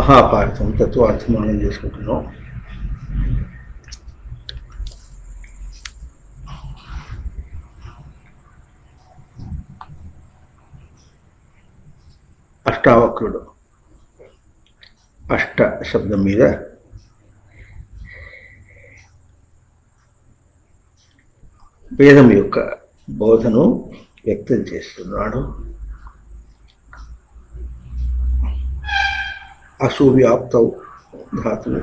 మహాభారతం తత్వార్థమానం చేసుకుంటున్నాం. అష్టావక్రుడు అష్ట శబ్దం మీద వేదం యొక్క బోధను వ్యక్తం చేస్తున్నాడు. అసువ్యాప్తౌ ధాతువు.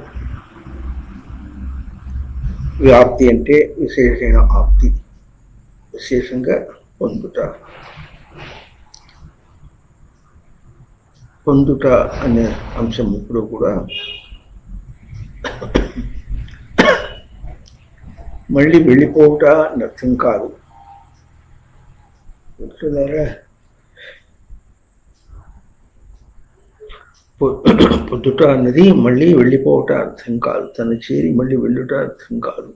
వ్యాప్తి అంటే విశేషణ ఆప్తి, విశేషంగా పొందుట. పొందుట అనే అంశం ఇప్పుడు కూడా మళ్ళీ వెళ్ళిపోవుట అని అర్థం కాదు. పొద్దుట అన్నది మళ్ళీ వెళ్ళిపోవట అర్థం కాదు, తను చేరి మళ్ళీ వెళ్ళుట అర్థం కాదు.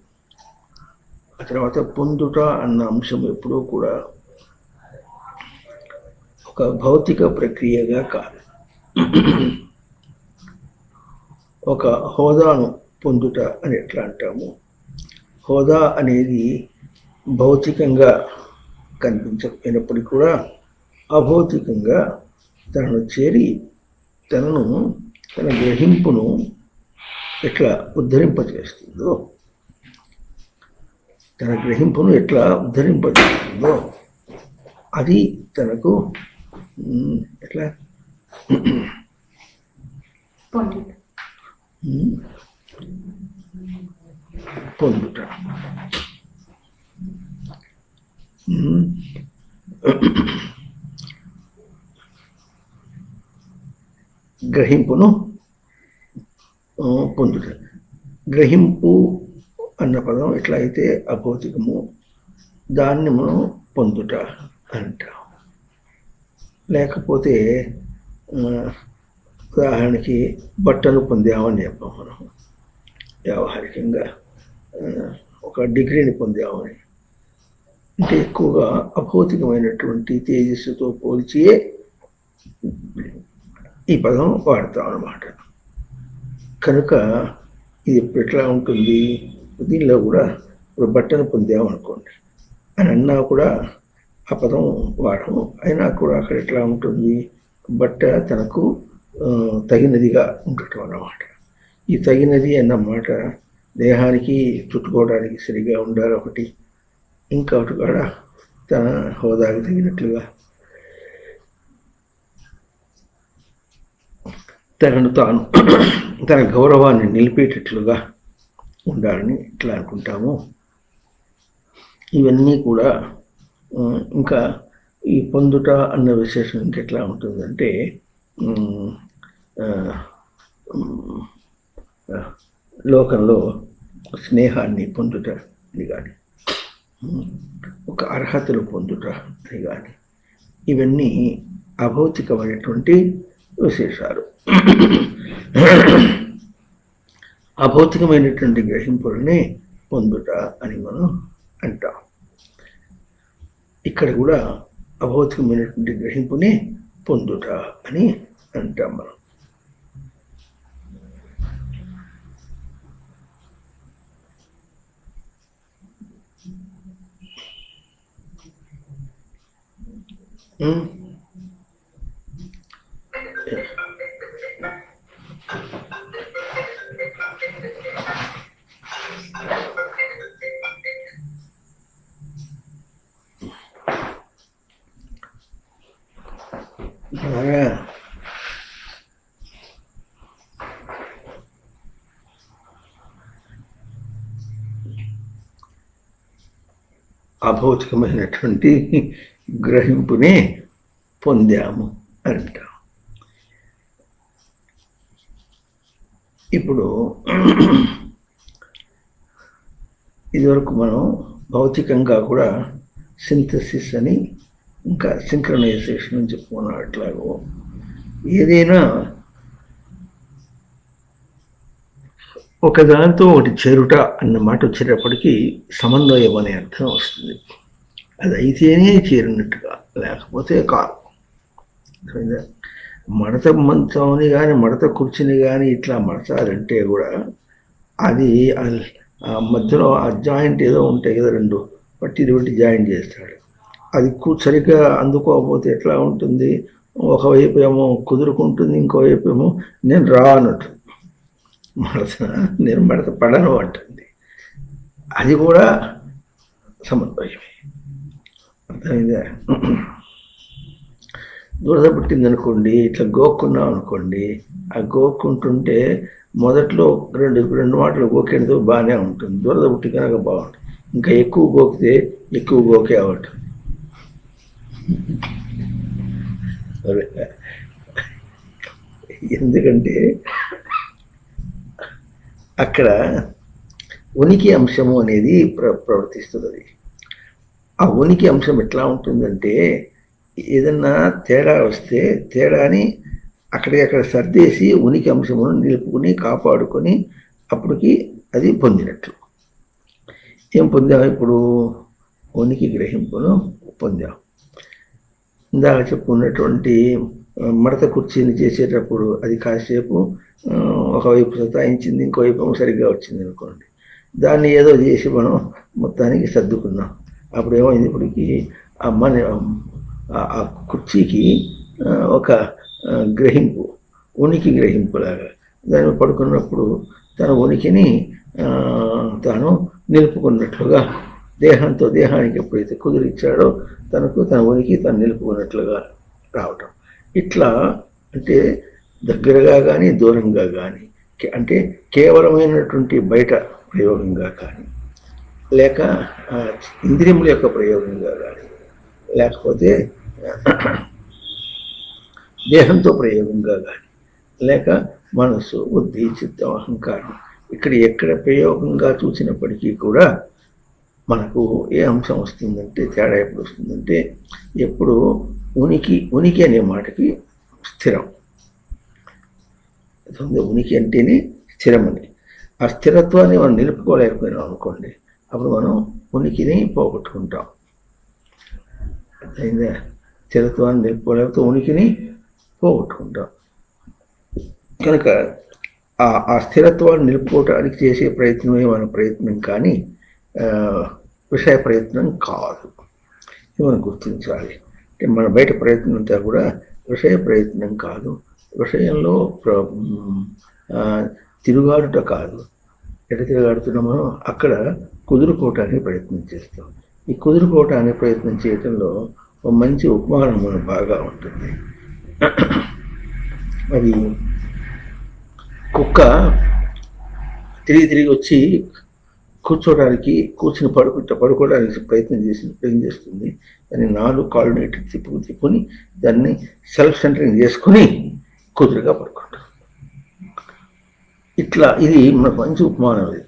ఆ తర్వాత పొందుట అన్న అంశం ఎప్పుడూ కూడా ఒక భౌతిక ప్రక్రియగా కాదు, ఒక హోదాను పొందుట అని ఎట్లా అంటాము. హోదా అనేది భౌతికంగా కనిపించకపోయినప్పటికీ కూడా అభౌతికంగా తనను చేరి తనను, తన గ్రహింపును ఎట్లా ఉద్ధరింపజేస్తుందో, తన గ్రహింపును ఎట్లా ఉద్ధరింపజేస్తుందో అది తనకు ఎట్లా పొందుట. గ్రహింపును పొందుట. గ్రహింపు అన్న పదం ఎట్లా అయితే అభౌతికము, దాన్ని మనం పొందుట అంటాం. లేకపోతే ఉదాహరణకి బట్టలు పొందామని చెప్పాం మనం, వ్యావహారికంగా ఒక డిగ్రీని పొందామని అంటే ఎక్కువగా అభౌతికమైనటువంటి తేజస్సుతో పోల్చియే ఈ పదం వాడతాం అన్నమాట. కనుక ఇది ఎట్లా ఉంటుంది, దీనిలో కూడా ఇప్పుడు బట్టను పొందామనుకోండి అని అన్నా కూడా ఆ పదం వాడము. అయినా కూడా అక్కడ ఎట్లా ఉంటుంది, బట్ట తనకు తగినదిగా ఉండటం అన్నమాట. ఈ తగినది అన్నమాట దేహానికి చుట్టుకోవడానికి సరిగా ఉండాలి ఒకటి, ఇంకొకటి కూడా తన హోదాకి తగినట్లుగా తనను తాను, తన గౌరవాన్ని నిలిపేటట్లుగా ఉండాలని ఇట్లా అనుకుంటాము. ఇవన్నీ కూడా ఇంకా ఈ పొందుట అన్న విశేషం ఇంకెట్లా ఉంటుందంటే లోకంలో స్నేహాన్ని పొందుట అని కానీ, ఒక అర్హతలు పొందుట అని కానీ, ఇవన్నీ అభౌతికమైనటువంటి విశేషాలు. అభౌతికమైనటువంటి గ్రహింపులనే పొందుట అని మనం అంటాం. ఇక్కడ కూడా అభౌతికమైనటువంటి గ్రహింపునే పొందుట అని అంటాం మనం. అభౌతికమైనటువంటి గ్రహింపునే పొందాము అంటాం. ఇప్పుడు ఇదివరకు మనం భౌతికంగా కూడా సింథసిస్ అని ఇంకా సింక్రనైజేషన్ అని చెప్పుకున్నాం. అట్లాగో ఏదైనా ఒకదానితో ఒకటి చేరుట అన్న మాట వచ్చేటప్పటికీ సమన్వయం అనే అర్థం వస్తుంది. అది అయితేనే చేరినట్టుగా, లేకపోతే కాదు. మడత మంచంని కానీ మడత కుర్చీని కానీ ఇట్లా మడచాలంటే కూడా అది ఆ మధ్యలో ఆ జాయింట్ ఏదో ఉంటాయి కదా, రెండు పట్టిది పెట్టి జాయింట్ చేస్తాడు. అది సరిగ్గా అందుకోకపోతే ఎట్లా ఉంటుంది, ఒకవైపు ఏమో కుదురుకుంటుంది, ఇంకోవైపు ఏమో నేను రానట్టు మడత, నేను మడత పడను అంటుంది. అది కూడా సమన్వయమే. అర్థమైందా? దురద పుట్టింది అనుకోండి, ఇట్లా గోక్కున్నాం అనుకోండి, ఆ గోక్కుంటుంటే మొదట్లో రెండు మాటలు గోకేందుకు బాగానే ఉంటుంది, దురద పుట్టి కనుక బాగుంటుంది. ఇంకా ఎక్కువ గోకితే ఎక్కువ గోకే అవ్వటం. ఎందుకంటే అక్కడ ఉనికి అంశము అనేది ప్రవర్తిస్తుంది. ఆ ఉనికి అంశం ఎట్లా ఉంటుందంటే, ఏదన్నా తేడా వస్తే తేడాని అక్కడికక్కడ సర్దేసి ఉనికి అంశమును నిలుపుకుని కాపాడుకొని అప్పటికి అది పొందినట్లు. ఏం పొందాం ఇప్పుడు? ఉనికి గ్రహింపును పొందాం. ఇందాక చెప్పుకున్నటువంటి మడత కుర్చీని చేసేటప్పుడు అది కాసేపు ఒకవైపు సతాయించింది, ఇంకోవైపు సరిగ్గా వచ్చింది అనుకోండి, దాన్ని ఏదో చేసి మనం మొత్తానికి సర్దుకున్నాం. అప్పుడు ఏమైంది, ఇప్పటికి ఆ కుర్చీకి ఒక గ్రహింపు, ఉనికి గ్రహింపులాగా దాన్ని పడుకున్నప్పుడు తన ఉనికిని తాను నిలుపుకున్నట్లుగా, దేహంతో దేహానికి ఎప్పుడైతే కుదిరిచ్చాడో తనకు తన ఉనికి తను నిలుపుకున్నట్లుగా రావటం. ఇట్లా అంటే దగ్గరగా కానీ దూరంగా కానీ, అంటే కేవలమైనటువంటి బయట ప్రయోగంగా కానీ, లేక ఇంద్రియముల యొక్క ప్రయోగంగా కానీ, లేకపోతే దేహంతో ప్రయోగంగా కానీ, లేక మనస్సు, బుద్ధి, చిత్తం, అహంకారం, ఎక్కడ ప్రయోగంగా చూసినప్పటికీ కూడా మనకు ఏ అంశం వస్తుందంటే, తేడా ఎప్పుడు వస్తుందంటే, ఎప్పుడు ఉనికి అనే మాటకి స్థిరం. ఉనికి అంటేనే స్థిరమని. ఆ స్థిరత్వాన్ని మనం నిలుపుకోలేకపోయినాం అనుకోండి, అప్పుడు మనం ఉనికిని పోగొట్టుకుంటాం. అయిందా? స్థిరత్వాన్ని నిలుపుకోలేకపోతే ఉనికిని పోగొట్టుకుంటాం. కనుక ఆ స్థిరత్వాన్ని నిలుపుకోవటానికి చేసే ప్రయత్నమే మన ప్రయత్నం, కానీ విషయ ప్రయత్నం కాదు. ఇది మనం గుర్తించాలి. అంటే మన బయట ప్రయత్నం అంతా కూడా విషయ ప్రయత్నం కాదు. విషయంలో తిరుగాడుట కాదు. ఎట తిరుగాడుతున్నామో అక్కడ కుదురుకోవటానికి ప్రయత్నం చేస్తాం. ఈ కుదురుకోవటానికి ప్రయత్నం చేయటంలో ఒక మంచి ఉపమానం మనకు బాగా ఉంటుంది. అది కుక్క తిరిగి వచ్చి కూర్చుని పడుకోవడానికి ప్రయత్నం చేస్తుంది. దాన్ని 4 కాళ్ళు ఇటు తిప్పుకుని దాన్ని సెల్ఫ్ సెంటరింగ్ చేసుకుని కుదురుగా పడుకుంటాం. ఇట్లా ఇది మనకు మంచి ఉపమానం. ఇది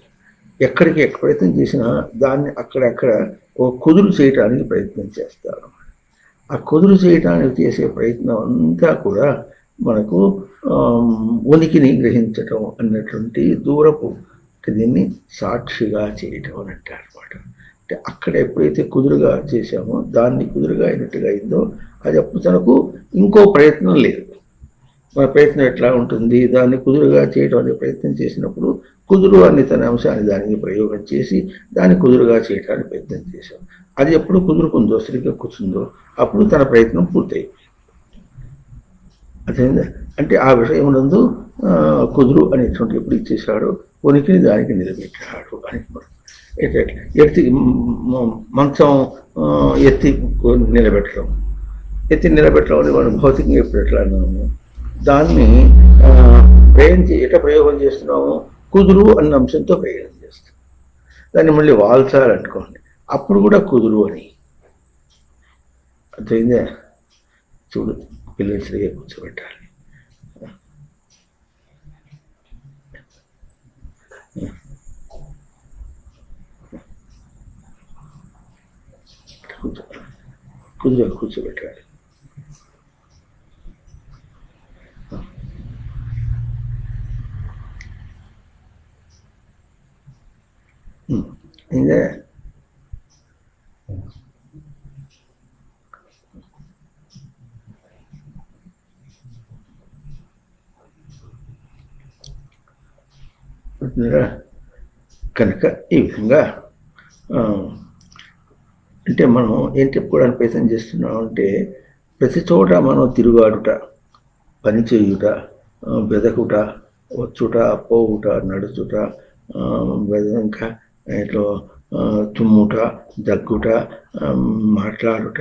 ఎక్కడికి ప్రయత్నం చేసినా దాన్ని అక్కడక్కడ ఒక కుదురు చేయటానికి ప్రయత్నం చేస్తారు. ఆ కుదురు చేయటానికి చేసే ప్రయత్నం అంతా కూడా మనకు ఉనికిని గ్రహించటం అన్నటువంటి దూరపు, దీన్ని సాక్షిగా చేయటం అని అంటారు అనమాట. అంటే అక్కడ ఎప్పుడైతే కుదురుగా చేశామో, దాన్ని కుదురుగా అయినట్టుగా అయిందో, అది అప్పుడు తనకు ఇంకో ప్రయత్నం లేదు. మన ప్రయత్నం ఎట్లా ఉంటుంది, దాన్ని కుదురుగా చేయడం అనే ప్రయత్నం చేసినప్పుడు కుదురు అనే తన అంశాన్ని దానికి ప్రయోగం చేసి దాన్ని కుదురుగా చేయడానికి ప్రయత్నం చేశాం. అది ఎప్పుడు కుదురుకుందో, సరిగ్గా కూర్చుందో, అప్పుడు తన ప్రయత్నం పూర్తయింది. అదేందా? అంటే ఆ విషయం నందు కుదురు అనేటువంటి ఎప్పుడు ఇచ్చేసాడో ఉనికిని దానికి నిలబెట్టాడు అని. ఎత్తి మంచం ఎత్తి నిలబెట్టడం అని మనం భౌతికంగా ఎప్పుడు ఎట్లా అన్నాము, దాన్ని ప్రయోగం చేస్తున్నాము, కుదురు అన్న అంశంతో ప్రయోగం చేస్తాం. దాన్ని మళ్ళీ వాల్చాలనుకోండి, అప్పుడు కూడా కుదురు అని. అర్థమైందా? చూడు, పిల్లలు సరిగా కూర్చోబెట్టాలి. కూర్చోబెట్టాలి. అయిందా? కనుక ఈ విధంగా అంటే మనం ఏం చెప్పుకోవడానికి ప్రయత్నం చేస్తున్నామంటే ప్రతి చోట మనం తిరుగాడుట, పని చేయుట, వెదకుట, వచ్చుట, పోవుట, నడుచుట, ఇంకా ఇట్లా తుమ్ముట, దగ్గుట, మాట్లాడుట,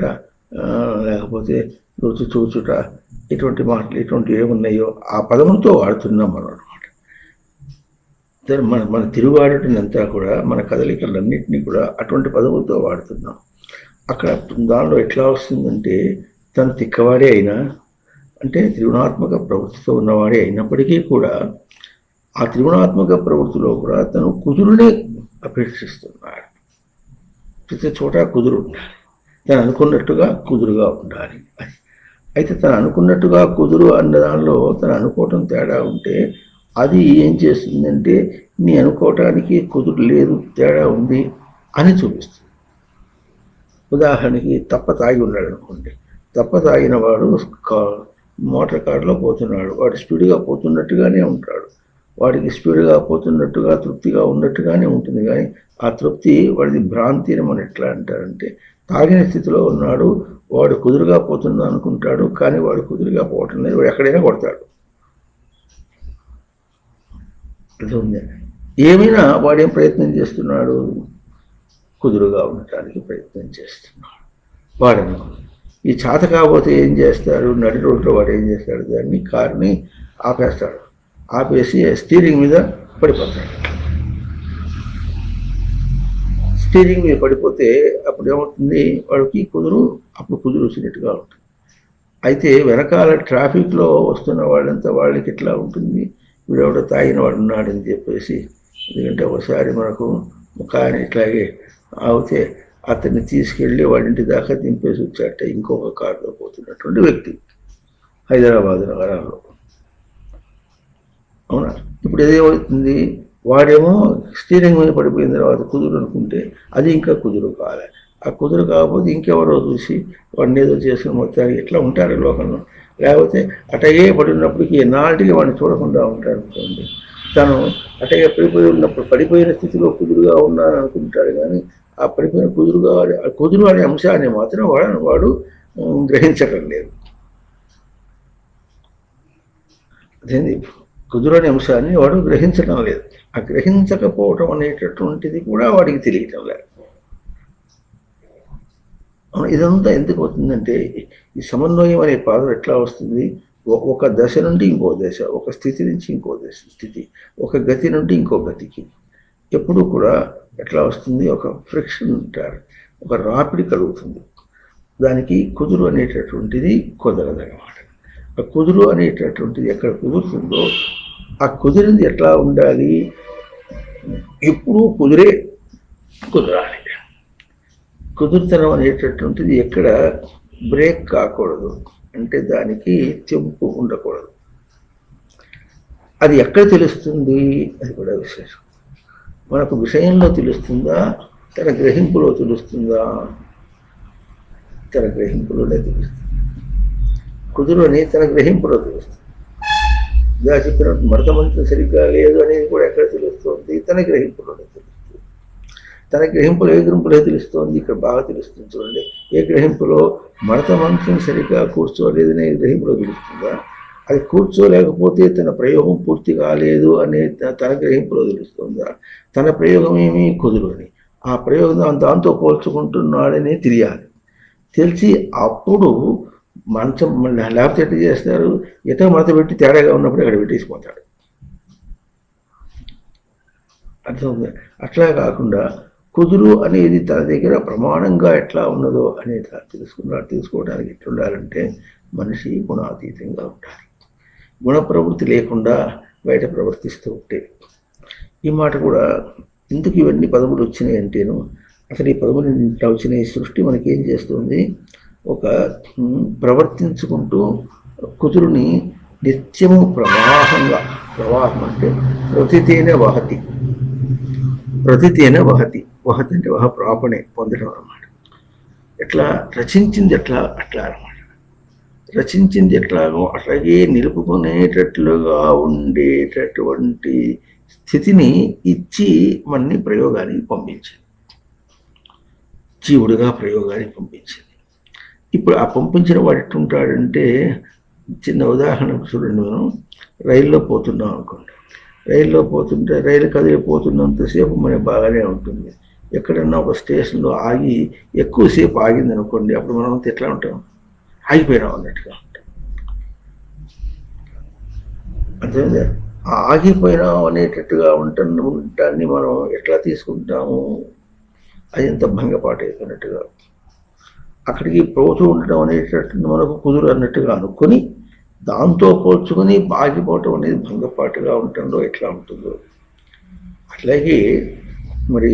లేకపోతే రుచి చూచుట, ఇటువంటి మాటలు ఇటువంటివి ఏమున్నాయో ఆ పదములతో వాడుతున్నాం మనం అనమాట. మన తిరుగాడుటనంతా కూడా మన కదలికలన్నింటినీ కూడా అటువంటి పదములతో వాడుతున్నాం. అక్కడ దానిలో ఎట్లా వస్తుందంటే తను తిక్కవాడే అయినా, అంటే త్రిగుణాత్మక ప్రవృత్తితో ఉన్నవాడే అయినప్పటికీ కూడా ఆ త్రిగుణాత్మక ప్రవృత్తిలో కూడా తను కుదురునే అపేక్షిస్తున్నాడు. ప్రతి చోట కుదురు ఉండాలి, తను అనుకున్నట్టుగా కుదురుగా ఉండాలి. అయితే తను అనుకున్నట్టుగా కుదురు అన్న దానిలో తను అనుకోవటం తేడా ఉంటే అది ఏం చేస్తుందంటే నీ అనుకోవటానికి కుదురు లేదు, తేడా ఉంది అని చూపిస్తుంది. ఉదాహరణకి తప్ప తాగి ఉన్నాడు అనుకోండి. తప్ప తాగిన వాడు మోటార్ కారులో పోతున్నాడు, వాడు స్పీడ్గా పోతున్నట్టుగానే ఉంటాడు. వాడికి స్పీడ్గా పోతున్నట్టుగా తృప్తిగా ఉన్నట్టుగానే ఉంటుంది. కానీ ఆ తృప్తి వాడిది భ్రాంతి అని మనం ఎట్లా అంటారంటే, తాగిన స్థితిలో ఉన్నాడు, వాడు కుదురుగా పోతుందా అనుకుంటాడు, కానీ వాడు కుదురుగా పోవటం లేదు, వాడు ఎక్కడైనా కొడతాడు. ఏమైనా వాడేం ప్రయత్నం చేస్తున్నాడు, కుదురుగా ఉండటానికి ప్రయత్నం చేస్తున్నాడు. వాడను ఈ చేత కాకపోతే ఏం చేస్తారు, నడి రోడ్లో వాడు ఏం చేస్తాడు, దాన్ని కారుని ఆపేస్తాడు, ఆపేసి స్టీరింగ్ మీద పడిపోతాడు. స్టీరింగ్ మీద పడిపోతే అప్పుడు ఏమవుతుంది, వాడికి అప్పుడు కుదురు వచ్చినట్టుగా ఉంటుంది. అయితే వెనకాల ట్రాఫిక్లో వస్తున్న వాళ్ళంతా వాళ్ళకి ఎట్లా ఉంటుంది, వీడెవడో తాగిన వాడు ఉన్నాడని చెప్పేసి, ఎందుకంటే ఒకసారి మనకు ముఖాన్ని ఇట్లాగే అవుతే అతన్ని తీసుకెళ్ళి వాడింటి దాకా దింపేసి వచ్చాట ఇంకొక కారులో పోతున్నటువంటి వ్యక్తి హైదరాబాద్ నగరంలో. అవునా? ఇప్పుడు ఏదేమవుతుంది, వాడేమో స్టీరింగ్ మీద పడిపోయిన తర్వాత కుదురు అనుకుంటే అది ఇంకా కుదురు కాలే. ఆ కుదురు కాకపోతే ఇంకెవరో చూసి వాడిని ఏదో చేసుకుని మొత్తానికి ఎట్లా ఉంటారు లోకంలో. లేకపోతే అటగే పడి ఉన్నప్పటికీ నాటికి వాడిని చూడకుండా ఉంటారు అనుకోండి. తను అటగే పడిపోయిన స్థితిలో కుదురుగా ఉన్నాను అనుకుంటాడు, కానీ ఆ పడిపోయిన కుదురు అనే అంశాన్ని మాత్రం వాడు గ్రహించటం లేదు. అదేంది, కుదురు అనే అంశాన్ని వాడు గ్రహించడం లేదు. ఆ గ్రహించకపోవటం అనేటటువంటిది కూడా వాడికి తెలియటం లేదు. ఇదంతా ఎందుకు అవుతుందంటే, ఈ సమన్వయం అనే పాదం ఎట్లా వస్తుంది, ఒక దశ నుండి ఇంకో దశ, ఒక స్థితి నుంచి ఇంకో స్థితి, ఒక గతి నుండి ఇంకో గతికి ఎప్పుడు కూడా ఎట్లా వస్తుంది, ఒక ఫ్రిక్షన్ అంటారు, ఒక రాపిడి కలుగుతుంది. దానికి కుదురు అనేటటువంటిది కుదరదన్నమాట. ఆ కుదురు అనేటటువంటిది ఎక్కడ కుదురుతుందో ఆ కుదిరింది ఎట్లా ఉండాలి, ఎప్పుడూ కుదరాలి. కుదురుతనం అనేటటువంటిది ఎక్కడ బ్రేక్ కాకూడదు, అంటే దానికి తెంపు ఉండకూడదు. అది ఎక్కడ తెలుస్తుంది, అది కూడా విశేషం. మనకు విషయంలో తెలుస్తుందా, తన గ్రహింపులో తెలుస్తుందా? తన గ్రహింపులోనే తెలుస్తుంది. కుదురు అని తన గ్రహింపులో తెలుస్తుంది. ఇలా చెప్పినట్టు మరతమంత్రం సరిగ్గా లేదు అనేది కూడా ఎక్కడ తెలుస్తుంది, తన గ్రహింపులోనే తెలుస్తుంది. తన గ్రహింపులో ఏ గ్రహింపులో తెలుస్తోంది, ఇక్కడ బాగా తెలుస్తుంది చూడండి. ఏ గ్రహింపులో మడత మంత్రం సరిగ్గా కూర్చోలేదనే గ్రహింపులో తెలుస్తుందా, అది కూర్చోలేకపోతే తన ప్రయోగం పూర్తి కాలేదు అనే తన గ్రహింపులో తెలుస్తుందా, తన ప్రయోగం ఏమీ కుదురు అని ఆ ప్రయోగం దాంతో పోల్చుకుంటున్నాడనే తెలియాలి. తెలిసి అప్పుడు మంచం లేకపోతే ఎట్లా చేస్తారు, ఎటో మడత పెట్టి తేడాగా ఉన్నప్పుడు అక్కడ పెట్టేసిపోతాడు. అర్థం. అట్లా కాకుండా కుదురు అనేది తన దగ్గర ప్రమాణంగా ఎట్లా ఉన్నదో అనేది తెలుసుకోవడానికి ఎట్లుండాలంటే మనిషి గుణాతీతంగా ఉండాలి. గుణ ప్రవృత్తి లేకుండా బయట ప్రవర్తిస్తూ ఉంటే. ఈ మాట కూడా ఎందుకు ఇవన్నీ పదములు వచ్చినాయి అంటేను, అసలు ఈ పదములు ఇంట్లో వచ్చిన ఈ సృష్టి మనకి ఏం చేస్తుంది, ఒక ప్రవర్తించుకుంటూ కుదురుని నిత్యము ప్రవాహం అంటే ప్రతితేనే వహతి వహతి అంటే ప్రాపణే పొందడం అన్నమాట. ఎట్లా రచించింది అట్లా అన్నమాట. రచించింది ఎట్లాగో అట్లాగే నిలుపుకునేటట్లుగా ఉండేటటువంటి స్థితిని ఇచ్చి మనని ప్రయోగానికి పంపించింది, జీవుడిగా ప్రయోగానికి పంపించింది. ఇప్పుడు ఆ పంపించిన వాడు ఎట్టుంటాడంటే, చిన్న ఉదాహరణకు చూడండి, మనం రైల్లో పోతున్నాం అనుకోండి. రైల్లో పోతుంటే రైలు కదిలిపోతున్నంతసేపు మనకి బాగానే ఉంటుంది. ఎక్కడన్నా ఒక స్టేషన్లో ఆగి ఎక్కువసేపు ఆగింది అనుకోండి, అప్పుడు మనం ఎట్లా ఉంటాం? ఆగిపోయినాం అన్నట్టుగా ఉంటాం. అంతే, ఆగిపోయినాం అనేటట్టుగా ఉంటాన్ని మనం ఎట్లా తీసుకుంటాము? అది ఎంత భంగపాటు అయిపోయినట్టుగా. అక్కడికి పోతూ ఉండటం అనేటట్టు మనకు కుదురు అన్నట్టుగా అనుకొని దాంతో పోల్చుకొని ఆగిపోవటం అనేది భంగపాటుగా ఉండటంలో ఎట్లా ఉంటుందో, అట్లాగే మరి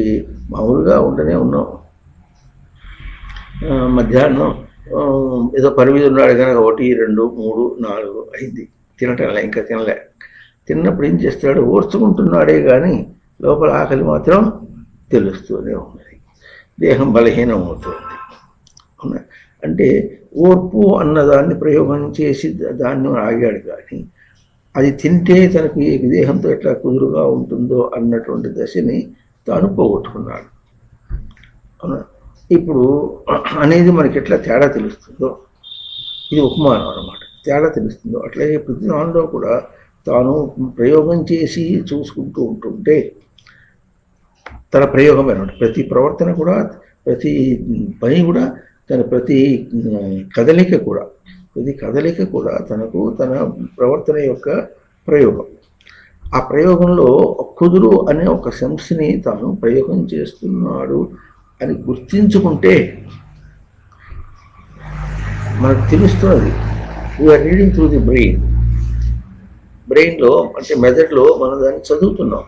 మామూలుగా ఉండనే ఉన్నాం. మధ్యాహ్నం ఏదో పని మీద ఉన్నాడు కనుక 1, 2, 3, 4 అయింది, తినటంలే, ఇంకా తినలే. తిన్నప్పుడు ఏం చేస్తాడు? ఓర్చుకుంటున్నాడే కానీ లోపల ఆకలి మాత్రం తెలుస్తూనే ఉన్నది, దేహం బలహీనం అవుతుంది. అంటే ఓర్పు అన్నదాన్ని ప్రయోగం చేసి దాన్ని ఆగాడు, కానీ అది తింటే తనకు ఏ దేహంతో ఎట్లా కుదురుగా ఉంటుందో అన్నటువంటి దశని తాను పోగొట్టుకున్నాడు. అవునా? ఇప్పుడు అనేది మనకి ఎట్లా తేడా తెలుస్తుందో, ఇది ఉపమానం అన్నమాట, తేడా తెలుస్తుందో అట్లాగే ప్రతి దానిలో కూడా తాను ప్రయోగం చేసి చూసుకుంటూ ఉంటుంటే తన ప్రయోగమే అనమాట. ప్రతి ప్రవర్తన కూడా, ప్రతి పని కూడా, తన ప్రతి కదలిక కూడా తనకు తన ప్రవర్తన యొక్క ప్రయోగం. ఆ ప్రయోగంలో కుదురు అనే ఒక సెన్స్ని తాను ప్రయోగం చేస్తున్నాడు అని గుర్తించుకుంటే మనకు తెలుస్తున్నది. వీఆర్ రీడింగ్ త్రూ ది బ్రెయిన్లో అంటే మెదడులో మనం దాన్ని చదువుతున్నాం.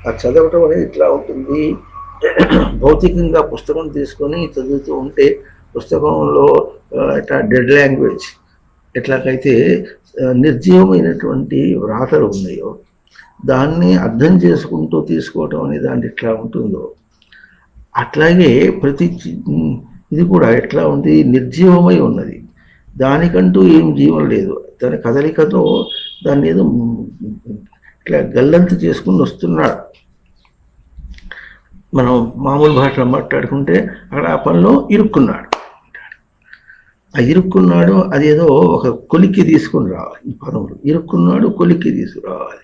ఆ చదవటం అనేది ఇట్లా ఉంటుంది. భౌతికంగా పుస్తకం తీసుకొని చదువుతూ ఉంటే పుస్తకంలో ఎట్లా డెడ్ లాంగ్వేజ్, ఎట్లాగైతే నిర్జీవమైనటువంటి వ్రాతలు ఉన్నాయో దాన్ని అర్థం చేసుకుంటూ తీసుకోవటం అనే దాన్ని ఎట్లా ఉంటుందో, అట్లాగే ప్రతి ఇది కూడా ఎట్లా ఉంది? నిర్జీవమై ఉన్నది, దానికంటూ ఏం జీవం లేదు. దాని కదలికతో దాన్ని ఏదో ఇట్లా గల్లంతు చేసుకుని వస్తున్నాడు. మనం మామూలు భాషలో మాట్లాడుకుంటే అక్కడ ఆ పనిలో ఇరుక్కున్నాడు. ఆ ఇరుక్కున్నాడు అదేదో ఒక కొలిక్కి తీసుకుని రావాలి. ఈ పదములు ఇరుక్కున్నాడు, కొలిక్కి తీసుకురావాలి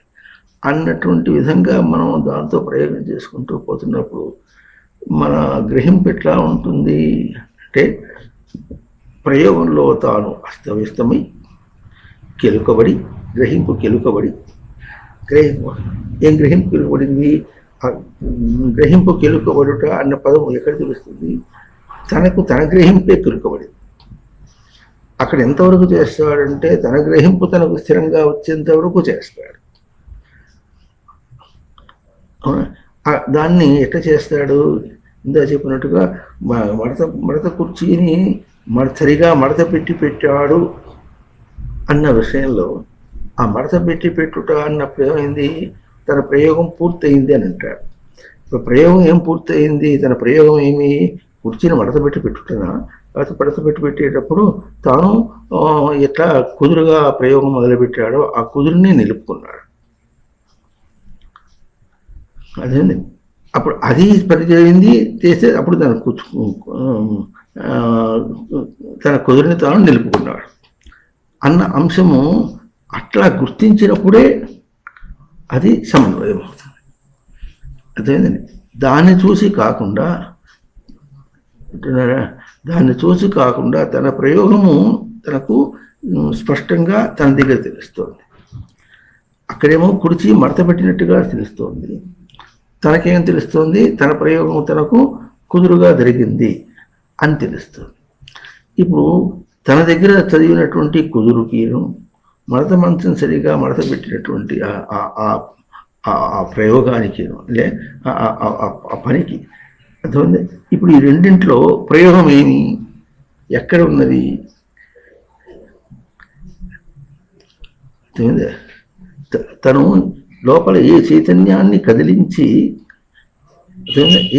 అన్నటువంటి విధంగా మనం దాంతో ప్రయోగం చేసుకుంటూ పోతున్నప్పుడు మన గ్రహింపు ఎట్లా ఉంటుంది అంటే, ప్రయోగంలో తాను అస్తవ్యస్తమై కెలుకబడి, గ్రహింపు కెలుకబడి, ఏం గ్రహింపు కెలుకబడింది? గ్రహింపు కెలుకబడుట అన్న పదం ఎక్కడ తెలుస్తుంది? తనకు తన గ్రహింపే కెలుకబడింది. అక్కడ ఎంతవరకు చేస్తాడంటే తన గ్రహింపు తనకు స్థిరంగా వచ్చేంత వరకు చేస్తాడు. దాన్ని ఎట్లా చేస్తాడు? ఇందా చెప్పినట్టుగా మడత కుర్చీని సరిగా మడత పెట్టాడు అన్న విషయంలో ఆ మడత పెట్టుట అన్నప్పుడు ఏమైంది? తన ప్రయోగం పూర్తయింది అని అంటాడు. ఇప్పుడు ప్రయోగం ఏం పూర్తయింది? తన ప్రయోగం ఏమి? కుర్చీని మడత పెట్టుటనా? లేకపోతే పెట్టేటప్పుడు తాను ఎట్లా కుదురుగా ప్రయోగం మొదలుపెట్టాడో ఆ కుదురుని నిలుపుకున్నాడు. అదేండి, అప్పుడు అది పనిచేయింది చేస్తే అప్పుడు తన కుదురుని తాను నిలుపుకున్నాడు అన్న అంశము అట్లా గుర్తించినప్పుడే అది సమన్వయం అవుతుంది. అదేంటండి, దాన్ని చూసి కాకుండా తన ప్రయోగము తనకు స్పష్టంగా తన దగ్గర తెలుస్తోంది. అక్కడేమో కుర్చీ మడత పెట్టినట్టుగా తెలుస్తోంది, తనకేం తెలుస్తోంది? తన ప్రయోగం తనకు కుదురుగా జరిగింది అని తెలుస్తుంది. ఇప్పుడు తన దగ్గర చదివినటువంటి కుదురుకిను మడత మంచం సరిగా మడత పెట్టినటువంటి ఆ ప్రయోగానికి ఆ పనికి అర్థమైంది. ఇప్పుడు ఈ రెండింటిలో ప్రయోగం ఏమి, ఎక్కడ ఉన్నది? తను లోపల ఏ చైతన్యాన్ని కదిలించి,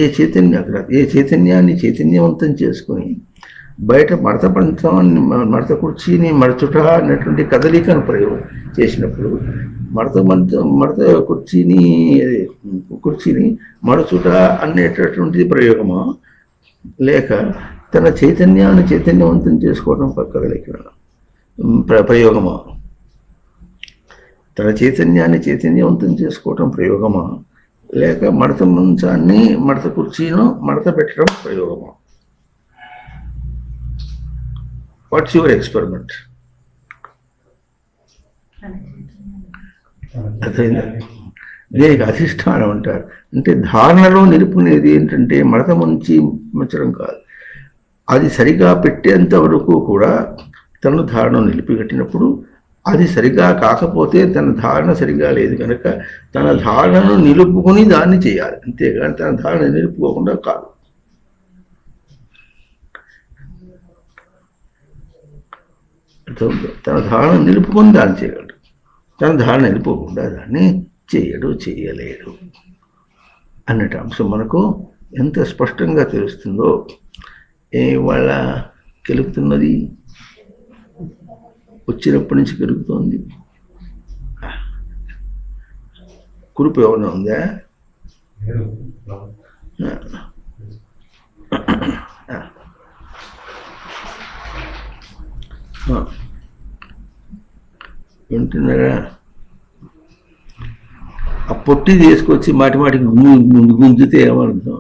ఏ చైతన్యాన్ని చైతన్యవంతం చేసుకుని బయట మడత కుర్చీని మరచుట అన్నటువంటి కదలికను ప్రయోగం చేసినప్పుడు మడత కుర్చీని మడచుట అనేటటువంటిది ప్రయోగమా, లేక తన చైతన్యాన్ని చైతన్యవంతం చేసుకోవడం కదలిక ప్రయోగమా? తన చైతన్యాన్ని చైతన్యవంతం చేసుకోవటం ప్రయోగమా, లేక మడత మంచాన్ని మడత కుర్చీను మడత పెట్టడం ప్రయోగమా? What's your experiment? అర్థమైందా? దీనికి అధిష్టానం అంటారు. అంటే ధారణలో నిలుపుకునేది ఏంటంటే మడత ముంచడం కాదు, అది సరిగా పెట్టేంత వరకు కూడా తను ధారణ నిలిపికట్టినప్పుడు అది సరిగా కాకపోతే తన ధారణ సరిగా లేదు కనుక తన ధారణను నిలుపుకొని దాన్ని చేయాలి, అంతేగాని తన ధారణ నిలుపుకోకుండా కాదు. తన ధారణ నిలుపుకొని దాన్ని చేయగలడు, తన ధారణ నిలుపుకోకుండా దాన్ని చేయలేడు అన్నట్టు అంశం మనకు ఎంత స్పష్టంగా తెలుస్తుందో. వాళ్ళ కెలుగుతున్నది వచ్చినప్పటి నుంచి పెరుగుతోంది. కురుపు ఏమైనా ఉందా? వింటున్నారా? ఆ పొట్టి తీసుకొచ్చి మాటికి గుంజితే ఏమర్థం?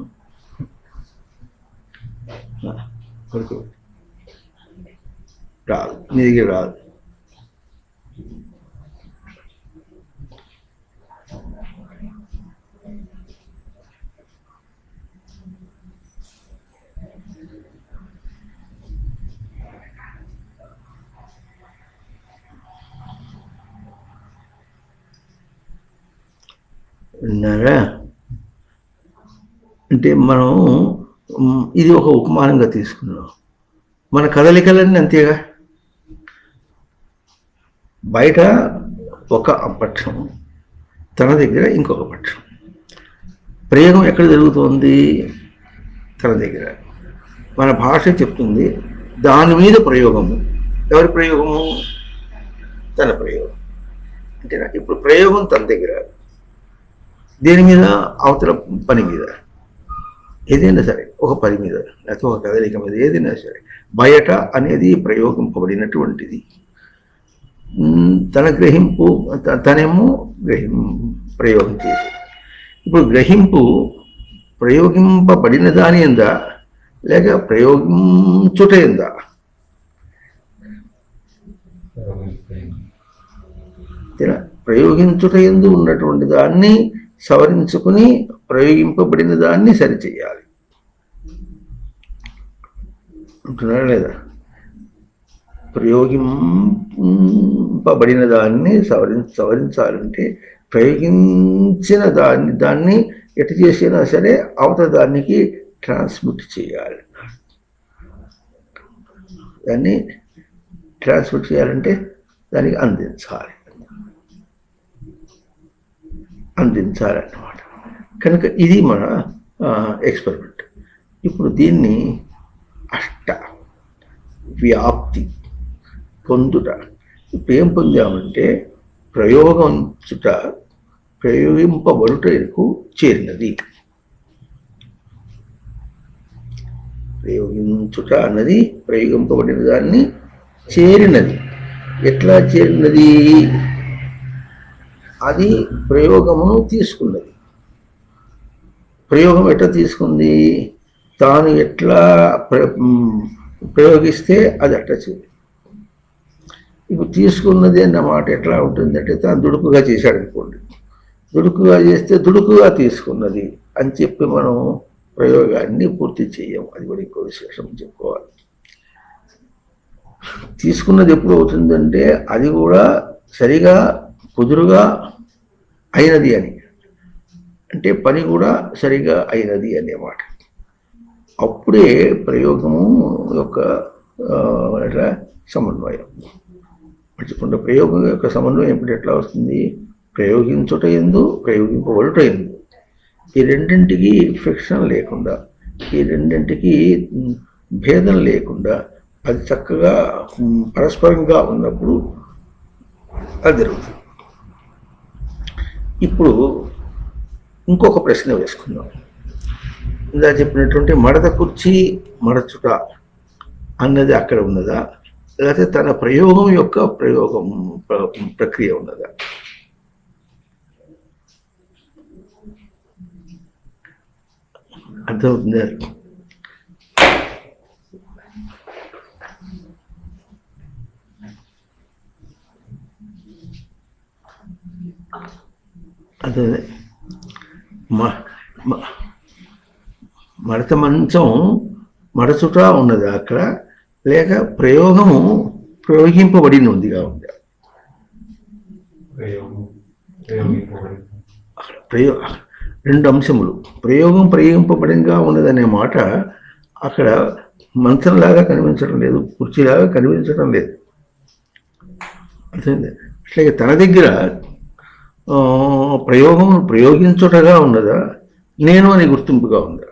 రాదు, నీ దగ్గర రాదు. విన్నారా? అంటే మనం ఇది ఒక ఉపమానంగా తీసుకున్నాం. మన కదలికలన్నీ అంతేగా. బయట ఒక పక్షం, తన దగ్గర ఇంకొక పక్షం. ప్రయోగం ఎక్కడ జరుగుతోంది? తన దగ్గర. మన భాష చెప్తుంది దాని మీద ప్రయోగము. ఎవరి ప్రయోగము? తన ప్రయోగం. అంతేనా? ఇప్పుడు ప్రయోగం తన దగ్గర, దేని మీద? అవతల పని మీద. ఏదైనా సరే ఒక పని మీద లేకపోతే ఒక కదలిక మీద ఏదైనా సరే బయట అనేది ప్రయోగింపబడినటువంటిది. తన గ్రహింపు, తనేమో ప్రయోగం చేసి. ఇప్పుడు గ్రహింపు ప్రయోగింపబడిన దాని ఎందా లేక ప్రయోగించుట ఎందా? ప్రయోగించుట ఎందు ఉన్నటువంటి దాన్ని సవరించుకుని ప్రయోగింపబడిన దాన్ని సరిచేయాలి అంటున్నారా లేదా? ప్రయోగింపబడిన దాన్ని సవరించాలంటే ప్రయోగించిన దాన్ని ఎటు చేసినా సరే అవతల దానికి ట్రాన్స్మిట్ చేయాలి. దాన్ని ట్రాన్స్మిట్ చేయాలంటే దానికి అందించాలన్నమాట. కనుక ఇది మన ఎక్స్పెరిమెంట్. ఇప్పుడు దీన్ని అష్ట వ్యాప్తి పొందుట. ఇప్పుడు ఏం పొందామంటే ప్రయోగించుట ప్రయోగింపబడుటకు చేరినది. ప్రయోగించుట అన్నది ప్రయోగింపబడిన దాన్ని చేరినది. ఎట్లా చేరినది? అది ప్రయోగమును తీసుకున్నది. ప్రయోగం ఎట్లా తీసుకుంది? తాను ఎట్లా ప్రయోగిస్తే అది అట్లా చేయాలి. ఇప్పుడు తీసుకున్నది అన్నమాట ఎట్లా ఉంటుందంటే తాను దుడుకుగా చేశాడు అనుకోండి, దుడుకుగా చేస్తే దుడుకుగా తీసుకున్నది అని చెప్పి మనం ప్రయోగాన్ని పూర్తి చేయము. అది కూడా ఇంకో విశేషం చెప్పుకోవాలి. తీసుకున్నది ఎప్పుడు అవుతుందంటే అది కూడా సరిగా కుదురుగా అయినది అని, అంటే పని కూడా సరిగా అయినది అనేమాట. అప్పుడే ప్రయోగము యొక్క సమన్వయం. మర్చిపోకుండా ప్రయోగం యొక్క సమన్వయం ఇప్పుడు ఎట్లా వస్తుంది? ప్రయోగించుట ఎందు ప్రయోగింపబడుట ఎందు, ఈ రెండింటికి ఫ్రిక్షన్ లేకుండా, ఈ రెండింటికి భేదం లేకుండా అది చక్కగా పరస్పరంగా ఉన్నప్పుడు అది జరుగుతుంది. ఇప్పుడు ఇంకొక ప్రశ్న వేసుకుందాం. ఇందా చెప్పినటువంటి మడత కుర్చీ మడచుట అన్నది అక్కడ ఉన్నదా, లేకపోతే తన ప్రయోగం యొక్క ప్రక్రియ ఉన్నదా? అర్థమవుతుంది. అదే మడత మంచం మడచుట ఉన్నది అక్కడ, లేక ప్రయోగము ప్రయోగింపబడిన ఉందిగా ఉంది? రెండు అంశములు. ప్రయోగం ప్రయోగింపబడినగా ఉన్నదనే మాట అక్కడ మంచంలాగా కనిపించడం లేదు, కుర్చీలాగా కనిపించడం లేదు. అర్థమైంది. అట్లాగే తన దగ్గర ప్రయోగం ప్రయోగించుటగా ఉన్నదా, నేను అని గుర్తింపుగా ఉందా?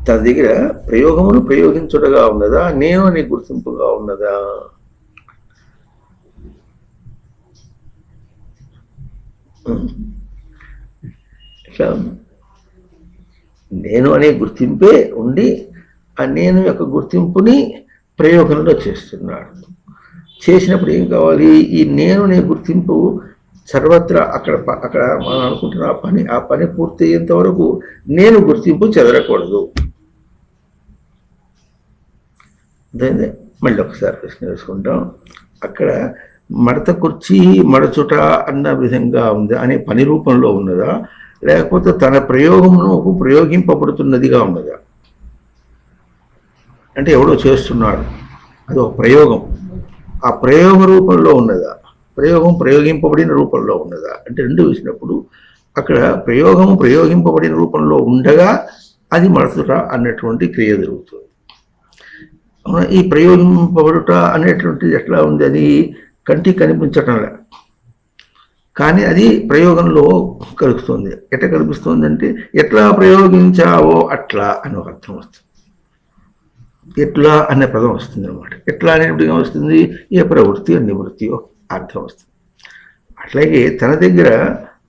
తన దగ్గర ప్రయోగమును ప్రయోగించుటగా ఉన్నదా, నేను అని గుర్తింపుగా ఉన్నదా? ఇట్లా నేను అనే గుర్తింపే ఉండి ఆ నేను యొక్క గుర్తింపుని ప్రయోగంలో చేస్తున్నాడు. చేసినప్పుడు ఏం కావాలి? ఈ నేను అనే గుర్తింపు సర్వత్రా అక్కడ మనం అనుకుంటున్న ఆ పని పూర్తయ్యేంత వరకు నేను గుర్తింపు చెదరకూడదు. అదే మళ్ళీ ఒకసారి ప్రశ్న వేసుకుంటాం. అక్కడ మడత కుర్చీ మడచుట అన్న విధంగా ఉంది అనే పని రూపంలో ఉన్నదా, లేకపోతే తన ప్రయోగమునకు ప్రయోగింపబడుతున్నదిగా ఉన్నదా? అంటే ఎవడో చేస్తున్నాడు, అది ఒక ప్రయోగం, ఆ ప్రయోగ రూపంలో ఉన్నదా, ప్రయోగం ప్రయోగింపబడిన రూపంలో ఉన్నదా? అంటే రెండు వేసినప్పుడు అక్కడ ప్రయోగము ప్రయోగింపబడిన రూపంలో ఉండగా అది మడచుట అన్నటువంటి క్రియ జరుగుతుంది. ఈ ప్రయోగింపబడుట అనేటువంటిది ఎట్లా ఉంది? అది కంటికి కనిపించటంలే, కానీ అది ప్రయోగంలో కలుగుతుంది. ఎట్లా కనిపిస్తుంది అంటే ఎట్లా ప్రయోగించావో అట్లా అని ఒక అర్థం వస్తుంది. ఎట్లా అనే పదం వస్తుంది అనమాట. ఎట్లా అనేప్పుడు ఏమొస్తుంది? ఏ ప్రవృత్తి నివృత్తి అర్థం వస్తుంది. అట్లాగే తన దగ్గర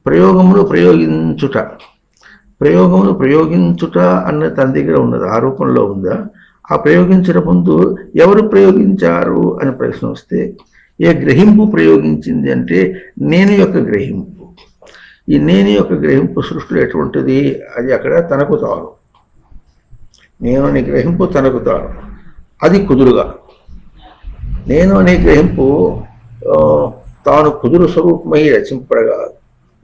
ప్రయోగమును ప్రయోగించుట అన్న తన దగ్గర ఉన్నది, ఆ రూపంలో ఉందా? ఆ ప్రయోగించిన ముందు ఎవరు ప్రయోగించారు అని ప్రశ్న వస్తే ఏ గ్రహింపు ప్రయోగించింది అంటే నేను యొక్క గ్రహింపు. ఈ నేను యొక్క గ్రహింపు సృష్టిలో ఎటువంటిది? అది అక్కడ తనకు తాను, నేను అనే గ్రహింపు తనకు తాను, అది కుదురుగా. నేను అనే గ్రహింపు తాను కుదురు స్వరూపమై రచింపడగా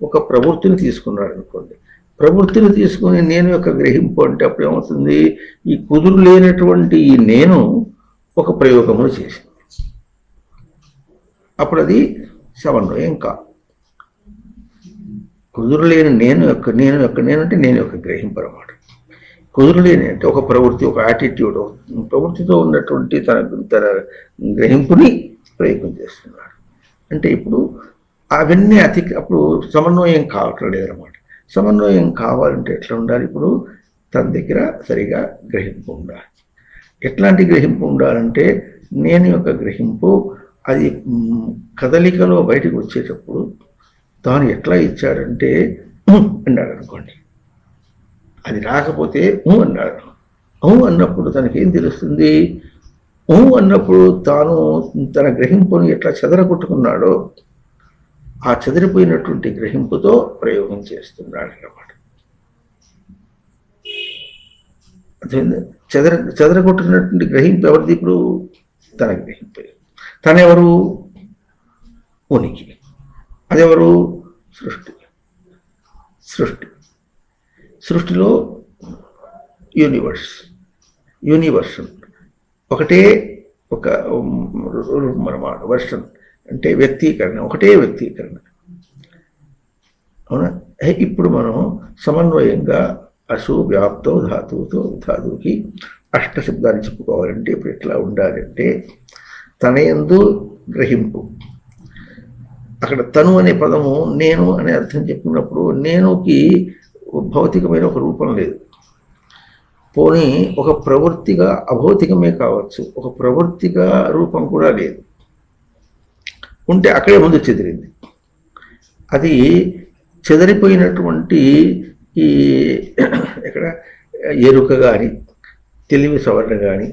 ఒక ప్రవృత్తిని తీసుకున్నాడు అనుకోండి. ప్రవృత్తిని తీసుకుని నేను యొక్క గ్రహింపు అంటే అప్పుడు ఏమవుతుంది? ఈ కుదురు లేనటువంటి ఈ నేను ఒక ప్రయోగమును చేసింది. అప్పుడు అది సమన్వయం కాదు. కుదురు లేని నేను అంటే నేను యొక్క గ్రహింపు అన్నమాట. కుదురులేని అంటే ఒక ప్రవృత్తి, ఒక యాటిట్యూడ్, ప్రవృత్తితో ఉన్నటువంటి తన గ్రహింపుని ప్రయోగం చేస్తున్నాడు. అంటే ఇప్పుడు అవన్నీ అప్పుడు సమన్వయం కావటం లేదనమాట. సమన్వయం కావాలంటే ఎట్లా ఉండాలి? ఇప్పుడు తన దగ్గర సరిగా గ్రహింపు ఉండాలి. ఎట్లాంటి గ్రహింపు ఉండాలంటే నేను యొక్క గ్రహింపు అది కదలికలో బయటకు వచ్చేటప్పుడు తాను ఎట్లా ఇచ్చాడంటే అన్నాడు అనుకోండి. అది రాకపోతే అన్నాడు. అన్నప్పుడు తనకేం తెలుస్తుంది? అన్నప్పుడు తాను తన గ్రహింపుని ఎట్లా చెదరగొట్టుకున్నాడో ఆ చెదిరిపోయినటువంటి గ్రహింపుతో ప్రయోగం చేస్తున్నాడు అన్నమాట. చెదరగొట్టినటువంటి గ్రహింపు ఎవరిది? ఇప్పుడు తన గ్రహింపు. తనెవరు? ఉనికి. అదెవరు? సృష్టిలో యూనివర్షన్ ఒకటే, ఒక అన్నమాట. వర్షన్ అంటే వ్యక్తీకరణ, ఒకటే వ్యక్తీకరణ. అవునా? ఇప్పుడు మనం సమన్వయంగా అసు వ్యాప్తో ధాతువుకి అష్టశబ్దాన్ని చెప్పుకోవాలంటే ఇప్పుడు ఎట్లా ఉండాలంటే తన యందు గ్రహింపు. అక్కడ తను అనే పదము నేను అనే అర్థం చెప్పుకున్నప్పుడు నేనుకి భౌతికమైన ఒక రూపం లేదు. పోనీ ఒక ప్రవృత్తిగా అభౌతికమే కావచ్చు, ఒక ప్రవృత్తిగా రూపం కూడా లేదు, ఉంటే అక్కడే ముందు చెదిరింది. అది చెదిరిపోయినటువంటి ఈ ఇక్కడ ఎరుక కానీ తెలివి సవరణ కానీ,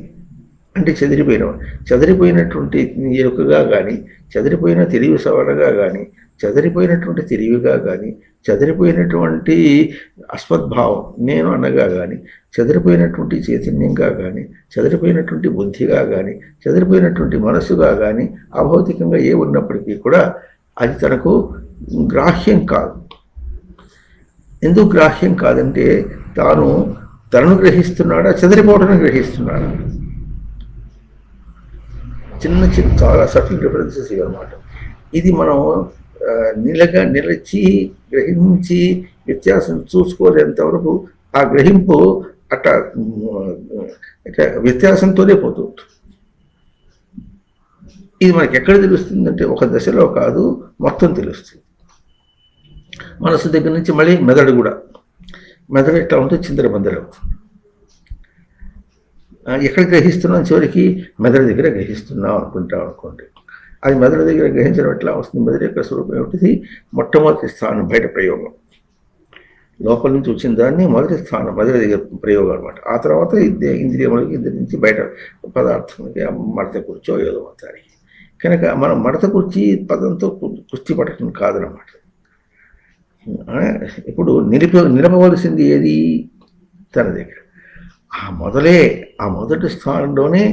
అంటే చెదిరిపోయినటువంటి ఎరుకగా కానీ, చెదిరిపోయిన తెలివి సవరణగా కానీ, చెదిరిపోయినటువంటి తెలివిగా కానీ, చెదిరిపోయినటువంటి అస్మద్భావం నేను అనగా కానీ, చెదిరిపోయినటువంటి చైతన్యంగా కానీ, చెదిరిపోయినటువంటి బుద్ధిగా కానీ, చెదిరిపోయినటువంటి మనస్సుగా కానీ, అభౌతికంగా ఏ ఉన్నప్పటికీ కూడా అది తనకు గ్రాహ్యం కాదు. ఎందుకు గ్రాహ్యం కాదంటే తనను గ్రహిస్తున్నాడా, చెదిరిపోవడం గ్రహిస్తున్నాడా? చిన్న చాలా సటిల్ డిఫరెన్సెస్ ఇవన్నమాట. ఇది మనం నిలిచి గ్రహించి వ్యత్యాసం చూసుకోలేంత వరకు ఆ గ్రహింపు అట్లా వ్యత్యాసంతోనే పోతుంది. ఇది మనకి ఎక్కడ తెలుస్తుందంటే ఒక దశలో కాదు, మొత్తం తెలుస్తుంది. మనసు దగ్గర నుంచి మళ్ళీ మెదడు కూడా, మెదడు ఎట్లా ఉంటుంది, చిందరబందర అవుతుంది. ఎక్కడ గ్రహిస్తున్నాం, చివరికి మెదడు దగ్గర గ్రహిస్తున్నాం అనుకోండి. అది మెదడు దగ్గర గ్రహించడం ఎట్లా వస్తుంది? మెదడు యొక్క స్వరూపం ఏమిటిది? మొట్టమొదటి స్థానం బయట ప్రయోగం, లోపల నుంచి వచ్చిన దాన్ని మొదటి స్థానం మెదడు దగ్గర ప్రయోగం అనమాట. ఆ తర్వాత ఇంద్రియములకి, ఇంద్రియ నుంచి బయట పదార్థానికి మడత కూర్చో ఏదో అవుతాయి. కనుక మనం మడత కూర్చి పదంతో కుస్తీ పట్టడం కాదనమాట. ఇప్పుడు నిలపవలసింది ఏది? తన దగ్గర. ఆ మొదటి స్థానంలోనే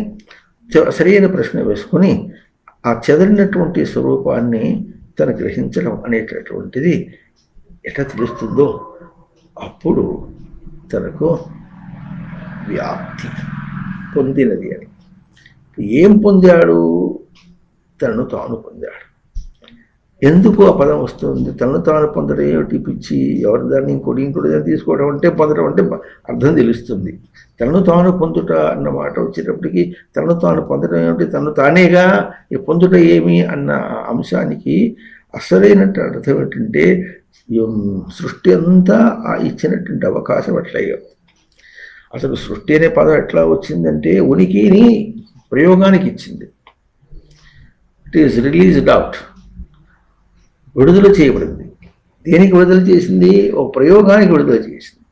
సరైన ప్రశ్న వేసుకొని ఆ చెదరినటువంటి స్వరూపాన్ని తను గ్రహించడం అనేటటువంటిది ఎట్లా తెలుస్తుందో అప్పుడు తనకు వ్యాప్తి పొందినది అని. ఏం పొందాడు? తనను తాను పొందాడు. ఎందుకు ఆ పదం వస్తుంది? తనను తాను పొందడం ఏమిటి? పిచ్చి. ఎవరి దాన్ని ఇంకోటి దాన్ని తీసుకోవడం అంటే పొందడం అంటే అర్థం తెలుస్తుంది. తనను తాను పొందుట అన్న మాట వచ్చేటప్పటికి తనను తాను పొందడం ఏమిటి? తనను తానేగా. ఈ పొందుట ఏమి అన్న అంశానికి అసలైనట్టు అర్థం ఏంటంటే సృష్టి అంతా ఇచ్చినటువంటి అవకాశం ఎట్లయ్యో. అసలు సృష్టి అనే పదం ఎట్లా వచ్చిందంటే ఉనికిని ప్రయోగానికి ఇచ్చింది. ఇట్ ఈస్ రిలీజ్డ్ అవుట్, విడుదల చేయబడింది. దేనికి విడుదల చేసింది? ఒక ప్రయోగానికి విడుదల చేసింది.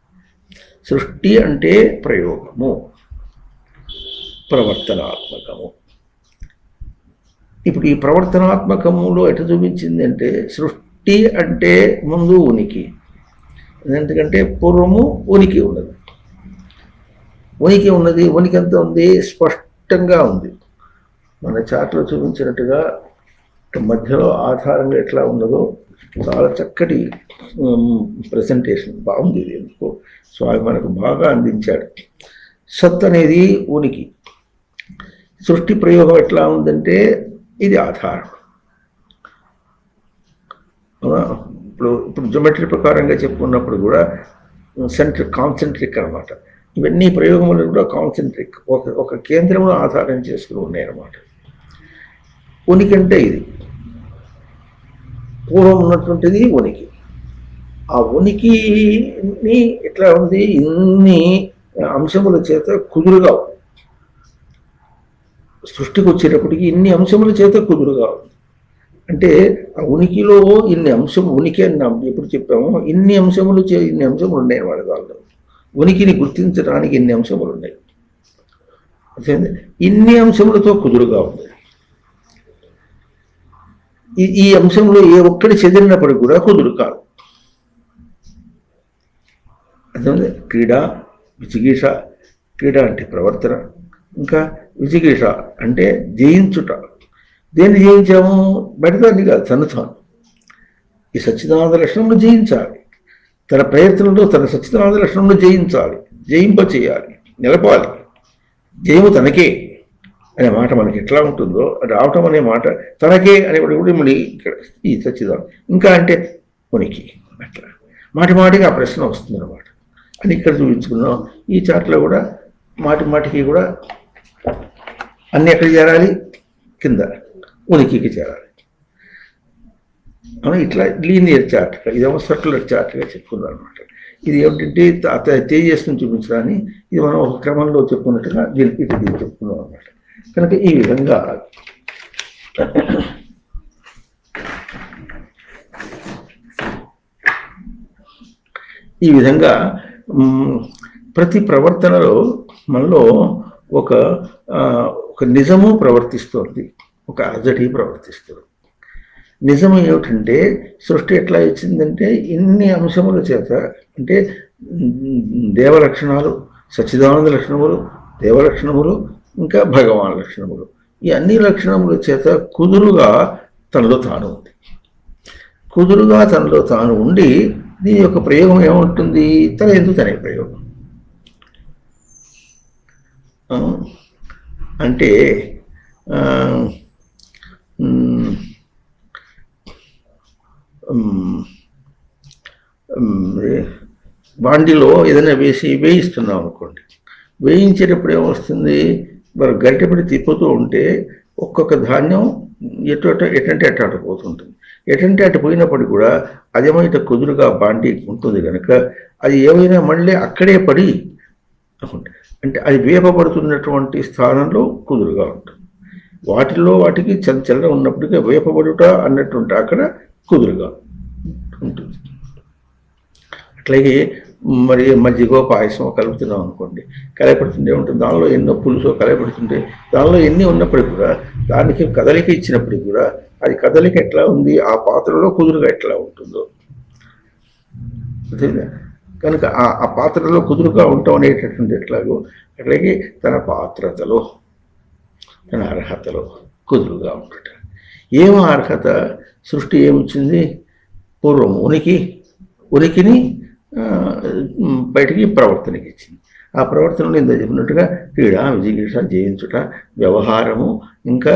సృష్టి అంటే ప్రయోగము, ప్రవర్తనాత్మకము. ఇప్పుడు ఈ ప్రవర్తనాత్మకములో ఎటు చూపించింది అంటే సృష్టి అంటే ముందు ఉనికి, ఎందుకంటే పూర్వము ఉనికి ఉన్నది. ఉనికి ఎంత ఉంది? స్పష్టంగా ఉంది. మన చాట్లో చూపించినట్టుగా మధ్యలో ఆధారంగా ఎట్లా ఉన్నదో చాలా చక్కటి ప్రజెంటేషన్ బాగుంది. ఇది ఎందుకో స్వామి మనకు బాగా అందించాడు. సత్ అనేది ఉనికి. సృష్టి ప్రయోగం ఎట్లా ఉందంటే ఇది ఆధారం. ఇప్పుడు జియోమెట్రీ ప్రకారంగా చెప్పుకున్నప్పుడు కూడా కాన్సెంట్రిక్ అనమాట. ఇవన్నీ ప్రయోగములు కూడా కాన్సెంట్రిక్, ఒక కేంద్రమును ఆధారం చేసుకుని ఉన్నాయి అన్నమాట. ఉనికి అంటే ఇది పూర్వం ఉన్నటువంటిది ఉనికి. ఆ ఉనికిని ఎట్లా ఉంది? ఇన్ని అంశముల చేత కుదురుగా ఉంది. సృష్టికి వచ్చేటప్పటికి ఇన్ని అంశముల చేత కుదురుగా ఉంది. అంటే ఆ ఉనికిలో ఇన్ని అంశం, ఉనికి అని ఎప్పుడు చెప్పామో ఇన్ని అంశములు ఉన్నాయి వాళ్ళ దానిలో. ఉనికిని గుర్తించడానికి ఇన్ని అంశములు ఉన్నాయి. ఇన్ని అంశములతో కుదురుగా ఉంది. ఈ అంశంలో ఏ ఒక్కటి చెదిరినప్పటికి కూడా కుదురు కాదు. అదే క్రీడ, విచిగీష. క్రీడ అంటే ప్రవర్తన, ఇంకా విచిగీష అంటే జయించుట. దేన్ని జయించాము? బయటదాన్ని కాదు, తను తాను. ఈ సచ్చిదానంద లక్షణంలో జయించాలి. తన ప్రయత్నంలో తన సచ్చిదానంద లక్షణంలో జయించాలి, జయింపచేయాలి, నిలపాలి. జయము తనకే అనే మాట మనకి ఎట్లా ఉంటుందో రావటం అనే మాట తనకే అనేవాడు కూడా మళ్ళీ ఇక్కడ ఈ సచ్చిదానం. ఇంకా అంటే ఉనికి. అట్లా మాటికి ఆ ప్రశ్న వస్తుంది అన్నమాట. అని ఇక్కడ చూపించుకున్నాం. ఈ చాట్లో కూడా మాటికి కూడా అన్ని ఎక్కడ చేరాలి? కింద ఉనికికి చేరాలి. మనం ఇట్లా లీనియర్ చార్ట్గా, ఇదేమో సర్క్యులర్ చార్ట్గా చెప్పుకున్నాం అనమాట. ఇది ఏమిటంటే తేజస్సును చూపించడాన్ని ఇది మనం ఒక క్రమంలో చెప్పుకున్నట్టుగా దీనికి చెప్పుకున్నాం అనమాట. కనుక ఈ విధంగా ప్రతి ప్రవర్తనలో మనలో ఒక నిజము ప్రవర్తిస్తుంది, ఒక అజటి ప్రవర్తిస్తుంది. నిజం ఏమిటంటే సృష్టి ఎట్లా ఇచ్చిందంటే ఇన్ని అంశముల చేత, అంటే దేవలక్షణాలు, సచ్చిదానంద లక్షణములు, దేవలక్షణములు, ఇంకా భగవాన్ లక్షణములు, ఈ అన్ని లక్షణముల చేత కుదురుగా తనలో తాను ఉంది. కుదురుగా తనలో తాను ఉండి దీని యొక్క ప్రయోగం ఏముంటుంది? తన ఎందుకు తనే ప్రయోగం. అంటే బాండీలో ఏదైనా వేయిస్తున్నాం అనుకోండి, వేయించేటప్పుడు ఏమొస్తుంది? మరి గరిటెపడి తిప్పుతూ ఉంటే ఒక్కొక్క ధాన్యం ఎటంటే అటు పోతుంటుంది. ఎటంటే అటు పోయినప్పటికీ కూడా అదేమో ఇట కుదురుగా బాండీ ఉంటుంది కనుక అది ఏమైనా మళ్ళీ అక్కడే పడి, అంటే అది వేపబడుతున్నటువంటి స్థానంలో కుదురుగా ఉంటుంది. వాటికి చల్ల ఉన్నప్పటికీ వేపబడుట అన్నట్టుంటే అక్కడ కుదురుగా ఉంటుంది. అట్లాగే మరి మజ్జిగో పాయసం కలుపుతున్నాం అనుకోండి, కలయపడుతుంటే ఉంటుంది. దానిలో ఎన్నో పులుసో కలయపడుతుంటే దానిలో ఎన్ని ఉన్నప్పటికీ కూడా దానికి కదలిక ఇచ్చినప్పటికీ కూడా అది కదలిక ఎట్లా ఉంది, ఆ పాత్రలో కుదురుగా ఎట్లా ఉంటుందో. కనుక ఆ పాత్రలో కుదురుగా ఉండటం అనేటటువంటి ఎట్లాగో అట్లాగే తన పాత్రతలో, తన అర్హతలో కుదురుగా ఉండట. ఏమో అర్హత? సృష్టి ఏమిచ్చింది? పూర్వం ఉనికిని బయటికి ప్రవర్తనకి ఇచ్చింది. ఆ ప్రవర్తనలో ఇంత చెప్పినట్టుగా క్రీడ, విజిగీష, జయించుట, వ్యవహారము, ఇంకా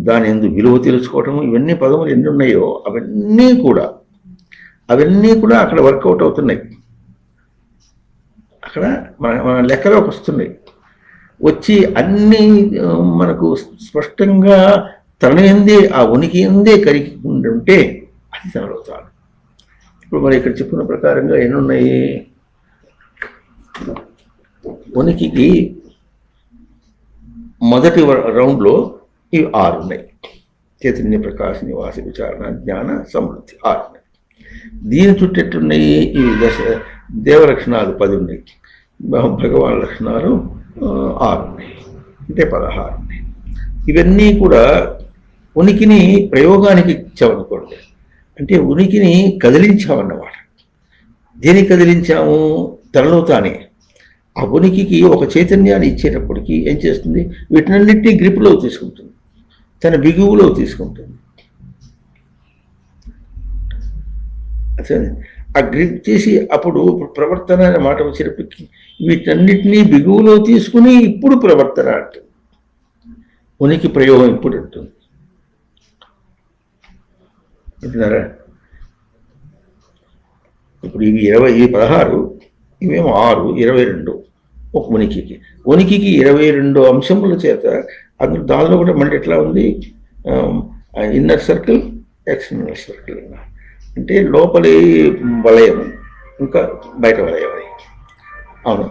దాని ఎందుకు విలువ తెలుసుకోవటము, ఇవన్నీ పదములు ఎన్ని ఉన్నాయో అవన్నీ కూడా అక్కడ వర్కౌట్ అవుతున్నాయి. అక్కడ మన లెక్కలోకి వస్తున్నాయి. వచ్చి అన్నీ మనకు స్పష్టంగా తన ఎందే, ఆ ఉనికి ఎందే కరిగి ఉంటే అది తనలో తాను. ఇప్పుడు మరి ఇక్కడ చెప్పుకున్న ప్రకారంగా ఎన్నున్నాయి? ఉనికికి మొదటి రౌండ్లో ఇవి 6 ఉన్నాయి. చైతన్య, ప్రకాశ, నివాస, విచారణ, జ్ఞాన, సమృద్ధి 6 ఉన్నాయి. దీని చుట్టూ ఎట్లున్నాయి? ఈ దేవలక్షణాలు 10 ఉన్నాయి, భగవాన్ లక్షణాలు 6 ఉన్నాయి, అంటే 16 ఉన్నాయి. ఇవన్నీ కూడా ఉనికిని ప్రయోగానికి ఇచ్చామనుకోండి, అంటే ఉనికిని కదిలించామన్నమాట. దేనికి కదిలించాము? తనలో తానే. ఆ ఉనికికి ఒక చైతన్యాన్ని ఇచ్చేటప్పటికి ఏం చేస్తుంది? వీటినన్నింటినీ గ్రిప్లో తీసుకుంటుంది, తన బిగువులో తీసుకుంటుంది. ఆ గ్రిప్ చేసి అప్పుడు ప్రవర్తన అనే మాట వచ్చేటప్పటికి వీటన్నిటినీ బిగువులో తీసుకుని ఇప్పుడు ప్రవర్తన అంటుంది. ఉనికి ప్రయోగం ఇప్పుడు ఉంటుంది. అంటున్నారా? ఇప్పుడు ఇవి 16, ఇవేమో 6, 22 ఒక ఉనికికి. 22 అంశముల చేత అందులో దానిలో కూడా మళ్ళీ ఎట్లా ఉంది? ఇన్నర్ సర్కిల్, ఎక్స్టర్నల్ సర్కిల్, అంటే లోపలి వలయం ఇంకా బయట వలయం. అవును,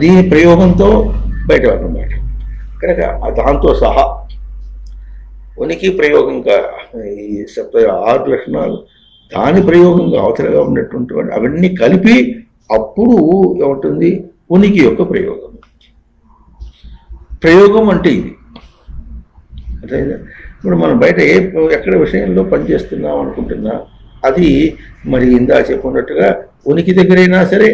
దీని ప్రయోగంతో బయట అన్నమాట. కనుక దాంతో సహా ఉనికి ప్రయోగంగా ఈ 6 లక్షణాలు దాని ప్రయోగంగా అవతలగా ఉన్నటువంటి అవన్నీ కలిపి అప్పుడు ఏముంటుంది? ఉనికి యొక్క ప్రయోగం అంటే ఇది. అదే ఇప్పుడు మనం బయట ఎక్కడ విషయంలో పనిచేస్తున్నాం అనుకుంటున్నా అది మరి ఇందా చెప్పుకున్నట్టుగా ఉనికి దగ్గరైనా సరే,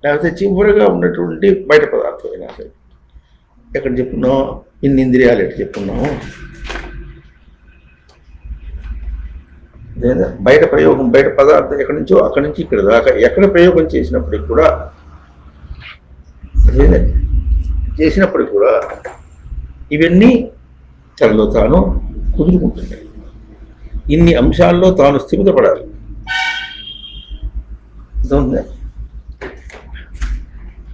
లేకపోతే చివరిగా ఉన్నటువంటి బయట పదార్థం అయినా సరే. ఎక్కడ చెప్పుకున్నాం? ఇన్ని ఇంద్రియాలు ఎక్కడ చెప్పుకున్నాము? బయట ప్రయోగం, బయట పదార్థం ఎక్కడి నుంచో అక్కడి నుంచి ఇక్కడ దాకా ఎక్కడ ప్రయోగం చేసినప్పటికి కూడా ఇవన్నీ తనలో తాను కుదురుకుంటున్నాయి. ఇన్ని అంశాల్లో తాను స్థిమితపడాలి.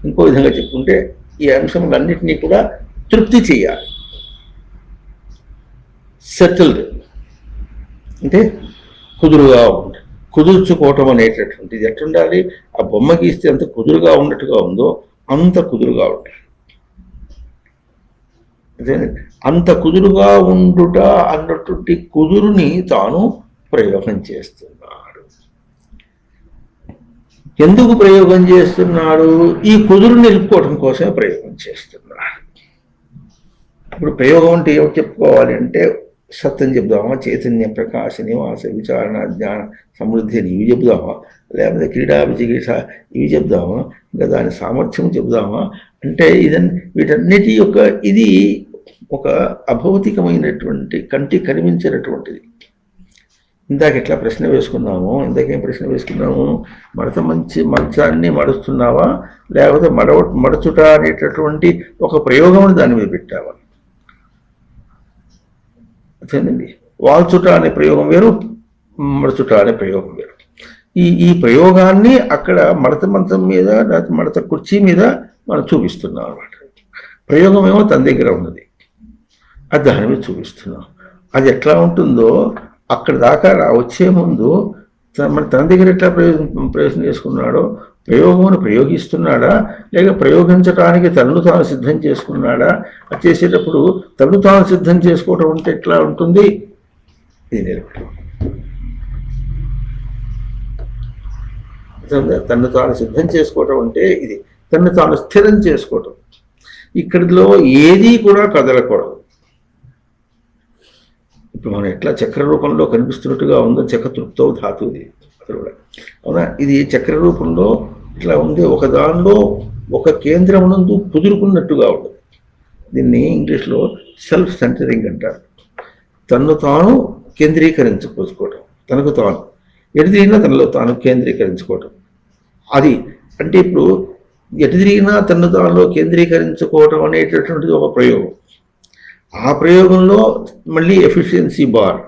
ఇంకో విధంగా చెప్పుకుంటే ఈ అంశములన్నింటినీ కూడా తృప్తి చేయాలి, సెటిల్డ్. అంటే కుదురుగా ఉంటుంది. కుదుర్చుకోవటం అనేటటువంటిది ఎట్లుండాలి? ఆ బొమ్మ గీస్తే ఎంత కుదురుగా ఉన్నట్టుగా ఉందో అంత కుదురుగా ఉండాలి. అంత కుదురుగా ఉండుట అన్నటువంటి కుదురుని తాను ప్రయోగం చేస్తున్నాడు. ఎందుకు ప్రయోగం చేస్తున్నాడు? ఈ కుదురు నిలుపుకోవడం కోసమే ప్రయోగం చేస్తున్నాడు. ఇప్పుడు ప్రయోగం అంటే ఏమిటి చెప్పుకోవాలి అంటే, సత్యం చెప్దామా, చైతన్య ప్రకాశ నివాస విచారణ జ్ఞాన సమృద్ధి అని ఇవి చెప్దామా, లేకపోతే క్రీడా విచికిత్స ఇవి చెప్దామా, ఇంకా దాని సామర్థ్యం చెప్దామా అంటే వీటన్నిటి యొక్క ఇది ఒక అభౌతికమైనటువంటి కంటికి కనిపించినటువంటిది. ఇందాక ఎట్లా ప్రశ్న వేసుకున్నాము, ఇందాకేం ప్రశ్న వేసుకున్నాము? మంచాన్ని మడుస్తున్నావా, లేకపోతే మడచుట అనేటటువంటి ఒక ప్రయోగం దాని మీద పెట్టావా? అంతేనండి. వాల్చుట అనే ప్రయోగం వేరు, మడచుట అనే ప్రయోగం వేరు. ఈ ప్రయోగాన్ని అక్కడ మడత మంచం మీద, మడత కుర్చీ మీద మనం చూపిస్తున్నాం అన్నమాట. ప్రయోగం ఏమో తన దగ్గర ఉన్నది, అది దాని మీద చూపిస్తున్నాం. అది ఎట్లా ఉంటుందో అక్కడ దాకా వచ్చే ముందు తన దగ్గర ఎట్లా ప్రయోజనం చేసుకున్నాడో, ప్రయోగమును ప్రయోగిస్తున్నాడా లేక ప్రయోగించడానికి తనను తాను సిద్ధం చేసుకున్నాడా? అది చేసేటప్పుడు తనను తాను సిద్ధం చేసుకోవటం అంటే ఎట్లా ఉంటుంది? ఇది నేర్పడం. తనను తాను సిద్ధం చేసుకోవటం అంటే ఇది, తనను తాను స్థిరం చేసుకోవటం. ఇక్కడిలో ఏదీ కూడా కదలకూడదు. ఇప్పుడు మనం ఎట్లా చక్ర రూపంలో కనిపిస్తున్నట్టుగా ఉందో, చక్రతృప్తో ధాతువుది అక్కడ కూడా, అవునా? ఇది చక్ర రూపంలో ఇట్లా ఉంది, ఒక దానిలో ఒక కేంద్రం నందు కుదురుకున్నట్టుగా ఉండదు. దీన్ని ఇంగ్లీష్లో సెల్ఫ్ సెంటరింగ్ అంటారు. తనను తాను కేంద్రీకరించుకోవటం, తనకు తాను ఎటు తిరిగినా తనలో తాను కేంద్రీకరించుకోవటం. అది అంటే ఇప్పుడు ఎటు తిరిగినా తనను తానులో కేంద్రీకరించుకోవటం అనేటటువంటిది ఒక ప్రయోగం. ఆ ప్రయోగంలో మళ్ళీ ఎఫిషియన్సీ బార్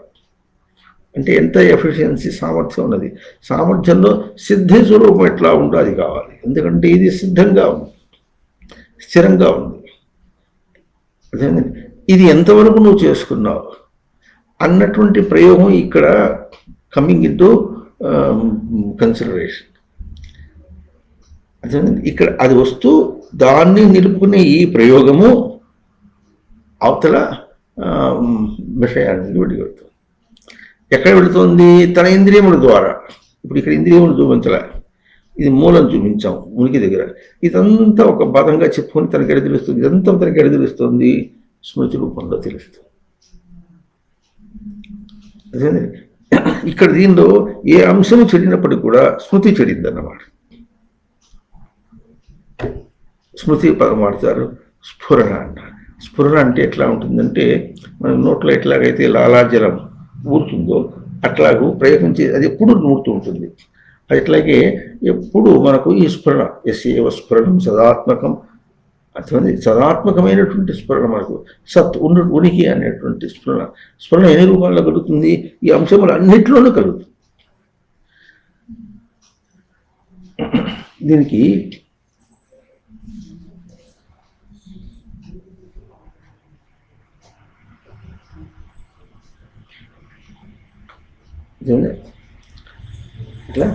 అంటే ఎంత ఎఫిషియన్సీ సామర్థ్యం ఉన్నది. సామర్థ్యంలో సిద్ధి స్వరూపం ఎట్లా ఉందో అది కావాలి. ఎందుకంటే ఇది సిద్ధంగా ఉంది, స్థిరంగా ఉంది. ఇది ఎంతవరకు నువ్వు చేసుకున్నావు అన్నటువంటి ప్రయోగం ఇక్కడ కమింగ్ ఇన్ టు కన్సిడరేషన్. ఇక్కడ అది వస్తూ దాన్ని నిలుపుకునే ఈ ప్రయోగము అవతల విషయానికి వెళ్తుంది. ఎక్కడ వెళుతుంది? తన ఇంద్రియముల ద్వారా. ఇప్పుడు ఇక్కడ ఇంద్రియములు చూపించలే, ఇది మూలం చూపించాం ఉనికి దగ్గర. ఇదంతా ఒక పదంగా చెప్పుకొని తనకి ఎడ తెలుస్తుంది, ఇదంతా తనకి ఎడ తెలుస్తుంది? స్మృతి రూపంలో తెలుస్తుంది. ఇక్కడ దీనిలో ఏ అంశము చెడినప్పటికీ కూడా స్మృతి చెడిందన్నమాట. స్మృతి పదం వాడతారు, స్ఫురణ అంటారు. స్ఫురణ అంటే ఎట్లా ఉంటుందంటే, మన నోట్లో ఎట్లాగైతే లాలాజలం ఊరుతుందో అట్లాగూ ప్రయోగం అది ఎప్పుడు ఊరుతూ ఉంటుంది. అది ఎట్లాగే ఎప్పుడు మనకు ఈ స్ఫురణ, యస్యేవ స్ఫురణం సదాత్మకం, అటువంటి సదాత్మకమైనటువంటి స్ఫురణ మనకు సత్ ఉనికి అనేటువంటి స్ఫురణ. స్ఫురణ ఎన్ని రూపాల్లో కలుగుతుంది? ఈ అంశములు అన్నింటిలోనూ కలుగుతుంది. దీనికి ఇట్లా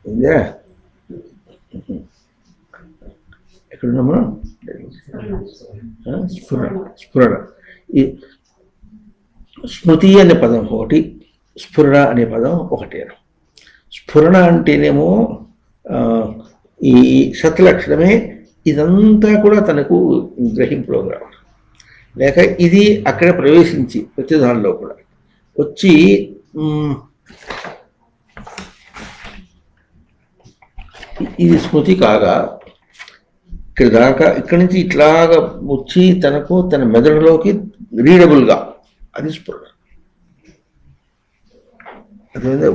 ఇదే ఎక్కడున్నామా? స్ఫురణ. ఈ స్మృతి అనే పదం ఒకటి, స్ఫురణ అనే పదం ఒకటి. స్ఫురణ అంటేనేమో ఈ సత్లక్షణమే ఇదంతా కూడా తనకు గ్రహింపులో రావడం, లేక ఇది అక్కడ ప్రవేశించి ప్రతి దానిలో కూడా వచ్చి ఇది స్మృతి కాగా ఇక్కడ దాకా, ఇక్కడి నుంచి ఇట్లాగా వచ్చి తనకు తన మెదడులోకి రీడబుల్గా, అది స్ఫురణ. అదే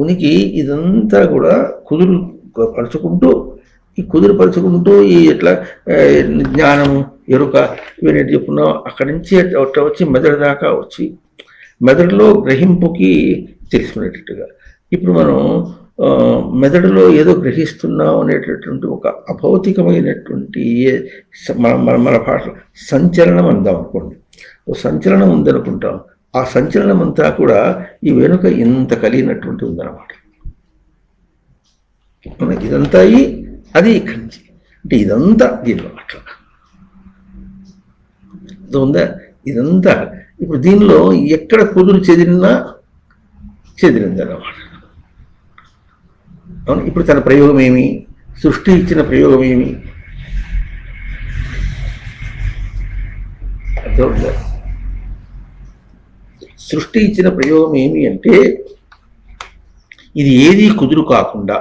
ఉనికి ఇదంతా కూడా కుదురుపరుచుకుంటూ ఈ ఎట్లా జ్ఞానము, ఎరుక ఇవన్నీ చెప్పుకున్నాం. అక్కడి నుంచి అట్లా వచ్చి మెదడు దాకా వచ్చి మెదడులో గ్రహింపుకి తెలుసుకునేటట్టుగా. ఇప్పుడు మనం మెదడులో ఏదో గ్రహిస్తున్నాం అనేటటువంటి ఒక అభౌతికమైనటువంటి మన భాష సంచలనం అందాం అనుకోండి. ఓ సంచలనం ఉందనుకుంటాం. ఆ సంచలనం అంతా కూడా ఈ వెనుక ఇంత కలిగినటువంటి ఉందన్నమాట. ఇదంతా అది ఇక్కడి నుంచి అంటే ఇదంతా దీనిలో అట్లా ఉందా. ఇదంతా ఇప్పుడు దీనిలో ఎక్కడ కుదురు చెదిరిందన్నమాట. అవును. ఇప్పుడు తన ప్రయోగం ఏమి, సృష్టి ఇచ్చిన ప్రయోగం ఏమి అర్థం. సృష్టి ఇచ్చిన ప్రయోగం ఏమి అంటే ఇది ఏది కుదురు కాకుండా,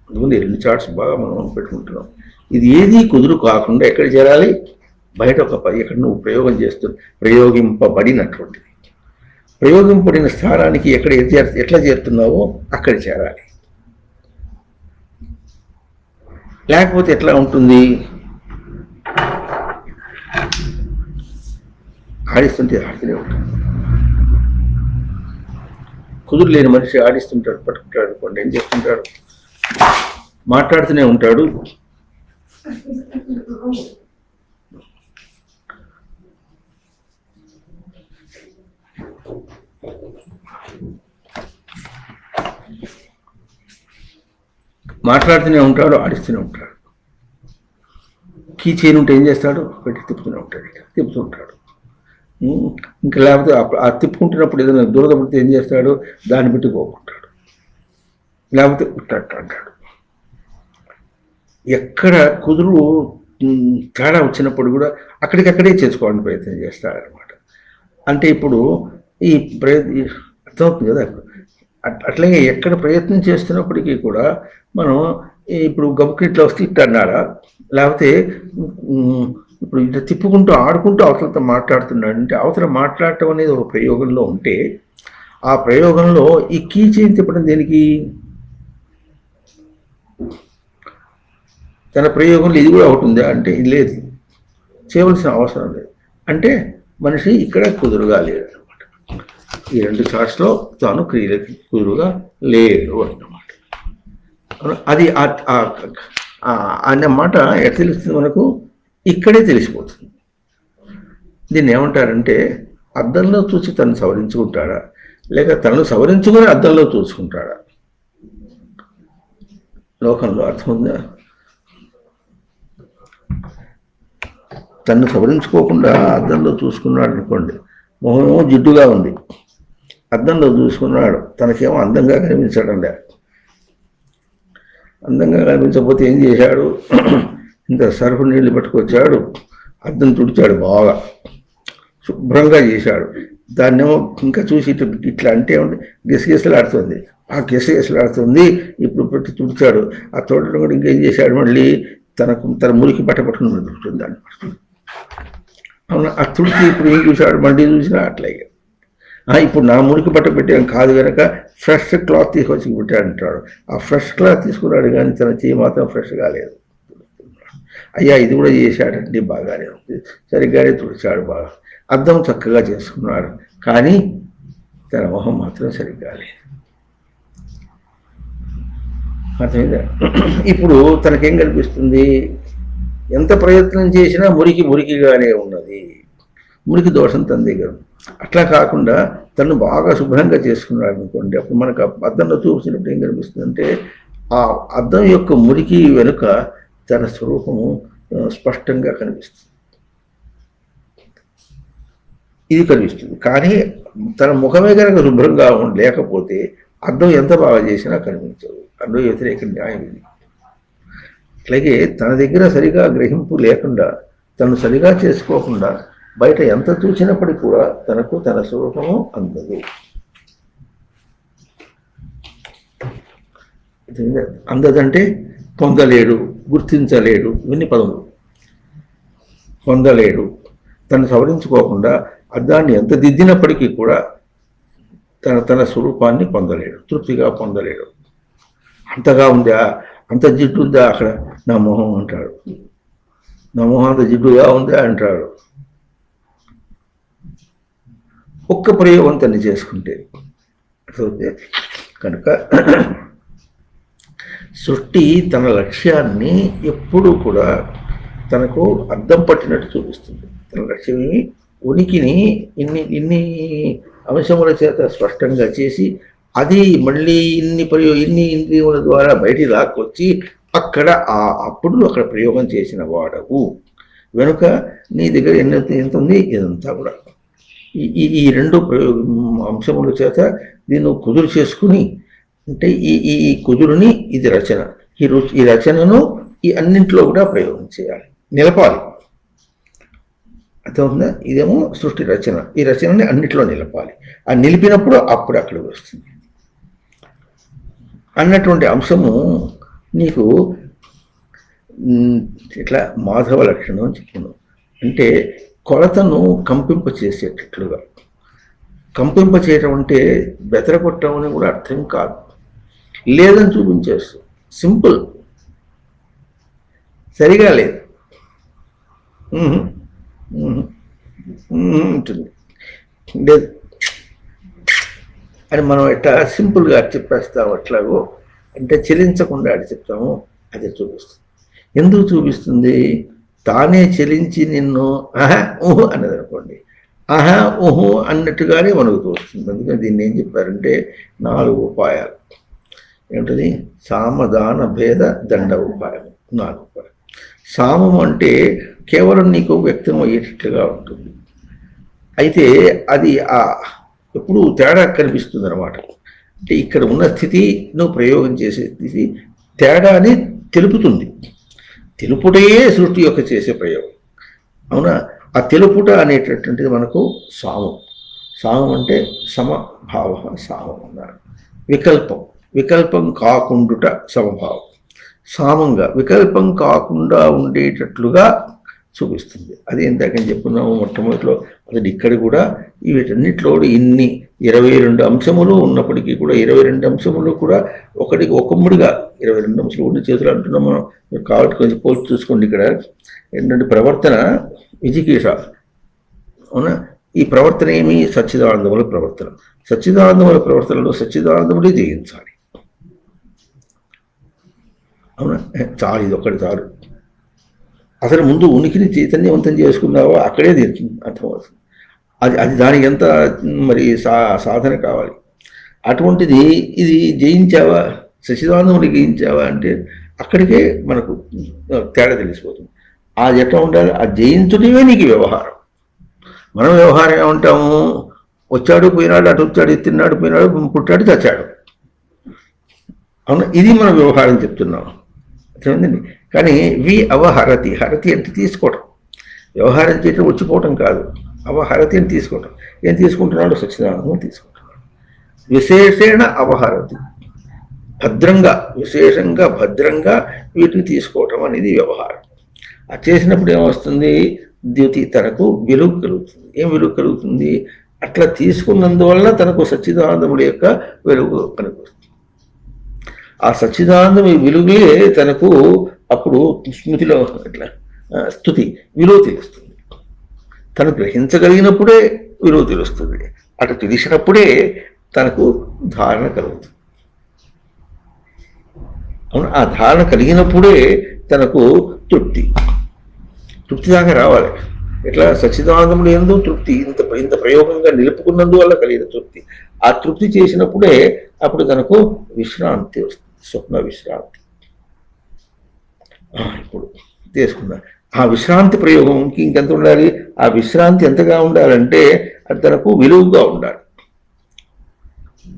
అందుకని 2 చార్ట్స్ బాగా మనం పెట్టుకుంటున్నాం. ఇది ఏది కుదురు కాకుండా ఎక్కడ చేరాలి? బయట ఒక పది ఎక్కడ నువ్వు ప్రయోగింపబడినటువంటిది, ప్రయోగింపబడిన స్థానానికి ఎట్లా చేరుతున్నావో అక్కడ చేరాలి. లేకపోతే ఎట్లా ఉంటుంది? ఆడిస్తుంటే ఆడుతూనే ఉంటాడు. కుదురు లేని మనిషి ఆడిస్తుంటాడు, పట్టుకుంటాడు అనుకోండి, ఏం చేస్తుంటాడు? మాట్లాడుతూనే ఉంటాడు. మాట్లాడుతూనే ఉంటాడు, ఆడిస్తూనే ఉంటాడు. కీ చైన్ ఉంటే ఏం చేస్తాడు? పెట్టి తిప్పుతూ ఉంటాడు. ఇంకా లేకపోతే ఆ తిప్పుకుంటున్నప్పుడు ఏదైనా దురద పడితే ఏం చేస్తాడు? దాన్ని పెట్టి పోకుంటాడు, లేకపోతే అంటాడు. ఎక్కడ కుదురు తేడా వచ్చినప్పుడు కూడా అక్కడికక్కడే చేసుకోవాలని ప్రయత్నం చేస్తాడనమాట. అంటే ఇప్పుడు ఈ అర్థమవుతుంది కదా. అట్లాగే ఎక్కడ ప్రయత్నం చేస్తున్నప్పటికీ కూడా మనం ఇప్పుడు గబుక్కిట్లో వస్తే ఇట్లా అన్నాడా, లేకపోతే ఇప్పుడు ఇట్లా తిప్పుకుంటూ ఆడుకుంటూ అవతలతో మాట్లాడుతున్నాడు అంటే అవతల మాట్లాడటం అనేది ఒక ప్రయోగంలో ఉంటే ఆ ప్రయోగంలో ఈ కీ చైన్ తిప్పడం దేనికి? తన ప్రయోగంలో ఇది కూడా ఒకటి ఉందా అంటే ఇది లేదు, చేయవలసిన అవసరం లేదు. అంటే మనిషి ఇక్కడ కుదురుగా లేడు అనమాట. ఈ 2 చార్ట్స్లో తాను క్రియలకి కుదురుగా లేడు అన్నమాట. అది అన్నమాట ఎట్లా తెలుస్తుంది మనకు? ఇక్కడే తెలిసిపోతుంది. దీన్ని ఏమంటారంటే అద్దంలో చూసి తను సవరించుకుంటాడా, లేక తనను సవరించుకొని అద్దంలో చూసుకుంటాడా? లోకంలో అర్థం ఉందా? తను సవరించుకోకుండా అద్దంలో చూసుకున్నాడు అనుకోండి, మొహమేమో జిడ్డుగా ఉంది, అద్దంలో చూసుకున్నాడు, తనకేమో అందంగా కనిపించడం లేదు. అందంగా కనిపించకపోతే ఏం చేశాడు? ఇంత సర్ఫ్ నీళ్ళు పట్టుకొచ్చాడు, అద్దం తుడిచాడు, బాగా శుభ్రంగా చేశాడు. దాన్నేమో ఇంకా చూసి ఇట్లా అంటే గెసగెసలాడుతుంది. ఆ గెసగెసలాడుతుంది ఇప్పుడు పెట్టి తుడిచాడు. ఆ తోటలో కూడా ఇంకేం చేశాడు? మళ్ళీ తన మురికి బట్ట పట్టుకుని తుడుతుంది దాన్ని. అవునా? ఆ తుడిచి ఇప్పుడు ఏం చూశాడు? మళ్ళీ చూసినా అట్లాగే. ఇప్పుడు నా మురికి బట్ట పెట్టాను కాదు కనుక ఫ్రెష్ క్లాత్ తీసుకొచ్చి పెట్టాడంటాడు. ఆ ఫ్రెష్ క్లాత్ తీసుకున్నాడు కానీ తన చేయి మాత్రం ఫ్రెష్ కాలేదు. అయ్యా ఇది కూడా చేశాడండి, బాగానే ఉంది, సరిగ్గానే తుడిచాడు, బాగా అద్దం చక్కగా చేసుకున్నాడు, కానీ తన మొహం మాత్రం సరిగ్గా లేదు. అర్థమైందా? ఇప్పుడు తనకేం కనిపిస్తుంది? ఎంత ప్రయత్నం చేసినా మురికిగానే ఉన్నది, మురికి దోషం తన దగ్గర. అట్లా కాకుండా తను బాగా శుభ్రంగా చేసుకున్నాడు అనుకోండి, అప్పుడు మనకు అద్దంలో చూసినప్పుడు ఏం కనిపిస్తుంది అంటే ఆ అద్దం యొక్క మురికి వెనుక తన స్వరూపము స్పష్టంగా కనిపిస్తుంది. ఇది కనిపిస్తుంది. కానీ తన ముఖమే కనుక శుభ్రంగా లేకపోతే అద్దం ఎంత బాగా చేసినా కనిపించదు. అడ్డు వ్యతిరేక న్యాయం ఇది. అట్లాగే తన దగ్గర సరిగా గ్రహింపు లేకుండా, తను సరిగా చేసుకోకుండా బయట ఎంత చూసినప్పటికీ కూడా తనకు తన స్వరూపము అందదు. అందదంటే పొందలేడు, గుర్తించలేడు, ఇవన్నీ పదములు. పొందలేడు, తను సవరించుకోకుండా అద్దాన్ని ఎంత దిద్దినప్పటికీ కూడా తన స్వరూపాన్ని పొందలేడు, తృప్తిగా పొందలేడు. అంతగా ఉందా, అంత జిడ్డు ఉందా అక్కడ నా మొహం అంటాడు, నా మొహం అంత జిడ్డుగా ఉందా అంటాడు. ఒక్క ప్రయోగం తన్ని చేసుకుంటే కనుక సృష్టి తన లక్ష్యాన్ని ఎప్పుడూ కూడా తనకు అద్దం పట్టినట్టు చూపిస్తుంది. తన లక్ష్యమే ఉనికిని ఇన్ని అంశముల చేత స్పష్టంగా చేసి అది మళ్ళీ ఇన్ని ఇంద్రియముల ద్వారా బయటికి లాక్కొచ్చి అప్పుడు అక్కడ ప్రయోగం చేసిన వాడవు. వెనుక నీ దగ్గర ఎంత ఉంది ఇదంతా కూడా ఈ రెండు అంశముల చేత దీన్ని కుదురు చేసుకుని, అంటే ఈ కుదురుని ఇది రచన, ఈ రచనను ఈ అన్నింటిలో కూడా ప్రయోగం చేయాలి, నిలపాలి. అర్థమవుతుందా? ఇదేమో సృష్టి రచన, ఈ రచనని అన్నింటిలో నిలపాలి. ఆ నిలిపినప్పుడు అప్పుడు అక్కడికి వస్తుంది అన్నటువంటి అంశము నీకు ఇట్లా మాధవ లక్షణం అని చెప్తున్నాం. అంటే కొలతను కంపింపచేసేటట్లుగా. కంపింపచేయటం అంటే బెతరగొట్టడం అని కూడా అర్థం కాదు, లేదని చూపించేస్తూ సింపుల్, సరిగా లేదు ఉంటుంది లేదు అని మనం ఎట్లా సింపుల్గా చెప్పేస్తాము. అట్లాగో అంటే చెలించకుండా అడి చెప్తాము, అదే చూపిస్తుంది. ఎందుకు చూపిస్తుంది? తానే చెలించి నిన్ను ఆహా ఊహు అన్నది అనుకోండి, ఆహా ఊహు అన్నట్టుగానే మనకు తోస్తుంది. అందుకని దీన్ని ఏం చెప్పారంటే 4 ఉపాయాలు. ఏమిటది? సామదాన భేద దండ ఉపాయం. 4 ఉపాయాలు. సామం అంటే కేవలం నీకు వ్యక్తం అయ్యేటట్లుగా ఉంటుంది. అయితే అది ఎప్పుడు తేడా కనిపిస్తుంది అనమాట. అంటే ఇక్కడ ఉన్న స్థితి నువ్వు ప్రయోగం చేసే స్థితి తేడాని తెలుపుతుంది. తెలుపుటే సృష్టి యొక్క చేసే ప్రయోగం. అవునా? ఆ తెలుపుట అనేటటువంటిది మనకు సామం. సామం అంటే సమభావ సామం అన్నారు. వికల్పం కాకుండుట సమభావం. సామంగా వికల్పం కాకుండా ఉండేటట్లుగా చూపిస్తుంది. అది ఇందాకని చెప్పుకున్నాము మొట్టమొదటిలో. అసలు ఇక్కడ కూడా వీటన్నిటిలో ఇన్ని 22 అంశములు ఉన్నప్పటికీ కూడా 22 అంశములు కూడా ఒక్కముడిగా 22 అంశాలు ఉండి చేతులు అంటున్నాం మనం. కాబట్టి కొంచెం పోల్చి చూసుకోండి. ఇక్కడ ఏంటంటే ప్రవర్తన విజిగీష. అవునా? ఈ ప్రవర్తన ఏమి? సచ్చిదానందముల ప్రవర్తన. సచ్చిదానందముల ప్రవర్తనలో సచ్చిదానందములే జయించాలి. అవునా? చాలు, ఇది ఒక్కటి చాలు. అసలు ముందు ఉనికిని చైతన్యవంతం చేసుకున్నావో అక్కడే అర్థమవుతుంది. అది దానికి ఎంత మరి సాధన కావాలి. అటువంటిది ఇది జయించావా, సచిదానందముని జయించావా అంటే అక్కడికే మనకు తేడా తెలిసిపోతుంది. అది ఎట్లా ఉండాలి? ఆ జయించుటమే నీకు వ్యవహారం. మనం వ్యవహారం ఏమంటాము? వచ్చాడు పోయినాడు, అటు వచ్చాడు తిన్నాడు పోయినాడు, పుట్టాడు చచ్చాడు. అవునా? ఇది మనం వ్యవహారం చెప్తున్నాం. అర్థమైందండి? కానీ అవహరతి, హరతి అంటే తీసుకోవటం. వ్యవహారం చేయటం వచ్చిపోవటం కాదు, అవహరతి అని తీసుకోవటం. ఏం తీసుకుంటున్నాడు? సచ్చిదానందం తీసుకుంటున్నాడు. విశేషేణ అవహరతి, భద్రంగా, విశేషంగా భద్రంగా వీటిని తీసుకోవటం అనేది వ్యవహారం. అది చేసినప్పుడు ఏమొస్తుంది? ద్యుతి, తనకు వెలుగు కలుగుతుంది. ఏం వెలుగు కలుగుతుంది? అట్లా తీసుకున్నందువల్ల తనకు సచ్చిదానందముడి యొక్క వెలుగు కలుగుతుంది. ఆ సచ్చిదానందం వెలుగులే తనకు అప్పుడు స్మృతిలో ఇట్లా స్థుతి విలువ తెలుస్తుంది. తను గ్రహించగలిగినప్పుడే విలువ తెలుస్తుంది. అటు తెలిసినప్పుడే తనకు ధారణ కలుగుతుంది. అవును? ఆ ధారణ కలిగినప్పుడే తనకు తృప్తి దాకా రావాలి. ఇట్లా సచ్చిదానందముడు ఎందు తృప్తి, ఇంత ప్రయోగంగా నిలుపుకున్నందువల్ల కలిగిన తృప్తి. ఆ తృప్తి చేసినప్పుడే అప్పుడు తనకు విశ్రాంతి వస్తుంది, స్వప్న విశ్రాంతి. ఇప్పుడు తీసుకున్నా ఆ విశ్రాంతి ప్రయోగం ఇంకెంత ఉండాలి? ఆ విశ్రాంతి ఎంతగా ఉండాలంటే అది తనకు వెలుగుగా ఉండాలి.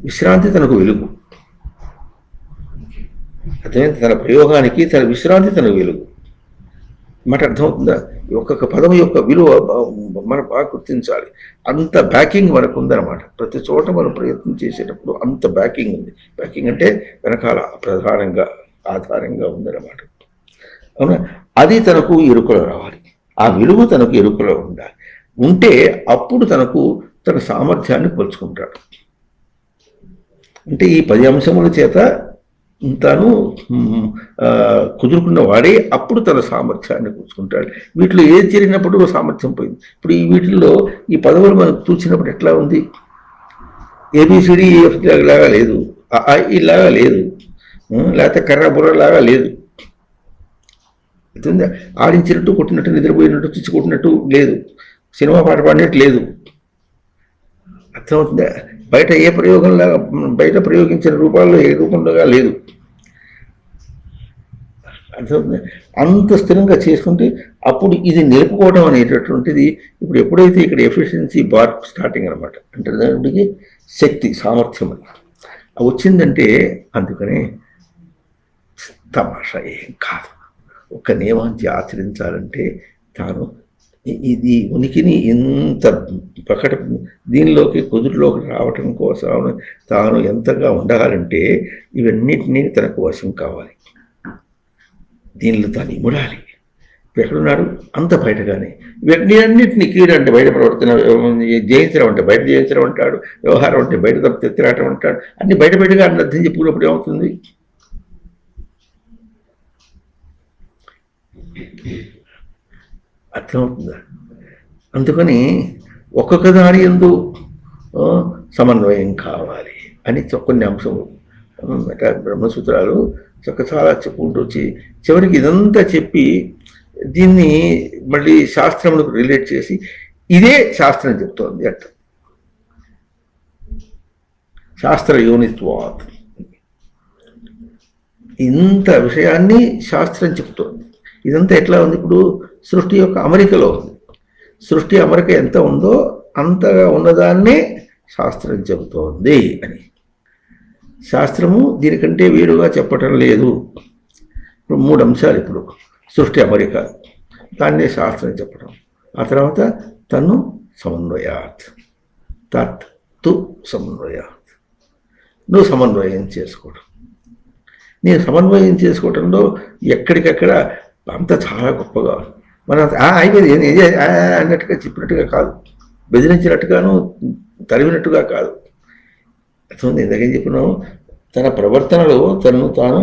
విశ్రాంతి తనకు వెలుగు. అర్థమైంది? తన ప్రయోగానికి తన విశ్రాంతి తనకు వెలుగు. మాట అర్థమవుతుందా? ఒక్కొక్క పదం యొక్క విలువ మనం బాగా గుర్తించాలి. అంత బ్యాకింగ్ మనకు ఉందన్నమాట. ప్రతి చోట మనం ప్రయత్నం చేసేటప్పుడు అంత బ్యాకింగ్ ఉంది. బ్యాకింగ్ అంటే వెనకాల ప్రధానంగా ఆధారంగా ఉందన్నమాట. అవునా? అది తనకు ఎరుకలో రావాలి. ఆ విలువ తనకు ఎరుకలో ఉండాలి. ఉంటే అప్పుడు తనకు తన సామర్థ్యాన్ని పోల్చుకుంటాడు. అంటే ఈ 10 అంశముల చేత తాను కుదురుకున్న వాడే అప్పుడు తన సామర్థ్యాన్ని కూర్చుకుంటాడు. వీటిలో ఏది జరిగినప్పుడు సామర్థ్యం పోయింది. ఇప్పుడు ఈ వీటిల్లో ఈ పదవులు మనకు చూసినప్పుడు ఎట్లా ఉంది? ABCD లాగా లేదు, ఇలాగా లేదు. లేకపోతే కర్ర బుర్రలాగా లేదు. ఆడించినట్టు కొట్టినట్టు నిద్రపోయినట్టు చిచ్చి కొట్టినట్టు లేదు, సినిమా పాట పాడినట్టు లేదు. అర్థమవుతుందా? బయట ఏ ప్రయోగంలాగా బయట ప్రయోగించిన రూపాల్లో ఏ రూపంలోగా లేదు. అర్థమవుతుంది. అంత స్థిరంగా చేసుకుంటే అప్పుడు ఇది నిలుపుకోవడం అనేటటువంటిది ఇప్పుడు ఎప్పుడైతే ఇక్కడ ఎఫిషియన్సీ బార్ స్టార్టింగ్ అనమాట, అంటే దానికి శక్తి సామర్థ్యం అని వచ్చిందంటే, అందుకనే తమాషా ఏం కాదు. ఒక నియమాన్ని ఆచరించాలంటే తాను ఇది ఉనికిని ఇంత ప్రకట దీనిలోకి కుదురులోకి రావటం కోసం తాను ఎంతగా ఉండాలంటే ఇవన్నిటినీ తనకు వశం కావాలి, దీనిలో తాను ఇముడాలి. ఎక్కడున్నాడు? అంత బయటగానే ఇవన్నిటిని కీడంటే బయట ప్రవర్తన జయించడం అంటే బయట జయించడం అంటాడు, వ్యవహారం అంటే బయట తప్ప తెత్తిరాటం అంటాడు. అన్ని బయట బయటగా అన్ని అర్థం చెప్పుకున్నప్పుడు ఏమవుతుంది? అర్థమవుతుందా? అందుకని ఒక్కొక్క దాని యందు సమన్వయం కావాలి అని కొన్ని అంశము బ్రహ్మసూత్రాలు చాలా చెప్పుకుంటూ వచ్చి చివరికి ఇదంతా చెప్పి దీన్ని మళ్ళీ శాస్త్రములకు రిలేట్ చేసి ఇదే శాస్త్రం చెప్తోంది అంట. శాస్త్ర యోనిత్వాత్ ఇంత విషయాన్ని శాస్త్రం చెప్తోంది. ఇదంతా ఎట్లా ఉంది? ఇప్పుడు సృష్టి యొక్క అమరికలో ఉంది. సృష్టి అమరిక ఎంత ఉందో అంతగా ఉన్నదాన్నే శాస్త్రం చెబుతోంది అని. శాస్త్రము దీనికంటే వేరుగా చెప్పటం లేదు. ఇప్పుడు 3 అంశాలు. ఇప్పుడు సృష్టి అమరిక, దాన్నే శాస్త్రం చెప్పడం. ఆ తర్వాత తను సమన్వయాత్, తత్ తు సమన్వయాత్, నువ్వు సమన్వయం చేసుకోవడం. నేను సమన్వయం చేసుకోవటంలో ఎక్కడికక్కడ అంత చాలా గొప్పగా మన అయిపోయింది అన్నట్టుగా చెప్పినట్టుగా కాదు, బెదిరించినట్టుగాను తరివినట్టుగా కాదు. అర్థం ఇందాకేం చెప్పినావు? తన ప్రవర్తనలో తనను తాను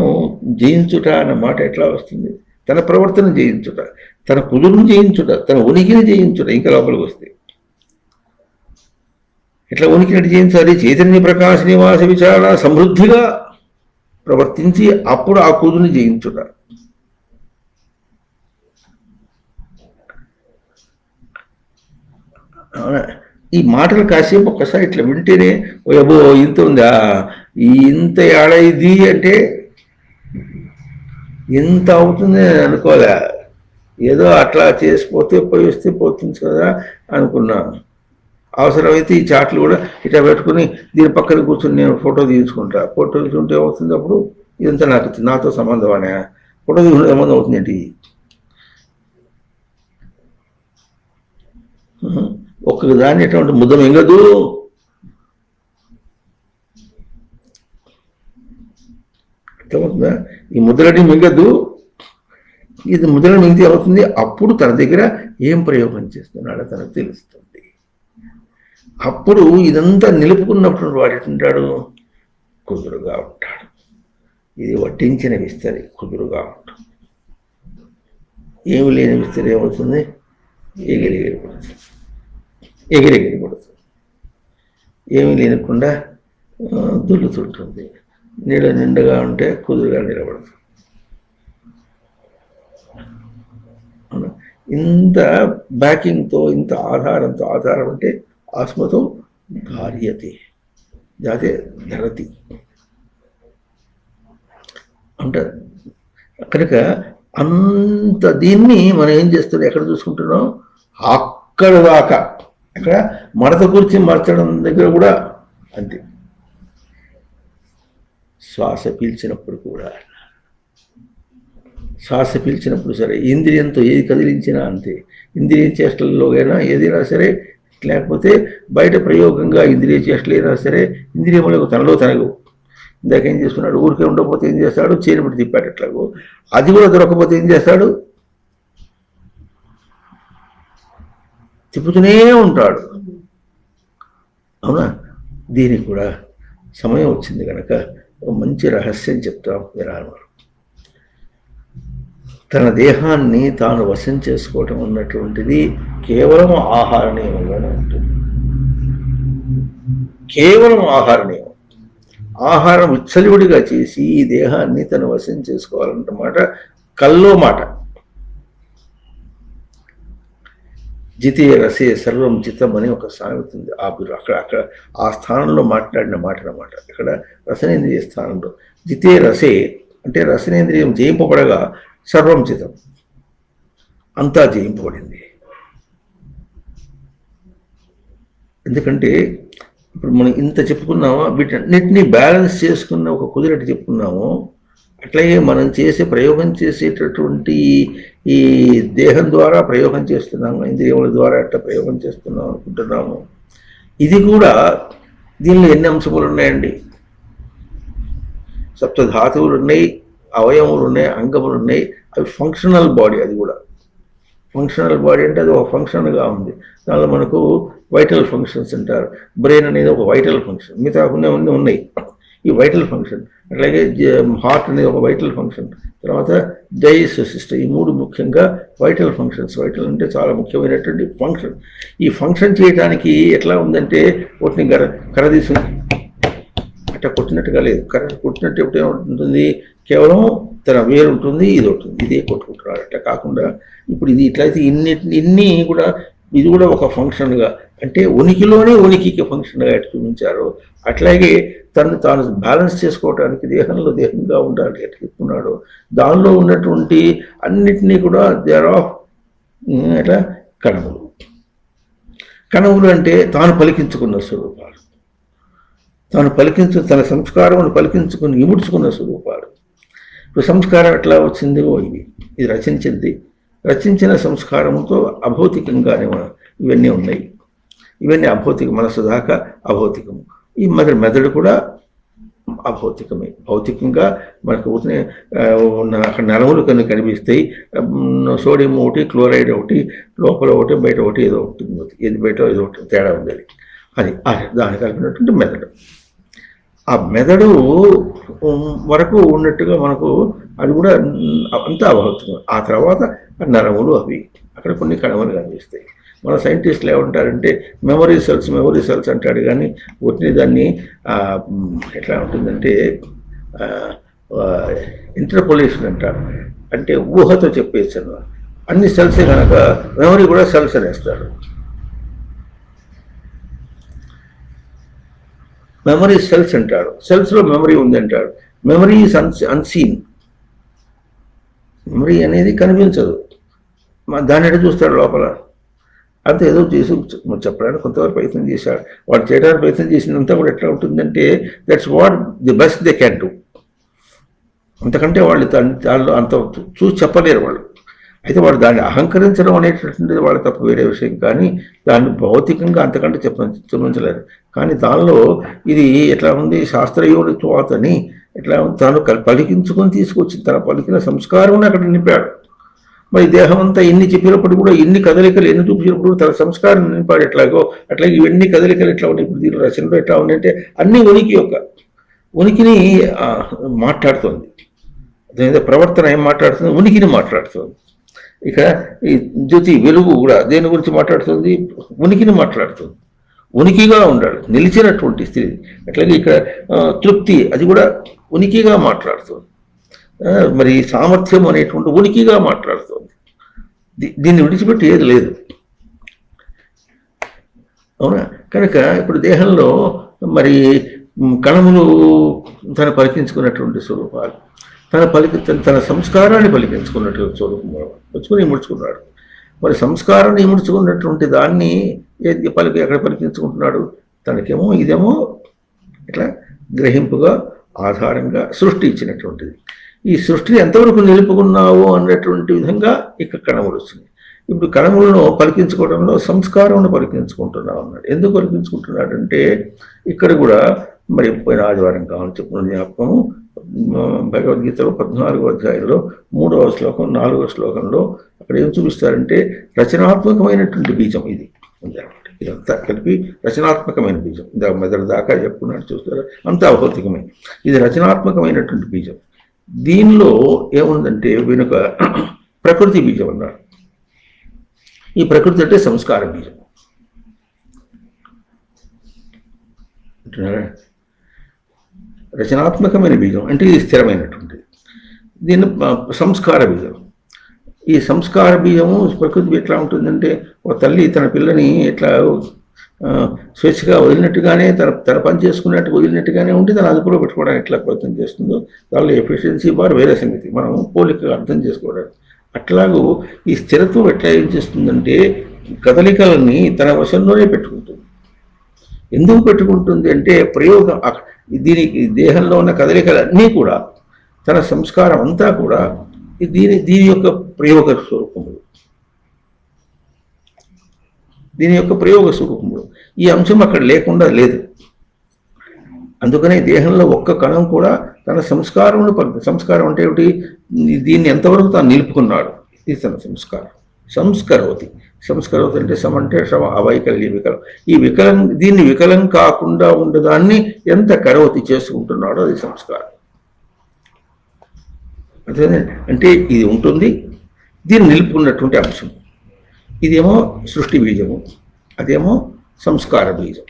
జయించుట అన్న మాట ఎట్లా వస్తుంది? తన ప్రవర్తన జయించుట, తన కుదురును జయించుట, తన ఉనికిని జయించుట. ఇంకా లోపలికి వస్తే ఎట్లా ఉనికినట్టు జయించాలి? చైతన్య ప్రకాశ నివాస విచారణ సమృద్ధిగా ప్రవర్తించి అప్పుడు ఆ కుదురుని జయించుట. ఈ మాటలు కాసేపు ఒక్కసారి ఇట్లా వింటేనే ఓయబో ఇంత ఉందా, ఇంత ఏడ ఇది అంటే ఇంత అవుతుంది అనుకోలే. ఏదో అట్లా చేసిపోతే పోయిస్తే పోతుంది కదా అనుకున్నాను. అవసరమైతే ఈ చాట్లు కూడా ఇట్లా పెట్టుకుని దీని పక్కన కూర్చొని నేను ఫోటో తీసుకుంటా. ఫోటో తీసుకుంటే ఏమవుతుంది? అప్పుడు ఇదంతా నాతో సంబంధం అనే ఫోటో తీసుకుంటే సంబంధం అవుతుంది ఏంటి? ఒక్క దాన్ని ఎటువంటి ముద్ద మింగదు. అర్థమవుతుందా? ఈ ముద్రని మింగదు. ఇది ముద్రను మింగితే అవుతుంది. అప్పుడు తన దగ్గర ఏం ప్రయోగం చేస్తున్నాడో తనకు తెలుస్తుంది. అప్పుడు ఇదంతా నిలుపుకున్నప్పుడు వాడు ఎట్టుంటాడు? కుదురుగా ఉంటాడు. ఇది వడ్డించిన విస్తరి కుదురుగా ఉంటాడు. ఏమి లేని విస్తరి ఏమవుతుంది? ఎగిరిగిరిపడుతుంది. ఎగిరిగిరిపడుతుంది. ఏమీ లేనకుండా దుల్లుతుంటుంది. నీళ్ళ నిండుగా ఉంటే కుదురుగా నిలబడుతుంది. ఇంత బ్యాకింగ్తో, ఇంత ఆధారంతో, ఆధారం అంటే ఆస్మతో ధార్యతే జాతే ధరతి అంటే కనుక అంత దీన్ని మనం ఏం చేస్తున్నాం? ఎక్కడ చూసుకుంటున్నాం? అక్కడ దాకా. అక్కడ మడత కూర్చి మార్చడం దగ్గర కూడా అంతే. శ్వాస పీల్చినప్పుడు కూడా, శ్వాస పీల్చినప్పుడు సరే, ఇంద్రియంతో ఏది కదిలించినా అంతే. ఇంద్రియ చేష్టల్లోగైనా ఏదైనా సరే, లేకపోతే బయట ప్రయోగంగా ఇంద్రియ చేష్టలైనా సరే, ఇంద్రియములకు తనలో తనకు. ఇందాక ఏం చేసుకున్నాడు? ఊరికే ఉండకపోతే ఏం చేస్తాడు? చేరిబడి తిప్పాడు. ఎట్లాగో అది కూడా దొరకకపోతే ఏం చేస్తాడు? తిప్పుతూనే ఉంటాడు. అవునా? దీనికి కూడా సమయం వచ్చింది కనుక మంచి రహస్యం చెప్తాం విరామ. తన దేహాన్ని తాను వశం చేసుకోవటం అన్నటువంటిది కేవలం ఆహార నియమంలోనే ఉంటుంది. కేవలం ఆహార నియమం. ఆహారం విచ్చలివిడిగా చేసి ఈ దేహాన్ని తన వశం చేసుకోవాలన్నమాట కల్లో మాట. జితే రసే సర్వం చిత్తం అని ఒక సామెత ఉంది. అక్కడ ఆ స్థానంలో మాట్లాడిన మాట అన్నమాట. ఇక్కడ రసనేంద్రియ స్థానంలో జితే రసే అంటే రసనేంద్రియం జయింపబడగా సర్వం చిత్తం అంతా జయింపబడింది. ఎందుకంటే ఇప్పుడు మనం ఇంత చెప్పుకున్నామో వీటన్నిటినీ బ్యాలెన్స్ చేసుకున్న ఒక కుదిరటి చెప్పుకున్నాము. అట్లాగే మనం ప్రయోగం చేసేటటువంటి ఈ దేహం ద్వారా ప్రయోగం చేస్తున్నాము, ఇంద్రియముల ద్వారా అట్లా ప్రయోగం చేస్తున్నాం అనుకుంటున్నాము. ఇది కూడా దీనిలో ఎన్ని అంశములు ఉన్నాయండి? సప్తధాతువులు ఉన్నాయి, అవయములు ఉన్నాయి, అంగములు ఉన్నాయి. అవి ఫంక్షనల్ బాడీ. అది కూడా ఫంక్షనల్ బాడీ అంటే అది ఒక ఫంక్షన్గా ఉంది. దానిలో మనకు వైటల్ ఫంక్షన్స్ అంటారు. బ్రెయిన్ అనేది ఒక వైటల్ ఫంక్షన్, మిగతా కొన్ని ఉన్నాయి ఈ వైటల్ ఫంక్షన్. అట్లాగే హార్ట్ అనేది ఒక వైటల్ ఫంక్షన్. తర్వాత డైజెస్టివ్ సిస్టమ్. ఈ మూడు ముఖ్యంగా వైటల్ ఫంక్షన్స్. వైటల్ అంటే చాలా ముఖ్యమైనటువంటి ఫంక్షన్. ఈ ఫంక్షన్ చేయడానికి ఎట్లా ఉందంటే వాటిని కరదీసు అట్లా కొట్టినట్టుగా లేదు. కొట్టినట్టు ఎప్పుడు ఏముంటుంది, కేవలం తన వేరు ఉంటుంది, ఇది ఉంటుంది, ఇదే కొట్టుకుంటున్నాడు. అట్లా కాకుండా ఇప్పుడు ఇది ఇట్లయితే ఇన్ని కూడా ఇది కూడా ఒక ఫంక్షన్గా అంటే ఉనికిలోనే ఉనికికి ఫంక్షన్గా ఎట్లా చూపించారు. అట్లాగే తాను బ్యాలెన్స్ చేసుకోవడానికి దేహంగా ఉండాలి ఎట్లా చెప్తున్నాడు. దానిలో ఉన్నటువంటి అన్నిటినీ కూడా దేర్ ఆఫ్ ఎట్లా కణములు. కణములు అంటే తాను పలికించుకున్న స్వరూపాలు, తన సంస్కారమును పలికించుకుని ఇముడ్చుకున్న స్వరూపాలు. ఇప్పుడు సంస్కారం ఎట్లా వచ్చిందో ఇది రచించిన సంస్కారముతో అభౌతికంగానే ఇవన్నీ ఉన్నాయి. ఇవన్నీ అభౌతిక. మనసు దాకా అభౌతికము. ఈ మెదడు కూడా అభౌతికమే. భౌతికంగా మనకు అక్కడ నరములు కనిపిస్తాయి. సోడియం ఒకటి, క్లోరైడ్ ఒకటి, లోపల ఒకటి, బయట ఒకటి, ఏదో ఒకటి, ఏది బయట ఏదో ఒకటి తేడా ఉంది. అది దానికి కలిపినటువంటి మెదడు. ఆ మెదడు వరకు ఉన్నట్టుగా మనకు అది కూడా అంతా అభౌతికం. ఆ తర్వాత నరములు అవి అక్కడ కొన్ని కణములు కనిపిస్తాయి. మన సైంటిస్టులు ఏమంటారంటే మెమరీ సెల్స్ అంటాడు. కానీ దాన్ని ఎట్లా ఉంటుందంటే ఇంటర్పోలేషన్ అంటారు. అంటే ఊహతో చెప్పేసాను. అన్ని సెల్సే కనుక మెమరీ కూడా సెల్స్ అనేస్తారు. మెమరీ సెల్స్ అంటాడు. సెల్స్లో మెమరీ ఉంది అంటాడు. Memory is unseen. మెమరీ అనేది కనిపించదు. దాన్ని ఎట చూస్తాడు లోపల. అంత ఏదో చేసి చెప్పడానికి కొంతవరకు ప్రయత్నం చేశాడు. వాడు చేయడానికి ప్రయత్నం చేసినంత కూడా ఎట్లా ఉంటుందంటే that's what the best they can do. అంతకంటే వాళ్ళు దానిలో అంత చూసి చెప్పలేరు వాళ్ళు. అయితే వాడు దాన్ని అహంకరించడం అనేటటువంటిది వాళ్ళ తప్ప వేరే విషయం. కానీ దాన్ని భౌతికంగా అంతకంటే చూపించలేరు. కానీ దానిలో ఇది ఎట్లా ఉంది, శాస్త్రయోనిత్వాతని ఎట్లా ఉంది, తాను పలికించుకొని తీసుకొచ్చి తన పలికిన సంస్కారం అక్కడ నింపాడు. మరి దేహం అంతా ఎన్ని చెప్పినప్పుడు కూడా ఎన్ని కదలికలు ఎన్ని చూపించినప్పుడు తన సంస్కారం నింపాడు. ఎట్లాగో అట్లాగే ఇవన్నీ కదలికలు ఎట్లా ఉన్నాయి, ఇప్పుడు దీని రచనలో ఎట్లా ఉన్నాయంటే అన్ని ఉనికిని మాట్లాడుతుంది. దాని ప్రవర్తన ఏం మాట్లాడుతుంది, ఉనికిని మాట్లాడుతుంది. ఇక్కడ ఈ జ్యోతి వెలుగు కూడా దేని గురించి మాట్లాడుతుంది, ఉనికిని మాట్లాడుతుంది. ఉనికిగా ఉండాలి, నిలిచినటువంటి స్థితి. అట్లాగే ఇక్కడ తృప్తి, అది కూడా ఉనికిగా మాట్లాడుతుంది. మరి సామర్థ్యం అనేటువంటి ఉనికిగా మాట్లాడుతుంది. దీన్ని విడిచిపెట్టి ఏది లేదు. అవునా? కనుక ఇప్పుడు దేహంలో మరి కణములు తన పలికించుకున్నటువంటి స్వరూపాలు, తన సంస్కారాన్ని పలికించుకున్నటువంటి స్వరూపం వచ్చుకుని ఇముడ్చుకున్నాడు. మరి సంస్కారాన్ని ఇముడ్చుకున్నటువంటి దాన్ని ఎక్కడ పలికించుకుంటున్నాడు? తనకేమో ఇదేమో ఇట్లా గ్రహింపుగా ఆధారంగా సృష్టి ఇచ్చినటువంటిది. ఈ సృష్టిని ఎంతవరకు నిలుపుకున్నావు అన్నటువంటి విధంగా ఇక్కడ కణములు వస్తున్నాయి. ఇప్పుడు కణములను పలికించుకోవడంలో సంస్కారం పలికించుకుంటున్నావు అన్నాడు. ఎందుకు పలికించుకుంటున్నాడు అంటే ఇక్కడ కూడా మరి పోయిన ఆదివారం కావాలని చెప్పిన జ్ఞాపకము భగవద్గీతలో 14వ అధ్యాయంలో 3వ శ్లోకం 4వ శ్లోకంలో అక్కడ ఏం చూపిస్తారంటే రచనాత్మకమైనటువంటి బీజం ఇది ఉందన్నమాట. ఇదంతా కలిపి రచనాత్మకమైన బీజం. మెదడు దాకా చెప్పుకున్నాడు చూస్తారా, అంతా అభౌతికమే. ఇది రచనాత్మకమైనటువంటి బీజం. దీనిలో ఏముందంటే వెనుక ప్రకృతి బీజం అన్నాడు. ఈ ప్రకృతి అంటే సంస్కార బీజం అంటున్నారా. రచనాత్మకమైన బీజం అంటే ఇది స్థిరమైనటువంటిది. దీన్ని సంస్కార బీజం. ఈ సంస్కార బీజము ప్రకృతి ఎట్లా ఉంటుందంటే, ఒక తల్లి తన పిల్లని ఎట్లా స్వేచ్ఛగా వదిలినట్టుగానే తన పని చేసుకున్నట్టు వదిలినట్టుగానే ఉంటే తన అదుపులో పెట్టుకోవడానికి ఎట్లా ప్రయత్నం చేస్తుందో, దానిలో ఎఫిషియన్సీ బార్ వేరే సంగతి, మనం పోలికగా అర్థం చేసుకోవడానికి. అట్లాగూ ఈ స్థిరత్వం ఎట్లా ఏం చేస్తుందంటే కదలికలని తన వశంలోనే పెట్టుకుంటుంది. ఎందుకు పెట్టుకుంటుంది అంటే ప్రయోగం, దీనికి దేహంలో ఉన్న కదలికలన్నీ కూడా తన సంస్కారం అంతా కూడా దీని యొక్క ప్రయోగ స్వరూపములు, దీని యొక్క ప్రయోగ స్వరూపములు. ఈ అంశం అక్కడ లేకుండా లేదు. అందుకనే దేహంలో ఒక్క కణం కూడా తన సంస్కారం అంటే ఏమిటి, దీన్ని ఎంతవరకు తాను నిలుపుకున్నాడు, ఇది తన సంస్కారం. సంస్కరోతి అంటే సమంటే అవైకల్య వికలం. ఈ దీన్ని వికలం కాకుండా ఉండదాన్ని ఎంత కరోతి చేసుకుంటున్నాడో అది సంస్కారం. అంటే ఇది ఉంటుంది, దీన్ని నిలుపుకున్నటువంటి అంశం. ఇదేమో సృష్టి బీజము, అదేమో సంస్కార బీజం.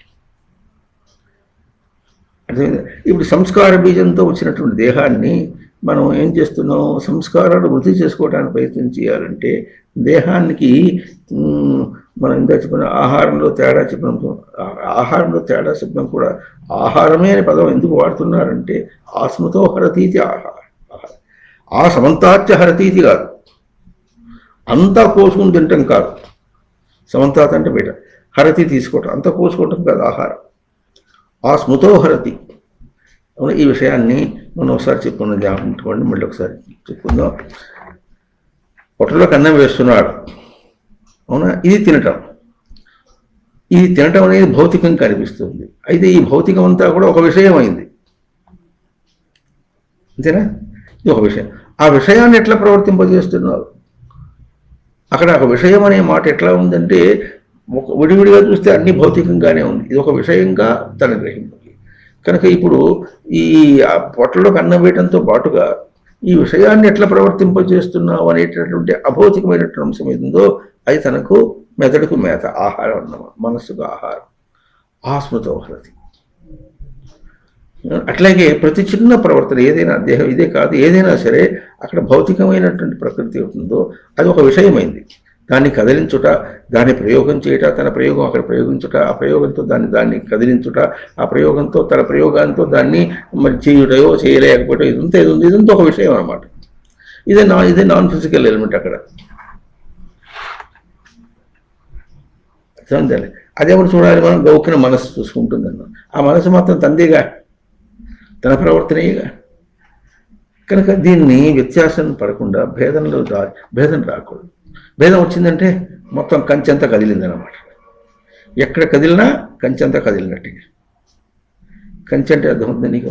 అర్థమైంది. ఇప్పుడు సంస్కార బీజంతో వచ్చినటువంటి దేహాన్ని మనం ఏం చేస్తున్నాం, సంస్కారాలు వృద్ధి చేసుకోవడానికి ప్రయత్నం చేయాలంటే దేహానికి మనం ఇందా చెప్పిన ఆహారంలో తేడా చెప్పడం కూడా ఆహారమే అనే పదం ఎందుకు వాడుతున్నారంటే ఆస్మతో హరతీతి ఆహారం, ఆ సమంతాత్య హరతీతి కాదు, అంతా కోసుకుని తింటాం కాదు. సమంతాత్ అంటే బయట, హరతి తీసుకోవటం, అంతా కోసుకోవటం కాదు ఆహారం. ఆ స్మృతో హరతి. అవునా, ఈ విషయాన్ని మనం ఒకసారి చెప్పుకున్న జ్ఞాపకం, మళ్ళీ ఒకసారి చెప్పుకుందాం. పొట్టలోకి అన్నం వేస్తున్నాడు, అవునా, ఇది తినటం అనేది భౌతికం కనిపిస్తుంది. అయితే ఈ భౌతికం అంతా కూడా ఒక విషయం అయింది, అంతేనా? ఇది ఒక విషయం. ఆ విషయాన్ని ఎట్లా ప్రవర్తింపజేస్తున్నారు? అక్కడ ఒక విషయం అనే మాట ఎట్లా ఉందంటే, విడివిడిగా చూస్తే అన్ని భౌతికంగానే ఉంది, ఇది ఒక విషయంగా తన గ్రహింపుకి. కనుక ఇప్పుడు ఈ పొట్టలోకి అన్నం వేయడంతో పాటుగా ఈ విషయాన్ని ఎట్లా ప్రవర్తింపజేస్తున్నావు అనేటటువంటి అభౌతికమైనటువంటి అంశం ఏదో అది తనకు మెదడుకు మేత, ఆహారం అన్నమాట, మనస్సుకు ఆహారం. ఆస్మృతో హరతి. అట్లాగే ప్రతి చిన్న ప్రవర్తన ఏదైనా, దేహం ఇదే కాదు, ఏదైనా సరే అక్కడ భౌతికమైనటువంటి ప్రకృతి ఉంటుందో అది ఒక విషయమైంది. దాన్ని కదిలించుట, దాన్ని ప్రయోగం చేయుట, తన ప్రయోగం అక్కడ ప్రయోగించుట, ఆ ప్రయోగంతో దాన్ని కదిలించుట, ఆ ప్రయోగంతో తన ప్రయోగాంతో దాన్ని మరి చేయుటయో చేయలేకపోవటం, ఇదంతా ఒక విషయం అన్నమాట. ఇదే నాన్ ఫిజికల్ ఎలిమెంట్ అక్కడ. అదేమో చూడాలి మనం, గౌకిన మనసు చూసుకుంటుందన్న, ఆ మనసు మాత్రం తందేగా, తన ప్రవర్తనేగా. కనుక దీన్ని వ్యత్యాసం పడకుండా భేదం రాకూడదు. భేదం వచ్చిందంటే మొత్తం కంచెంతా కదిలిందన్నమాట. ఎక్కడ కదిలినా కంచెంతా కదిలినట్టుగా. కంచె అంటే అర్థం ఉంది నీకు,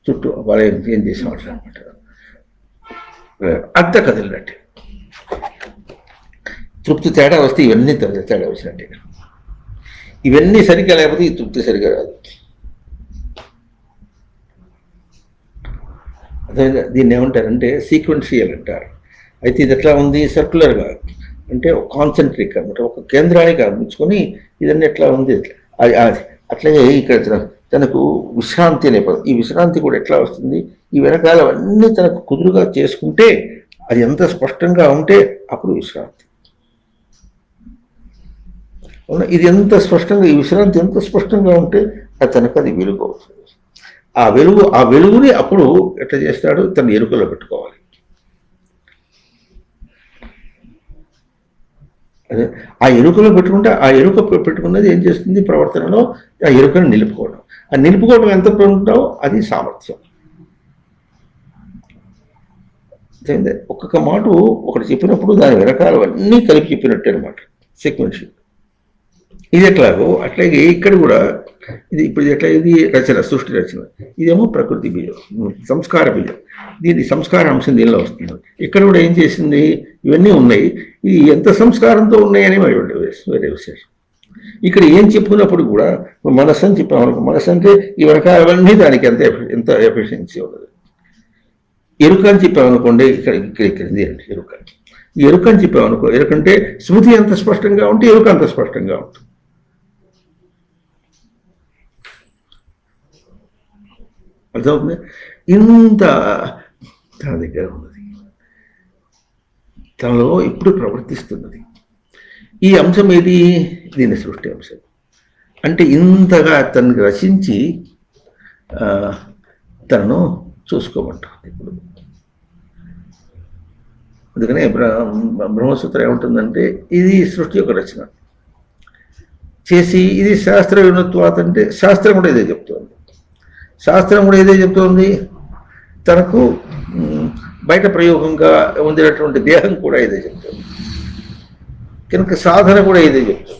చుట్టూ వలయం ఏం చేసేవాళ్ళు అనమాట, అంతా కదిలినట్టు. తృప్తి తేడా వస్తే ఇవన్నీ తేడా వచ్చినట్టే. ఇవన్నీ సరిగ్గా లేకపోతే ఈ తృప్తి సరిగ్గా రాదు. అదే దీన్ని ఏమంటారంటే సీక్వెన్షియల్ అంటారు. అయితే ఇది ఎట్లా ఉంది, సర్క్యులర్గా, అంటే కాన్సెంట్రిక్ అనమాట, ఒక కేంద్రానికి అందించుకొని ఇదన్నీ ఎట్లా ఉంది అట్లాగే ఇక్కడ తనకు విశ్రాంతి అనే పదం, ఈ విశ్రాంతి కూడా ఎట్లా వస్తుంది, ఈ వెనకాలవన్నీ తనకు కుదురుగా చేసుకుంటే, అది ఎంత స్పష్టంగా ఉంటే అప్పుడు విశ్రాంతి. అవునా, ఇది ఎంత స్పష్టంగా, ఈ విశ్రాంతి ఎంత స్పష్టంగా ఉంటే అది తనకు అది వెలుగు అవుతుంది. ఆ వెలుగుని అప్పుడు ఎట్లా చేస్తాడు, తన ఎరుకలో పెట్టుకోవాలి. అదే ఆ ఎరుకలో పెట్టుకుంటే, ఆ ఎరుక పెట్టుకున్నది ఏం చేస్తుంది ప్రవర్తనలో, ఆ ఎరుకను నిలుపుకోవడం. ఆ నిలుపుకోవడం ఎంత ఉంటావో అది సామర్థ్యం. ఒక్కొక్క మాట ఒకటి చెప్పినప్పుడు దాని వెనకాలవన్నీ కలిపి చెప్పినట్టు అనమాట, సీక్వెన్షియల్. ఇది ఎట్లాగో అట్లాగే ఇక్కడ కూడా ఇది ఇప్పుడు ఎట్లా, ఇది రచన, సృష్టి రచన, ఇదేమో ప్రకృతి బీజం, సంస్కార బీజం. దీని సంస్కార అంశం దీనిలో వస్తుంది. ఇక్కడ కూడా ఏం చేసింది, ఇవన్నీ ఉన్నాయి, ఇది ఎంత సంస్కారంతో ఉన్నాయని మరి వేరే విశేషం. ఇక్కడ ఏం చెప్పుకున్నప్పుడు కూడా మనస్సు అని చెప్పామనుకో, మనస్సు అంటే ఈ వెనకాలన్నీ దానికి ఎంత ఎఫిషియన్సీ ఉన్నది. ఎరుక అని చెప్పామనుకోండి, ఇక్కడ ఎరుక. ఈ ఎరుక అని చెప్పామనుకో, ఎరుకంటే స్మృతి ఎంత స్పష్టంగా ఉంటే ఎరుక అంత స్పష్టంగా ఉంటుంది. అర్థమవుతుంది. ఇంత తన దగ్గర ఉన్నది, తనలో ఇప్పుడు ప్రవర్తిస్తున్నది. ఈ అంశం ఏది? దీని సృష్టి అంశం. అంటే ఇంతగా తనకి రచించి తనను చూసుకోమంటుంది ఇప్పుడు. అందుకనే బ్రహ్మసూత్రం ఏముంటుందంటే ఇది సృష్టి యొక్క రచన చేసి ఇది శాస్త్ర వినత్వాత అంటే శాస్త్రం కూడా ఇదే చెప్తోంది. శాస్త్రం కూడా ఇదే చెప్తోంది. తనకు బయట ప్రయోగంగా ఉండినటువంటి దేహం కూడా ఇదే చెప్తుంది. కనుక సాధన కూడా ఇదే చెప్తుంది.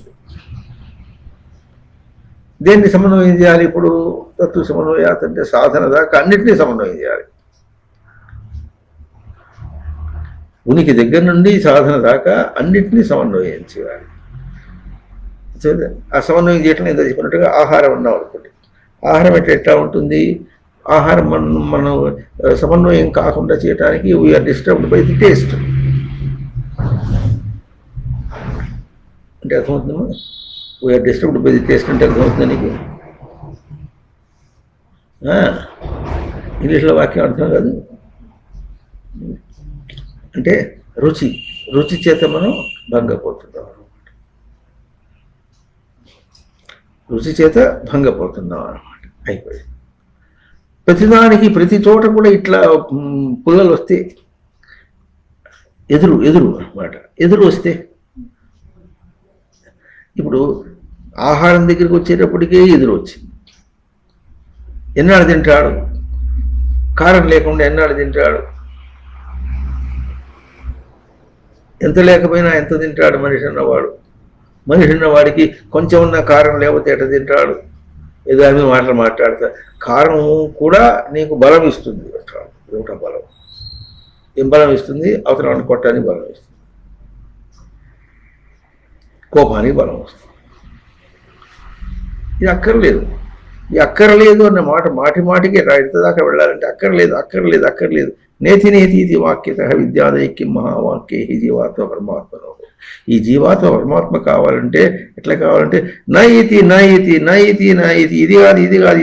దేన్ని సమన్వయం చేయాలి ఇప్పుడు? తత్వ సమన్వయాత్ అంటే సాధన దాకా అన్నింటినీ సమన్వయం చేయాలి. ఉనికి దగ్గర నుండి సాధన దాకా అన్నింటినీ సమన్వయం చేయాలి. ఆ సమన్వయం చేయటం ఎంత చెప్పినట్టుగా ఆహారం అన్నాం అనుకోండి. ఆహారం ఎట్లా ఉంటుంది? ఆహారం మనం సమన్వయం కాకుండా చేయడానికి we are disturbed by the taste. అంటే అర్థమవుతుందమ్మా? We are disturbed by the taste అంటే అర్థమవుతుంది నీకు? ఇంగ్లీష్లో వాక్యం అర్థం కాదు. అంటే రుచి చేత మనం భంగపోతున్నాం అనమాట. రుచి చేత భంగపోతున్నాం అనమాట. అయిపోయింది. ప్రతిదానికి ప్రతి చోట కూడా ఇట్లా పుల్లలు వస్తే ఎదురు అనమాట. ఎదురు వస్తే ఇప్పుడు ఆహారం దగ్గరికి వచ్చేటప్పటికే ఎదురు వచ్చింది. ఎన్నాడు తింటాడు? కారం లేకుండా ఎన్నాడు తింటాడు? ఎంత లేకపోయినా ఎంత తింటాడు మనిషి అన్నవాడు? మనిషి అన్నవాడికి కొంచెం ఉన్న కారం లేకపోతే ఎట్లా తింటాడు? ఏదో ఆమె మాటలు మాట్లాడతా. కారం కూడా నీకు బలం ఇస్తుంది అంటాడు. ఏమిటా బలం? ఏం బలం ఇస్తుంది? అవతల వాడిని కొట్టడానికి బలం ఇస్తుంది, కోపానికి బలం వస్తుంది. ఇది అక్కర్లేదు. ఈ అక్కర్లేదు అన్న మాట మాటికి ఇంతదాకా వెళ్ళాలంటే అక్కర్లేదు. నేతి వాక్యత విద్యాదైక్యం మహావాక్యే జీవాత్మ పరమాత్మలో. ఈ జీవాత్మ పరమాత్మ కావాలంటే ఎట్లా కావాలంటే నైతి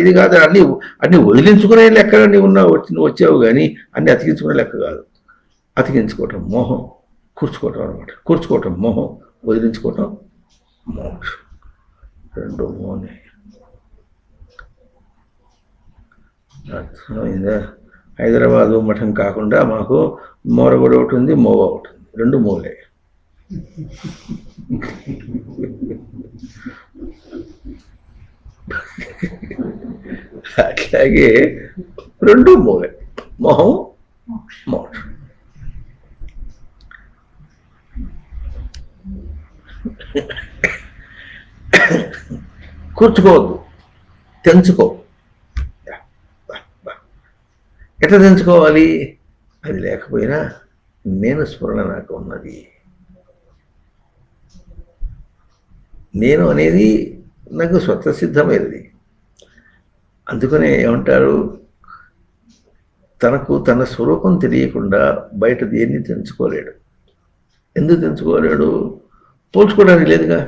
ఇది కాదు అన్ని వదిలించుకునే లెక్క నువ్వు వచ్చావు కానీ అన్ని అతికించుకునే లెక్క కాదు. అతికించుకోవటం మోహం, కూర్చుకోవటం అనమాట. కూర్చుకోవటం మోహం, వదిలించుకోవటం మోక్షం. రెండు మోనే. అర్థమైందా? హైదరాబాదు మఠం కాకుండా మాకు మోరగొడ ఒకటి ఉంది, మోవ ఒకటి ఉంది. రెండు మూలే. అట్లాగే రెండు మూలే, మొహం మోక్షం. కూర్చుకోవద్దు, తెంచుకో. ఎట్లా తెంచుకోవాలి? అది లేకపోయినా నేను స్ఫురణ నాకు ఉన్నది. నేను అనేది నాకు స్వతసిద్ధమైనది. అందుకనే ఏమంటారు, తనకు తన స్వరూపం తెలియకుండా బయట దేన్ని తెంచుకోలేడు. ఎందుకు తెంచుకోలేడు? పోల్చుకోవడానికి లేదుగా.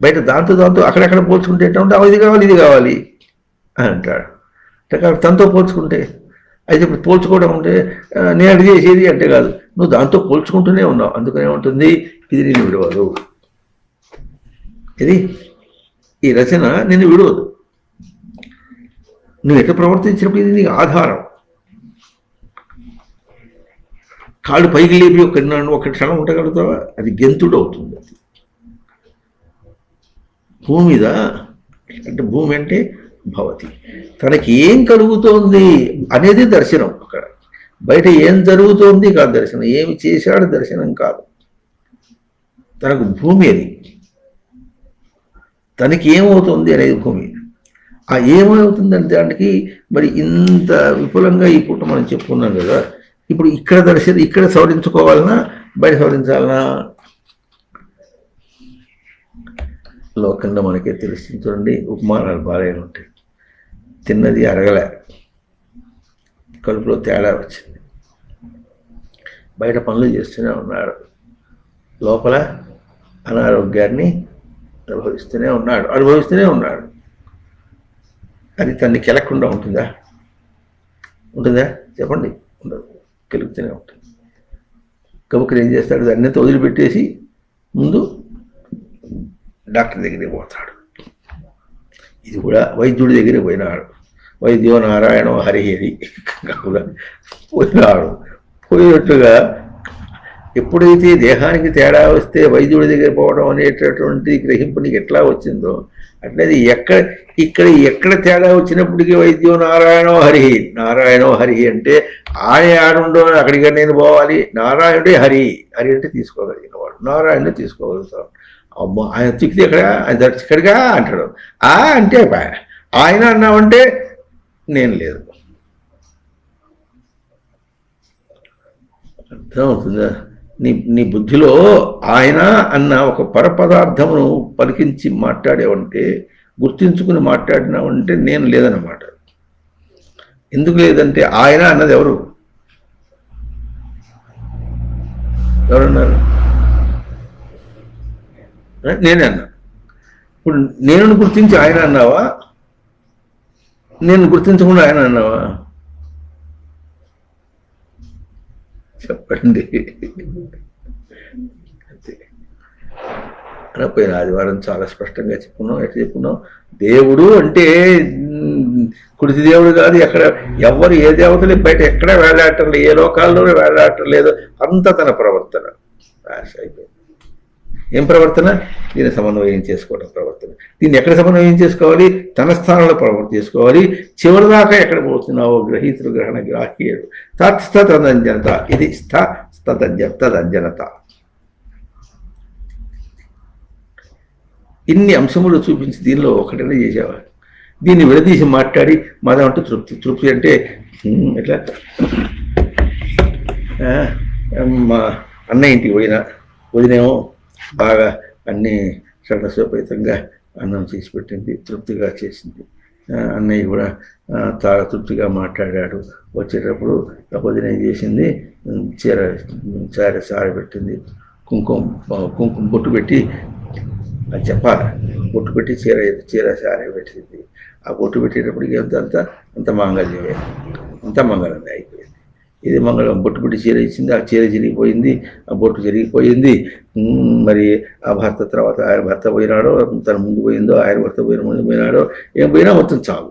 బయట దాంతో అక్కడెక్కడ పోల్చుకుంటే ఎట్లా ఉంటే ఇది కావాలి ఇది కావాలి అని అంటాడు. కాబట్టి తనతో పోల్చుకుంటే అయితే ఇప్పుడు పోల్చుకోవడం అంటే నేను అది చేసేది అంటే కాదు, నువ్వు దాంతో పోల్చుకుంటూనే ఉన్నావు. అందుకనే ఉంటుంది ఇది నేను విడవదు. ఇది ఈ రచన నిన్ను విడవదు. నువ్వు ఎట్లా ప్రవర్తించినప్పుడు ఇది నీకు ఆధారం. కాళ్ళు పైకి లేపి ఒక క్షణం ఉండగలుగుతావా? అది గెంతుడు అవుతుంది. అది భూమి మీద అంటే భూమి అంటే భవతి, తనకి ఏం కలుగుతోంది అనేది దర్శనం. అక్కడ బయట ఏం జరుగుతోంది కాదు దర్శనం, ఏమి చేశాడు దర్శనం కాదు. తనకు భూమి అది, తనకి ఏమవుతుంది అనేది భూమి. ఆ ఏమవుతుందంటే దానికి మరి ఇంత విపులంగా ఈ పూట మనం చెప్పుకున్నాం కదా. ఇప్పుడు ఇక్కడ సవరించుకోవాలన్నా బయట సవరించాలన్నా? లోకంలో మనకే తెలుస్తుంది చూడండి. ఉపమానాలు బాగా ఉంటాయి. తిన్నది అరగలే, కడుపులో తేడా వచ్చింది, బయట పనులు చేస్తూనే ఉన్నాడు, లోపల అనారోగ్యాన్ని అనుభవిస్తూనే ఉన్నాడు. అది తన్ని కెలకుండా ఉంటుందా? చెప్పండి. ఉండదు, కెలుగుతూనే ఉంటుంది. కబుక్కలు ఏం చేస్తాడు? దాన్ని వదిలిపెట్టేసి ముందు డాక్టర్ దగ్గరికి పోతాడు. ఇది కూడా వైద్యుడి దగ్గరికి పోయినాడు. వైద్యో నారాయణో హరిహరి కూడా పోయినాడు. పోయినట్టుగా ఎప్పుడైతే దేహానికి తేడా వస్తే వైద్యుడి దగ్గర పోవడం అనేటటువంటి గ్రహింపు నీకు ఎట్లా వచ్చిందో, అట్లది ఎక్కడ తేడా వచ్చినప్పటికీ వైద్యో నారాయణో హరిహి, నారాయణో హరిహి అంటే ఆయన ఆడుండో అక్కడికి నేను పోవాలి. నారాయణుడే హరి, హరి అంటే తీసుకోగలిగిన వాడు, నారాయణుడు తీసుకోగలుగుతాడు. అమ్మో ఆయన చిక్కితే ఎక్కడ, ఆయన ఇక్కడిగా అంటాడు. అంటే ఆయన అన్నామంటే నేను లేదు. అర్థమవుతుందా? నీ బుద్ధిలో ఆయన అన్న ఒక పరపదార్థమును పలికించి మాట్లాడేవంటే, గుర్తించుకుని మాట్లాడినావంటే నేను లేదన్నమాట. ఎందుకు లేదంటే ఆయన అన్నది ఎవరన్నారు? నేనే అన్నా. ఇప్పుడు నేను గుర్తించి ఆయన అన్నావా? నేను గుర్తించకుండా ఆయన అన్నావా? చెప్పండి. అంతే. పోయిన ఆదివారం చాలా స్పష్టంగా చెప్పుకున్నాం. ఎట్లా చెప్పుకున్నాం? దేవుడు అంటే కుడితి దేవుడు కాదు. ఎక్కడ ఎవరు ఏ దేవతలు బయట ఎక్కడ వేలాడటం లేదు, ఏ లోకాల్లోనే వేలాడటం లేదు. అంత తన ప్రవర్తన అయిపోయింది. ఏం ప్రవర్తన? దీన్ని సమన్వయం చేసుకోవడం ప్రవర్తన. దీన్ని ఎక్కడ సమన్వయం చేసుకోవాలి? తన స్థానంలో ప్రవర్తన చేసుకోవాలి. చివరి దాకా ఎక్కడ పోతున్నావో గ్రహీతులు గ్రహణ గ్రాహ్యుడు తదంజనత. ఇది తదంజనత. ఇన్ని అంశములు చూపించి దీనిలో ఒకటైనా చేసేవా? దీన్ని విడదీసి మాట్లాడి మదం అంటూ తృప్తి అంటే ఎట్లా? మా అన్నయ్య ఇంటికి పోయినా, వదినేమో బాగా అన్నీ షడసోపేతంగా అన్నం చేసి పెట్టింది, తృప్తిగా చేసింది. అన్నయ్య కూడా చాలా తృప్తిగా మాట్లాడాడు. వచ్చేటప్పుడు వదిన చేసింది, సారె పెట్టింది, కుంకుమ బొట్టు పెట్టి, అది చెప్పాలి, బొట్టు పెట్టి చీర సారె పెట్టింది. ఆ బొట్టు పెట్టేటప్పటికి అంత మాంగళ్యమే, అంత మంగళమే అయిపోయింది. ఇది మంగళం. బొట్టు పెట్టి చీర ఇచ్చింది, ఆ చీర జరిగిపోయింది, ఆ బొట్టు జరిగిపోయింది. మరి ఆ భర్త తర్వాత ఆయన భర్త పోయినాడో, తన ముందు పోయిందో, ఆయన భర్త పోయిన ముందు పోయినాడో, ఏం పోయినా మొత్తం చావు.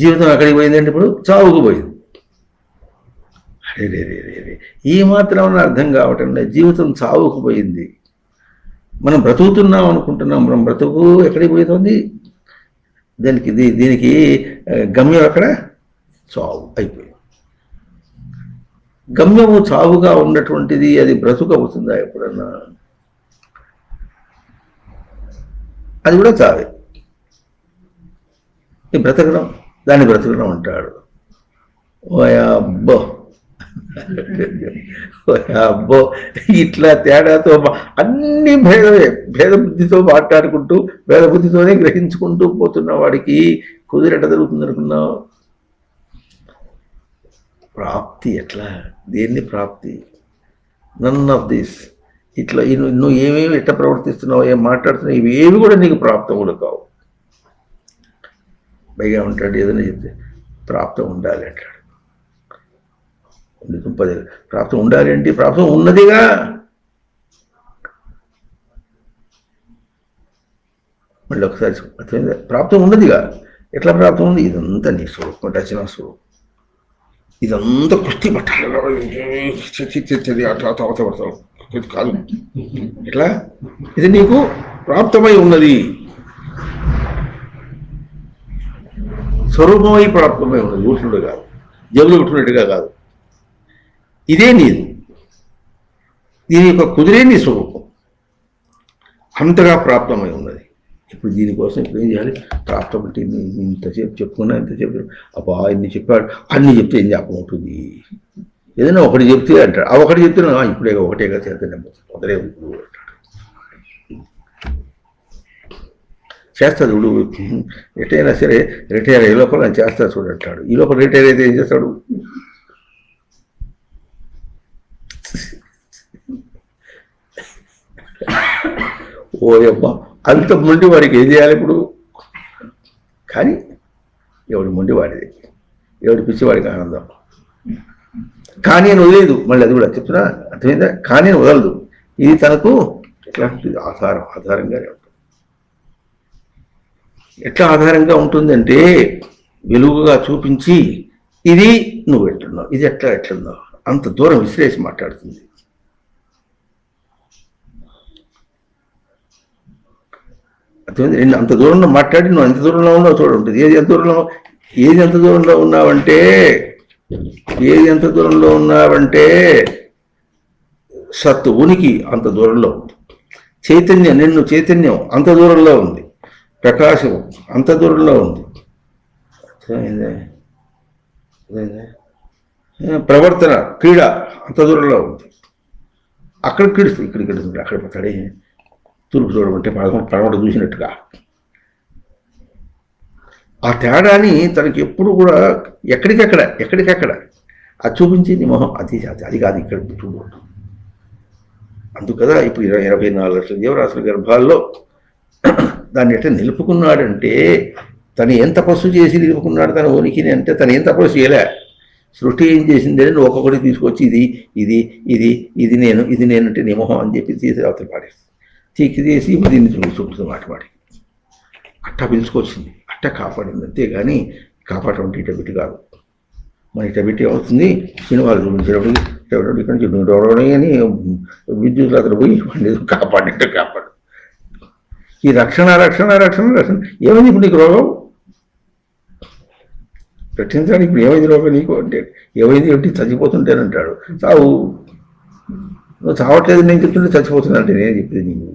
జీవితం అక్కడికి పోయిందంటే ఇప్పుడు చావుకు పోయింది. అరే ఈ మాత్రం అర్థం కావటం లేదు. జీవితం చావుకు పోయింది. మనం బ్రతుకుతున్నాం అనుకుంటున్నాం, మనం బ్రతుకు ఎక్కడికి పోతుంది? దీనికి గమ్యం అక్కడ చావు అయిపోయింది. గమ్యము చావుగా ఉన్నటువంటిది అది బ్రతుకు అవుతుందా ఎప్పుడన్నా? అది కూడా చావే. బ్రతకడం, దాన్ని బ్రతకడం అంటాడు. అబ్బో ఇట్లా తేడాతో అన్ని భేద బుద్ధితో మాట్లాడుకుంటూ భేద బుద్ధితోనే గ్రహించుకుంటూ పోతున్న వాడికి కుదిరెట జరుగుతుంది అనుకున్నావు? ప్రాప్తి ఎట్లా? దేన్ని ప్రాప్తి? None of this. ఇట్లా నువ్వు ఏమేమి ఎట్లా ప్రవర్తిస్తున్నావు, ఏం మాట్లాడుతున్నావు, ఇవేవి కూడా నీకు ప్రాప్తములు కావు. పైగా ఉంటాడు, ఏదైనా చెప్తే ప్రాప్తం ఉండాలి అంటాడు. ప్రాప్తం ఉండాలి అంటే ప్రాప్తం ఉన్నదిగా. మళ్ళీ ఒకసారి అర్థమైందా? ప్రాప్తం ఉన్నదిగా. ఎట్లా ప్రాప్తం ఉంది? ఇదంతా నీ స్వరూపం, రచనా స్వరూపం. ఇదంతా కుస్తీ పట్టాలి అట్లా అవసరపడతావు కాదు. ఎట్లా? ఇది నీకు ప్రాప్తమై ఉన్నది, స్వరూపమై ప్రాప్తమై ఉన్నది. ఊటుడు కాదు, జబులు ఉట్టున్నట్టుగా కాదు. ఇదే నీది, దీని యొక్క కుదిరే నీ స్వరూపం అంతగా ప్రాప్తమై ఉన్నది. ఇప్పుడు దీనికోసం ఇప్పుడు ఏం చేయాలి? ప్రాప్తం అంటే ఇంతసేపు చెప్పుకున్నా, ఇంతసేపు అబ్బా ఇన్ని చెప్పాడు, అన్ని చెప్తే ఏం జ్ఞాపకం ఉంటుంది? ఏదైనా ఒకటి చెప్తే అంటాడు, ఆ ఒకటి చెప్తే ఇప్పుడే ఒకటేగా చేస్తే మొదలే చేస్తాడు. ఇప్పుడు ఎటైనా సరే రిటైర్ అయ్యే లోపల ఆయన చేస్తాడు చూడంటాడు. ఈ లోపల రిటైర్ అయితే ఏం చేస్తాడు? ఓయమ్మ అంత ముందు వారికి ఏం చేయాలి ఇప్పుడు? కానీ ఎవడి మొండి వాడిది, ఎవడి పిచ్చి వాడికి ఆనందం. కానీ అని వదిలేదు, మళ్ళీ అది కూడా చెప్తున్నా, అర్థమైందా? కానీ అని వదలదు. ఇది తనకు ఎట్లాంటిది ఆధారంగానే ఉంటుంది. ఎట్లా ఆధారంగా ఉంటుందంటే వెలుగుగా చూపించి ఇది నువ్వు ఎట్లున్నావు, ఇది ఎట్లున్నావు అంత దూరం విశ్లేషి మాట్లాడుతుంది. అర్థమైంది? నేను అంత దూరంలో మాట్లాడి నువ్వు ఎంత దూరంలో ఉన్నావు చూడ ఉంటుంది. ఏది ఎంత దూరంలో ఉన్నావంటే సత్తు ఉనికి అంత దూరంలో ఉంది. చైతన్యం అంత దూరంలో ఉంది. ప్రకాశం అంత దూరంలో ఉంది. ప్రవర్తన క్రీడ అంత దూరంలో ఉంది. అక్కడ క్రీడుస్తుంది, ఇక్కడ క్రీడుతుంది, అక్కడ పోతాడే. తూర్పు చూడమంటే పడమట చూసినట్టుగా ఆ తేడాని తనకి ఎప్పుడు కూడా ఎక్కడికెక్కడ అది చూపించి నీ మొహం అది కాదు ఇక్కడ చూడు. అందుకదా ఇప్పుడు 24 లక్షల జీవరాశుల గర్భాల్లో దాన్ని ఎట్లా నిలుపుకున్నాడంటే, తను ఏం తపస్సు చేసి నిలుపుకున్నాడు తన ఉనికిని అంటే, తను ఏం తపస్సు చేయలే. సృష్టి ఏం చేసింది అని ఒక్కొక్కటి తీసుకొచ్చి ఇది నేను అంటే నీ మొహం అని చెప్పి తీసి అవతల పాడేస్తుంది. తీసి దీన్ని చూపుతుంది మాట అట్టా పిలుచుకొచ్చింది, అట్టా కాపాడింది. అంతేగాని కాపాడటం అంటే ఇటబిట్టి కాదు. మన ఇటబిట్టి అవుతుంది. సినిమాలు చూపించేటప్పటికి ఇక్కడి నుంచి డోడవడం అని విద్యుత్ అతను పోయి కాపాడు. ఈ రక్షణ ఏమైంది ఇప్పుడు నీకు రోగం? రక్షించడానికి ఇప్పుడు ఏమైంది రోగం నీకు అంటే, ఏమైంది ఏంటి చచ్చిపోతుంటేనంటాడు. నువ్వు చావట్లేదు నేను చెప్తుంటే చచ్చిపోతున్నా అంటే నేను చెప్పింది నీకు.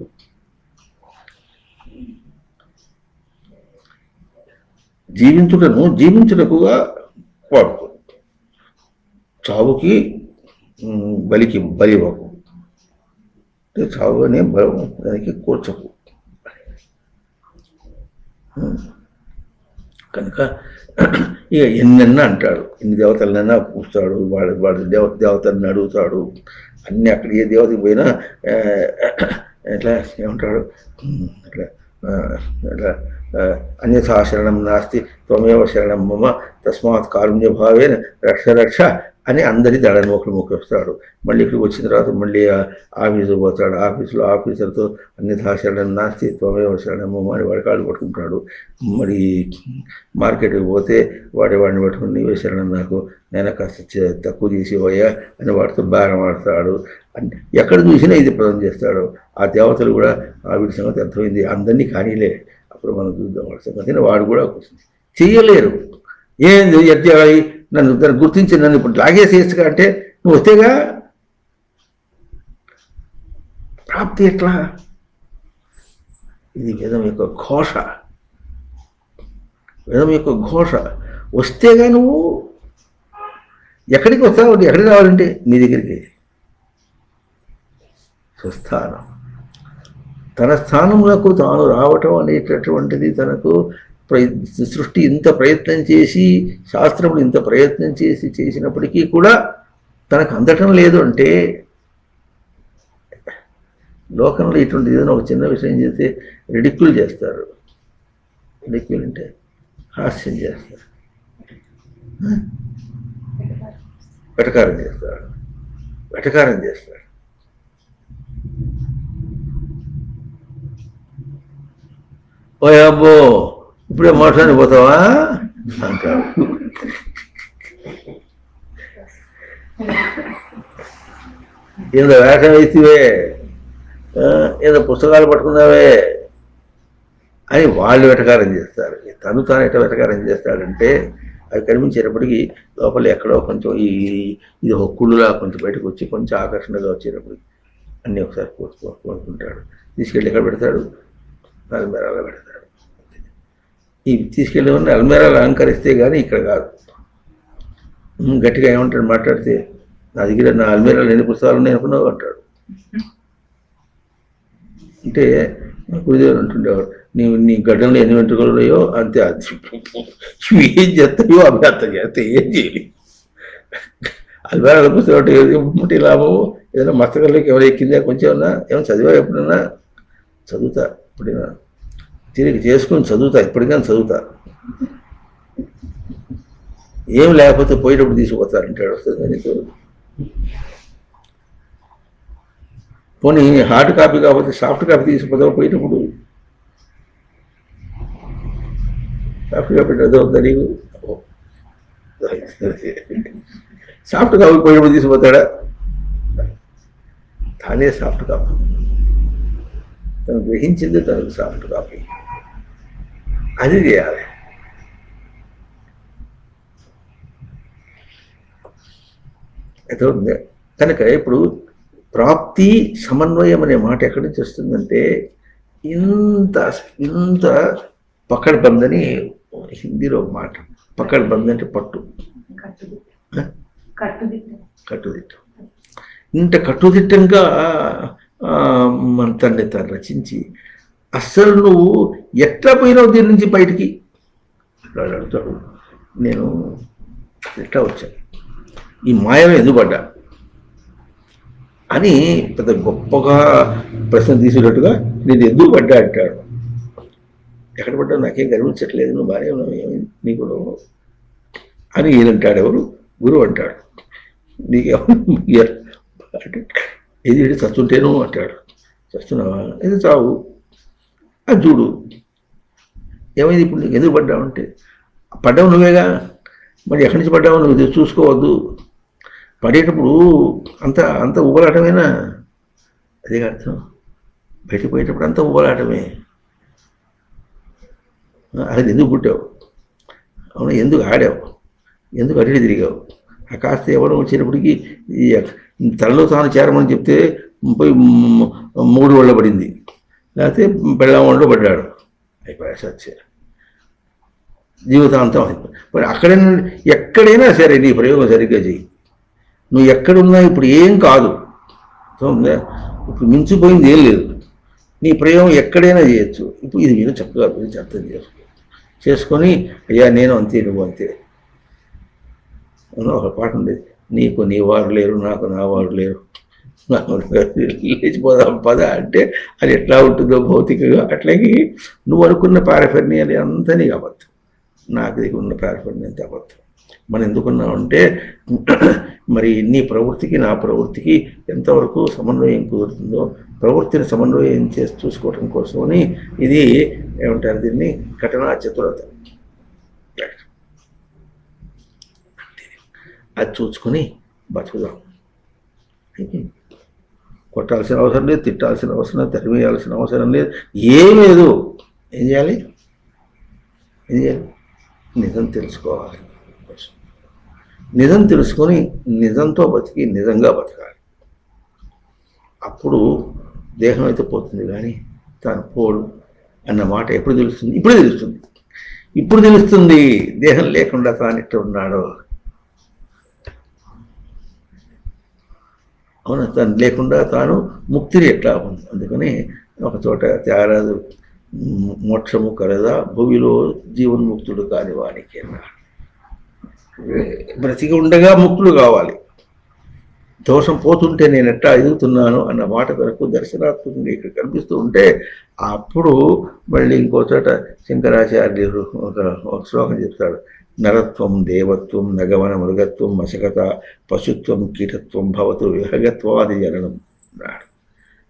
జీవించుటకుగా వాడుకో, చావుకి బలి ఇవ్వకు. చావు అనే దానికి కూర్చకు. కనుక ఇక ఎన్నెన్నా అంటాడు, ఎన్ని దేవతలనైనా పూస్తాడు, వాడు దేవతలను అడుగుతాడు. అన్నీ అక్కడ ఏ దేవతకి పోయినా ఎట్లా ఏమంటాడు, అట్లా అన్యథా శరణం నాస్తి త్వమేవ శరణం మమ తస్మాత్ కారుణ్య భావేన రక్ష అని అందరి దళని ఒకరు వస్తాడు. మళ్ళీ ఇక్కడికి వచ్చిన తర్వాత మళ్ళీ ఆఫీసు పోతాడు. ఆఫీసర్తో అన్యథా శరణం నాస్తి త్వమేవ శరణం మమ అని వాడి కాళ్ళు పట్టుకుంటాడు. మరి మార్కెట్కి పోతే వాడిని పట్టుకుని నీవే శరణం నాకు, నేను కాస్త తక్కువ చేసేవయ్యా అని వాడితో బేరం ఆడతాడు. ఎక్కడ చూసినా ఇది పదం చేస్తాడు. ఆ దేవతలు కూడా వీడి సంగతి అర్థమైంది, అందరినీ కానీలే, అప్పుడు మనం చూద్దాం వాడి సంగతి. వాడు కూడా చెయ్యలేరు. ఏంది ఎత్తాయి నన్ను గుర్తించి నన్ను ఇప్పుడు లాగేసేయచ్చుగా అంటే నువ్వు వస్తేగా ప్రాప్తి ఎట్లా? ఇది వేదం యొక్క ఘోష. వస్తేగా నువ్వు ఎక్కడికి వస్తావు? ఎక్కడికి రావాలంటే నీ దగ్గరికి. స్వస్థానం, తన స్థానంలోకి తాను రావటం అనేటటువంటిది తనకు సృష్టి ఇంత ప్రయత్నం చేసి, శాస్త్రములు ఇంత ప్రయత్నం చేసినప్పటికీ కూడా తనకు అందటం లేదు అంటే, లోకంలో ఇటువంటి ఏదైనా ఒక చిన్న విషయం చేస్తే రిడిక్యుల్ చేస్తారు. రిడిక్యుల్ అంటే హాస్యం చేస్తారు, వెటకారం చేస్తారు. ఓ అబ్బో ఇప్పుడే మోటానికి పోతావా అంటాడు. ఏదో వేషం వేసివే, ఏదో పుస్తకాలు పట్టుకున్నావే అని వాళ్ళు వెటకారం చేస్తారు. తాను ఎట్లా వెటకారం చేస్తాడంటే, అవి కనిపించేటప్పటికి లోపల ఎక్కడో కొంచెం ఇది ఒక కుళ్ళులా కొంచెం బయటకు వచ్చి కొంచెం ఆకర్షణగా వచ్చేటప్పటికి అన్నీ ఒకసారి కోరుకుంటాడు. తీసుకెళ్ళి ఎక్కడ పెడతాడు? అల్మేరాలో పెడతాడు. ఇవి తీసుకెళ్ళేవన్నీ అల్మేరాలు అలంకరిస్తే కానీ ఇక్కడ కాదు. గట్టిగా ఏమంటాడు మాట్లాడితే, నా దగ్గర నా అల్మేరాలు ఎన్ని పుస్తకాలు ఉన్నాయి అనుకున్నావు అంటాడు. అంటే గురుదేవుడు అంటుండేవాడు, నీ గడ్డంలో ఎన్ని వెంట్రుకలు ఉన్నాయో అంతే, అది ఏం చేస్తాయో అవి అంత చేస్తే ఏం చేయాలి. అల్మేరాల పుస్తకం ఏమిటి లాభము? ఏదైనా మస్తకంలోకి ఎవరు ఎక్కిందా కొంచెం ఏమైనా చదివా? ఎప్పుడైనా చదువుతా, ఎప్పుడైనా తిరిగి చేసుకుని చదువుతా, ఇప్పటికైనా చదువుతా. ఏం లేకపోతే పోయేటప్పుడు తీసుకుపోతారంటాడు. వస్తుంది నీకు. పోనీ హార్డ్ కాపీ కాకపోతే సాఫ్ట్ కాపీ తీసుకుపోతావు పోయేటప్పుడు. సాఫ్ట్ కాపీ చదవద్దా నీకు? సాఫ్ట్ కాపీ పోయేటప్పుడు తీసుకుపోతాడా? తానే సాఫ్ట్ కాపీ, తను గ్రహించింది తనకు సాఫ్ట్ కాపీ. అది చేయాలి. అయితే కనుక ఇప్పుడు ప్రాప్తి సమన్వయం అనే మాట ఎక్కడి నుంచి వస్తుందంటే, ఇంత ఇంత పకడ్బందని హిందీలో ఒక మాట. పకడ్బంద్ అంటే పట్టు, కట్టుదిట్టం. ఇంత కట్టుదిట్టంగా మన తండ్రి తను రచించి, అస్సలు నువ్వు ఎట్లా పోయినావు దీని నుంచి బయటికి అడుగుతాడు. నేను ఎట్లా వచ్చాను, ఈ మాయలో ఎందుకు పడ్డా అని పెద్ద గొప్పగా ప్రశ్న తీసేటట్టుగా నేను ఎందుకు పడ్డా అంటాడు. ఎక్కడ పడ్డా నాకేం కనిపించట్లేదు, నువ్వు బాగానే ఉన్నావు, ఏమైంది నీకు అని ఈయనంటాడు. ఎవరు? గురువు అంటాడు. నీకేమో ఇది చస్తుంటేను అంటాడు. చస్తున్నావా? ఇది చావు, అది చూడు ఏమైంది ఇప్పుడు నీకు ఎందుకు పడ్డావంటే, పడ్డావు నువ్వేగా, మరి ఎక్కడి నుంచి పడ్డావు నువ్వు చూసుకోవద్దు. పడేటప్పుడు అంత అంత ఊబలాటమేనా? అదే అర్థం. బయటకు పోయేటప్పుడు అంతా ఊబలాటమే. అది ఎందుకు పుట్టావు, అవును ఎందుకు ఆడావు, ఎందుకు అడిగి తిరిగావు, ఆ కాస్త ఎవరు వచ్చేటప్పటికి ఈ తనలో తాను చేరమని చెప్తే పోయి 3 వాళ్ళ పడింది, లేకపోతే బెళ్ళం వాళ్ళు పడ్డాడు, అయిపోయా సత్య జీవితాంతం అయిపోయి. మరి అక్కడైనా ఎక్కడైనా సరే నీ ప్రయోగం సరిగ్గా చెయ్యి. నువ్వు ఎక్కడున్నా ఇప్పుడు ఏం కాదు, ఇప్పుడు మించిపోయింది ఏం లేదు. నీ ప్రయోగం ఎక్కడైనా చేయొచ్చు. ఇప్పుడు ఇది మీరు చక్కగా గురించి అర్థం చేసుకొని, అయ్యా నేను అంతే నువ్వు అంతే. ఒక పాట ఉండేది, నీకు నీ వారు లేరు, నాకు నా వారు లేరు, లేచిపోదాం పద అంటే అది ఎట్లా ఉంటుందో భౌతికంగా, అట్లాగే నువ్వు అనుకున్న పారఫర్ని అది అంతా నీకు అబద్ధం, నాకు దిగి ఉన్న పారఫర్ని అంత అబద్ధం. మనం ఎందుకున్నామంటే మరి నీ ప్రవృత్తికి నా ప్రవృత్తికి ఎంతవరకు సమన్వయం కుదురుతుందో ప్రవృత్తిని సమన్వయం చేసి చూసుకోవటం కోసమని ఇది ఏమంటారు దీన్ని ఘటనా చతురత. అది చూసుకొని బతుకుదాం. కొట్టాల్సిన అవసరం లేదు, తిట్టాల్సిన అవసరం లేదు, తరిమేయాల్సిన అవసరం లేదు, ఏం లేదు. ఏం చేయాలి? నిజం తెలుసుకోవాలి. నిజం తెలుసుకొని నిజంతో బతికి నిజంగా బతకాలి. అప్పుడు దేహం అయితే పోతుంది కానీ తాను పోడు అన్న మాట ఎప్పుడు తెలుస్తుంది? ఇప్పుడే తెలుస్తుంది. ఇప్పుడు తెలుస్తుంది దేహం లేకుండా తాను ఎట్లా ఉన్నాడో. అవునా, తను లేకుండా తాను ముక్తిని ఎట్లా ఉంది. అందుకని ఒక చోట త్యాగరాజు మోక్షము కలదా భూమిలో జీవన్ముక్తుడు కాని వానికి అన్నాడు. బ్రతికి ఉండగా ముక్తులు కావాలి. దోషం పోతుంటే నేను ఎట్లా ఎదుగుతున్నాను అన్న మాట వరకు దర్శనాత్మకంగా ఇక్కడ కనిపిస్తూ ఉంటే, అప్పుడు మళ్ళీ ఇంకో చోట శంకరాచార్యులు ఒక శ్లోకం చెప్తాడు. నరత్వం దేవత్వం నగవన మృగత్వం మశకత పశుత్వం కీటత్వం భవతు విహగత్వాది జననం అన్నాడు.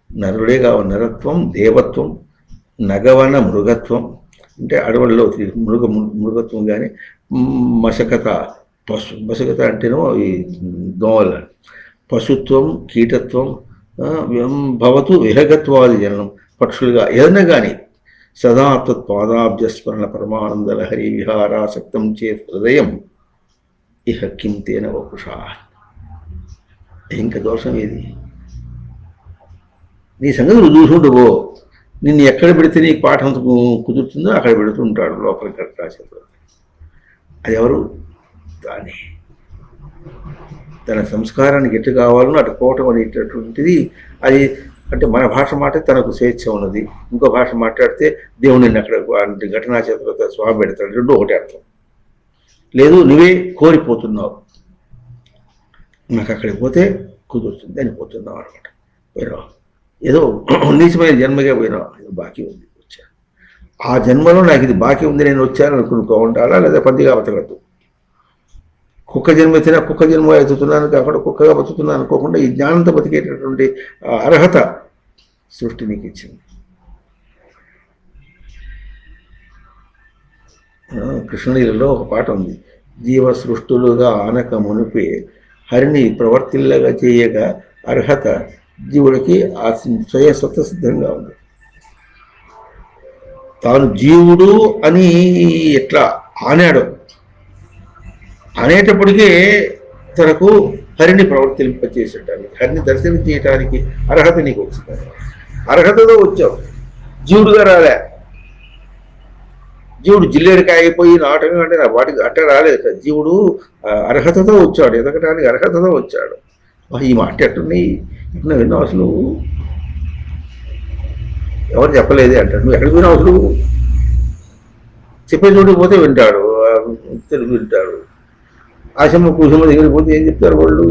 నరుడే కావాలి నరత్వం, దేవత్వం, నగవన మృగత్వం అంటే అడవుల్లో మృగత్వం కానీ, మశకత మశకత అంటేనో ఈ దోమల, పశుత్వం కీటత్వం భవతు విహగత్వాది జననం పక్షులుగా ఏదైనా కానీ సదా తత్పాదాబ్జస్మరణ పరమానంద లహరి విహారాసక్తం చేత్ హృదయం ఇహ కిం తేన వపుషా. ఇంకా దోషం ఏది? నీ సంగతి నువ్వు చూసుకుంటూ నిన్ను ఎక్కడ పెడితే నీకు పాఠం కుదురుతుందో అక్కడ పెడుతుంటాడు లోపలికి రాసేది. అది ఎవరు? దాని తన సంస్కారానికి ఎటు కావాలనో అటు పోవటం అనేటటువంటిది. అది అంటే మన భాష మాట తనకు స్వేచ్ఛ ఉన్నది, ఇంకో భాష మాట్లాడితే దేవుడిని అక్కడ ఘటనా చేతులతో స్వామి పెడతాడు. రెండు ఒకటి అర్థం లేదు. నువ్వే కోరిపోతున్నావు, నాకు అక్కడికి పోతే కుదురుతుంది అని పోతున్నావు అనమాట. పోయినావు ఏదో నీచమైన జన్మగా పోయినావు, ఏదో బాకీ ఉంది వచ్చా, ఆ జన్మలో నాకు ఇది బాకీ ఉంది నేను వచ్చాను అనుకునుకో ఉండాలా, లేదా పందిగా బతకద్దు. కుక్క జన్మ ఎత్తినా కుక్క జన్మ ఎత్తుతున్నాను కాకుండా కుక్కగా బతుకుతున్నాను అనుకోకుండా ఈ జ్ఞానంతో బతికేటటువంటి అర్హత సృష్టి నీకు ఇచ్చింది. కృష్ణలీలలో ఒక పాట ఉంది, జీవ సృష్టులుగా ఆనక మునిపే హరిని ప్రవర్తిల్లగా చేయగా అర్హత జీవుడికి ఆ స్వయం స్వతసిద్ధంగా ఉంది. తాను జీవుడు అని ఎట్లా ఆనాడు, అనేటప్పటికే తనకు హరిని ప్రవర్తింపచేసేటానికి, హరిని దర్శనం చేయటానికి అర్హత నీకు వచ్చింది. అర్హతతో వచ్చావు, జీవుడుగా రాలే. జీవుడు జిల్లేడికాయ అయిపోయి నాటకం అంటే వాటికి అట్ట రాలేదు కదా. జీవుడు అర్హతతో వచ్చాడు, ఎదగటానికి అర్హతతో వచ్చాడు. ఈ మాట ఎట్టున్నాయి, ఎట్లా విన్నావు అసలు? ఎవరు చెప్పలేదే అంటాడు. నువ్వు ఎక్కడికి విన్నావు అసలు? చెప్పే చోటుకు పోతే వింటాడు, తెలుగు వింటాడు. ఆశమ్మ కూసమ్మ దగ్గరికి పోతే ఏం చెప్తారు వాళ్ళు?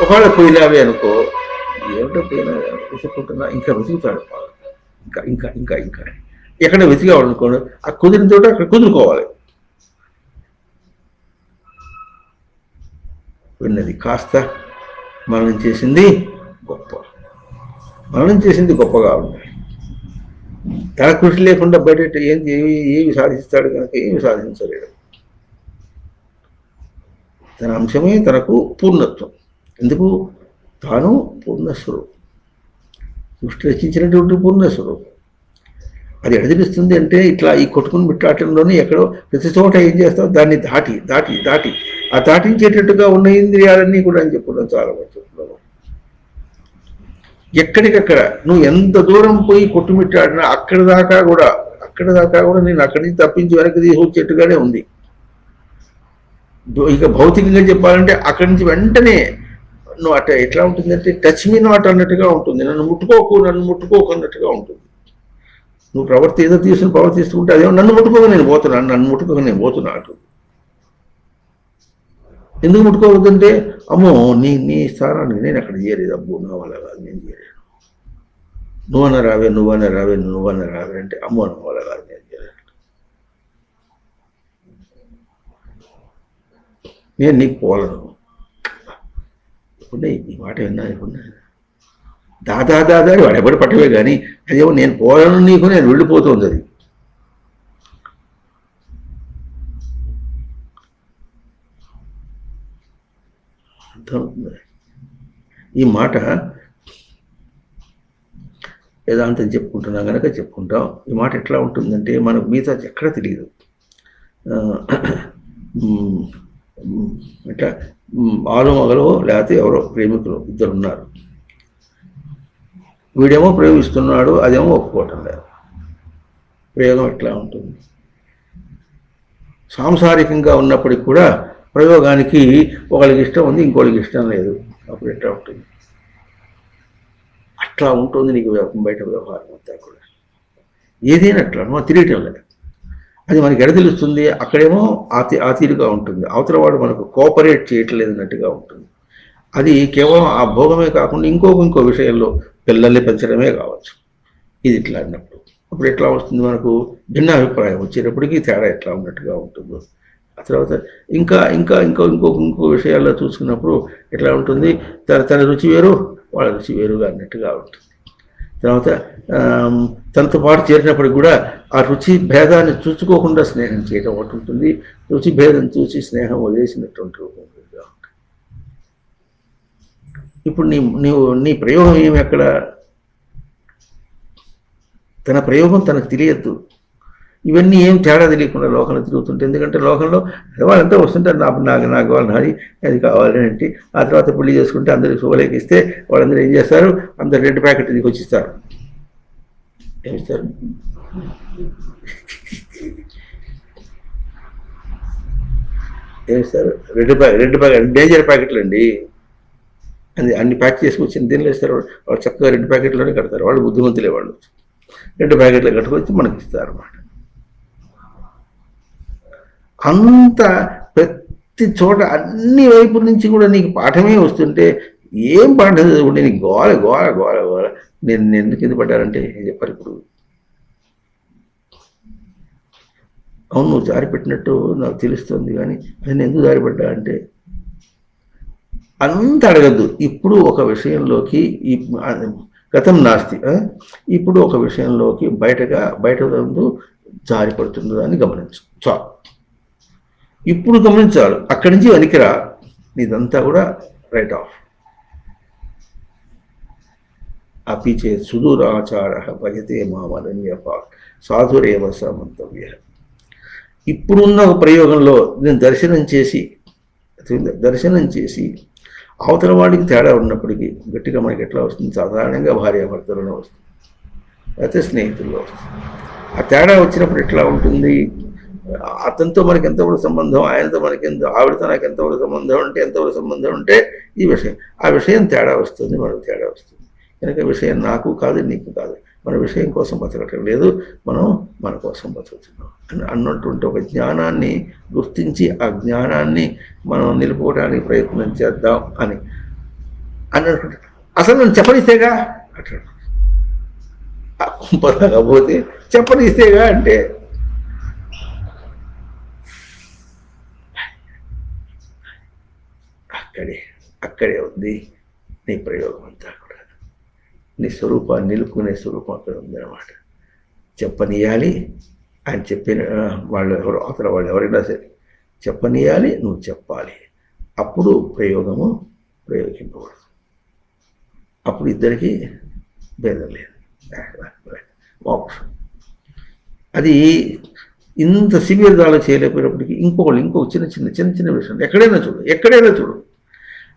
ఒకవేళ పోయినావే అనుకో, ఏమిటో పోయినా వెతుక్కుంటున్నా, ఇంకా వెతుకుతాడు. ఇంకా ఇంకా ఇంకా ఇంకా ఎక్కడ వెతికాడు అనుకోండి, ఆ కుదిరిన చోట అక్కడ కుదురుకోవాలి. విన్నది కాస్త, మననం చేసింది గొప్ప. మననం చేసింది గొప్పగా ఉంది. తన కృషి లేకుండా బయట ఏమి సాధిస్తాడు కనుక ఏమి సాధించలేడు. తన అంశమే తనకు పూర్ణత్వం. ఎందుకు? తాను పూర్ణస్వరూపం, సృష్టి రచించినటువంటి పూర్ణస్వరూపం. అది ఎడదిపిస్తుంది అంటే ఇట్లా ఈ కొట్టుకుని మిట్టాటంలోనే ఎక్కడో ప్రతి చోట ఏం చేస్తావు, దాన్ని దాటి దాటి దాటి ఆ దాటించేటట్టుగా ఉన్న ఇంద్రియాలన్నీ కూడా అని చెప్పుకున్నాం చాలా మంది. ఎక్కడికక్కడ నువ్వు ఎంత దూరం పోయి కొట్టుమిట్టాడినా అక్కడి దాకా కూడా నేను అక్కడి నుంచి తప్పించి వెనక్కి తీసుకొచ్చేట్టుగానే ఉంది. ఇక భౌతికంగా చెప్పాలంటే అక్కడి నుంచి వెంటనే నువ్వు అట్ట ఎట్లా ఉంటుందంటే టచ్ మీ నాట్ అన్నట్టుగా ఉంటుంది. నన్ను ముట్టుకోకు అన్నట్టుగా ఉంటుంది. నువ్వు ఏదో తీసుకుని ప్రవర్తిస్తుంటే అదేమో నన్ను ముట్టుకోక నేను పోతున్నా అటు. ఎందుకు ముట్టుకోవద్దంటే, అమ్మో నీ స్థానానికి నేను అక్కడ చేయలేదు, అబ్బో నా వల్ల కాదు, నేను చేయలేను. నువ్వన్న రావే అంటే, అమ్మో నా వల్ల కాదు, నేను చేయలేను. నేను నీకు పోలను. ఇప్పుడు ఈ మాట విన్నా ఇప్పుడు దాదా వాడు ఎవడు పట్టవే కానీ అదేమో నేను పోలను నీకు, నేను వెళ్ళిపోతుంది అది. ఈ మాట వేదాంతం చెప్పుకుంటున్నాం కనుక చెప్పుకుంటాం. ఈ మాట ఎట్లా ఉంటుందంటే మనకు మిగతా ఎక్కడ తెలియదు. ఇట్లా ఆలుమగలో లేకపోతే ఎవరో ప్రేమికులు ఇద్దరు ఉన్నారు. వీడేమో ప్రేమిస్తున్నాడు, అదేమో ఒప్పుకోవటం లేదు. ప్రయోగం ఎట్లా ఉంటుంది? సాంసారికంగా ఉన్నప్పటికి కూడా ప్రయోగానికి ఒకరికి ఇష్టం ఉంది, ఇంకోళ్ళకి ఇష్టం లేదు. అప్పుడు ఎట్లా ఉంటుంది? అట్లా ఉంటుంది నీకు బయట వ్యవహారం అంతా కూడా. ఏదైనా అట్లా మనం తిరగటం లేదు. అది మనకి ఎడ తెలుస్తుంది? అక్కడేమో ఆ తీరుగా ఉంటుంది, అవతల వాడు మనకు కోఆపరేట్ చేయట్లేదు అన్నట్టుగా ఉంటుంది. అది కేవలం ఆ భోగమే కాకుండా ఇంకో విషయంలో పిల్లల్ని పెంచడమే కావచ్చు. ఇది ఇట్లా అన్నప్పుడు అప్పుడు ఎట్లా వస్తుంది? మనకు భిన్న అభిప్రాయం వచ్చేటప్పటికీ తేడా ఎట్లా ఉన్నట్టుగా ఉంటుందో. ఆ తర్వాత ఇంకో విషయాల్లో చూసుకున్నప్పుడు ఎట్లా ఉంటుంది? తన రుచి వేరు, వాళ్ళ రుచి వేరుగా అన్నట్టుగా ఉంటుంది. తర్వాత తనతో పాటు చేరినప్పటికి కూడా ఆ రుచి భేదాన్ని చూసుకోకుండా స్నేహం చేయడం ఒకటి ఉంటుంది, రుచి భేదం చూసి స్నేహం వదిలేసినటువంటి రూపం ఉంటుంది. ఇప్పుడు నీ ప్రయోగం ఏమి? ఎక్కడ తన ప్రయోగం తనకు తెలియద్దు. ఇవన్నీ ఏం తేడా తెలియకుండా లోకంలో తిరుగుతుంటే, ఎందుకంటే లోకంలో వాళ్ళంతా వస్తుంటారు, నాకు వాళ్ళని అది కావాలని అంటే, ఆ తర్వాత పెళ్లి చేసుకుంటే అందరికి శుభలేఖ ఇస్తే వాళ్ళందరూ ఏం చేస్తారు? అందరు రెడ్ ప్యాకెట్ ఇది వచ్చిస్తారు. ఏమిస్తారు? రెడ్ ప్యాకెట్ డేంజర్ ప్యాకెట్లు అండి. అన్ని ప్యాక్ చేసుకొచ్చి దీనిలో ఇస్తారు. వాళ్ళు చక్కగా రెడ్ ప్యాకెట్లోనే కడతారు. వాళ్ళు బుద్ధిమంతులే. వాళ్ళు రెడ్ ప్యాకెట్లు కట్టుకొచ్చి మనకి ఇస్తారు అన్నమాట. అంత ప్రతి చోట అన్ని వైపుల నుంచి కూడా నీకు పాఠమే వస్తుంటే ఏం పాఠం చదువుకుంటే నీకు గోల గోల గోల గోల. నేను ఎందుకు ఎందుకు పడ్డారంటే ఏం చెప్పారు? ఇప్పుడు అవును నువ్వు జారిపెట్టినట్టు నాకు తెలుస్తుంది, కానీ అది నేను ఎందుకు జారిపడ్డా అంటే అంత అడగద్దు. ఇప్పుడు ఒక విషయంలోకి ఈ గతం నాస్తి, ఇప్పుడు ఒక విషయంలోకి బయట జారి పడుతుందో అని గమనించు చాలు. ఇప్పుడు గమనించాలి, అక్కడి నుంచి వెనక్కిరా, నీదంతా కూడా రైట్ ఆఫ్. అపిచే సుదూరాచార భజతే మామరణ్య సాధురేవ సమంతవ్య. ఇప్పుడున్న ఒక ప్రయోగంలో నేను దర్శనం చేసి అవతల వాడికి తేడా ఉన్నప్పటికీ గట్టిగా మనకి ఎట్లా వస్తుంది? సాధారణంగా భార్యాభర్తలోనే వస్తుంది, అయితే స్నేహితుల్లో వస్తుంది. ఆ తేడా వచ్చినప్పుడు ఎట్లా ఉంటుంది? అతనితో మనకి ఎంతవరకు సంబంధం, ఆయనతో మనకి ఆవిడతో నాకు ఎంతవరకు సంబంధం అంటే ఎంతవరకు సంబంధం ఉంటే ఈ విషయం, ఆ విషయం తేడా వస్తుంది, మనకు తేడా వస్తుంది. కనుక విషయం నాకు కాదు, నీకు కాదు. మన విషయం కోసం బతకటం లేదు, మనం మన కోసం బతుకుతున్నాం అన్నటువంటి ఒక జ్ఞానాన్ని గుర్తించి ఆ జ్ఞానాన్ని మనం నిలుపుకోవడానికి ప్రయత్నం చేద్దాం అని అన్నటువంటి. అసలు నన్ను చెప్పనిస్తేగా అంటాడు. కుంపపోతే చెప్పనిస్తేగా అంటే అక్కడే ఉంది నీ ప్రయోగం అంతా కూడా. నీ స్వరూపాన్ని నిలుపుకునే స్వరూపం అక్కడ ఉందన్నమాట. చెప్పనీయాలి, ఆయన చెప్పిన వాళ్ళు అవతల వాళ్ళు ఎవరైనా సరే చెప్పనీయాలి, నువ్వు చెప్పాలి. అప్పుడు ప్రయోగింపబడదు. అప్పుడు ఇద్దరికి భేదం లేదు, మోక్షం. అది ఇంత సివియర్గాలో చేయలేకపోయినప్పటికీ ఇంకొక చిన్న చిన్న విషయం ఎక్కడైనా చూడు,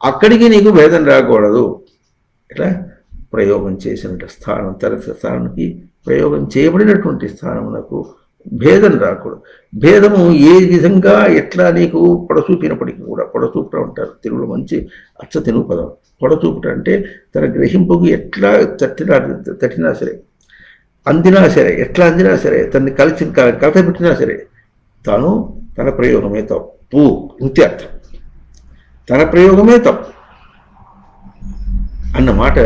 అక్కడికి నీకు భేదం రాకూడదు. ఎట్లా? ప్రయోగం చేసినట్టు స్థానం, తరగతి స్థానానికి ప్రయోగం చేయబడినటువంటి స్థానమునకు భేదం రాకూడదు. భేదము ఏ విధంగా ఎట్లా నీకు పొడచూపినప్పటికీ కూడా, పొడచూపుట అంటారు తెలుగులో, మంచి అచ్చ తెలుగు పదం. పొడచూపుట అంటే తన గ్రహింపుకు ఎట్లా తట్టినా సరే, అందినా సరే, ఎట్లా అందినా సరే, తనని కలత పెట్టినా సరే, తన ప్రయోగమే తప్పు, ఇంతే అర్థం. తన ప్రయోగమే తప్పు అన్నమాట.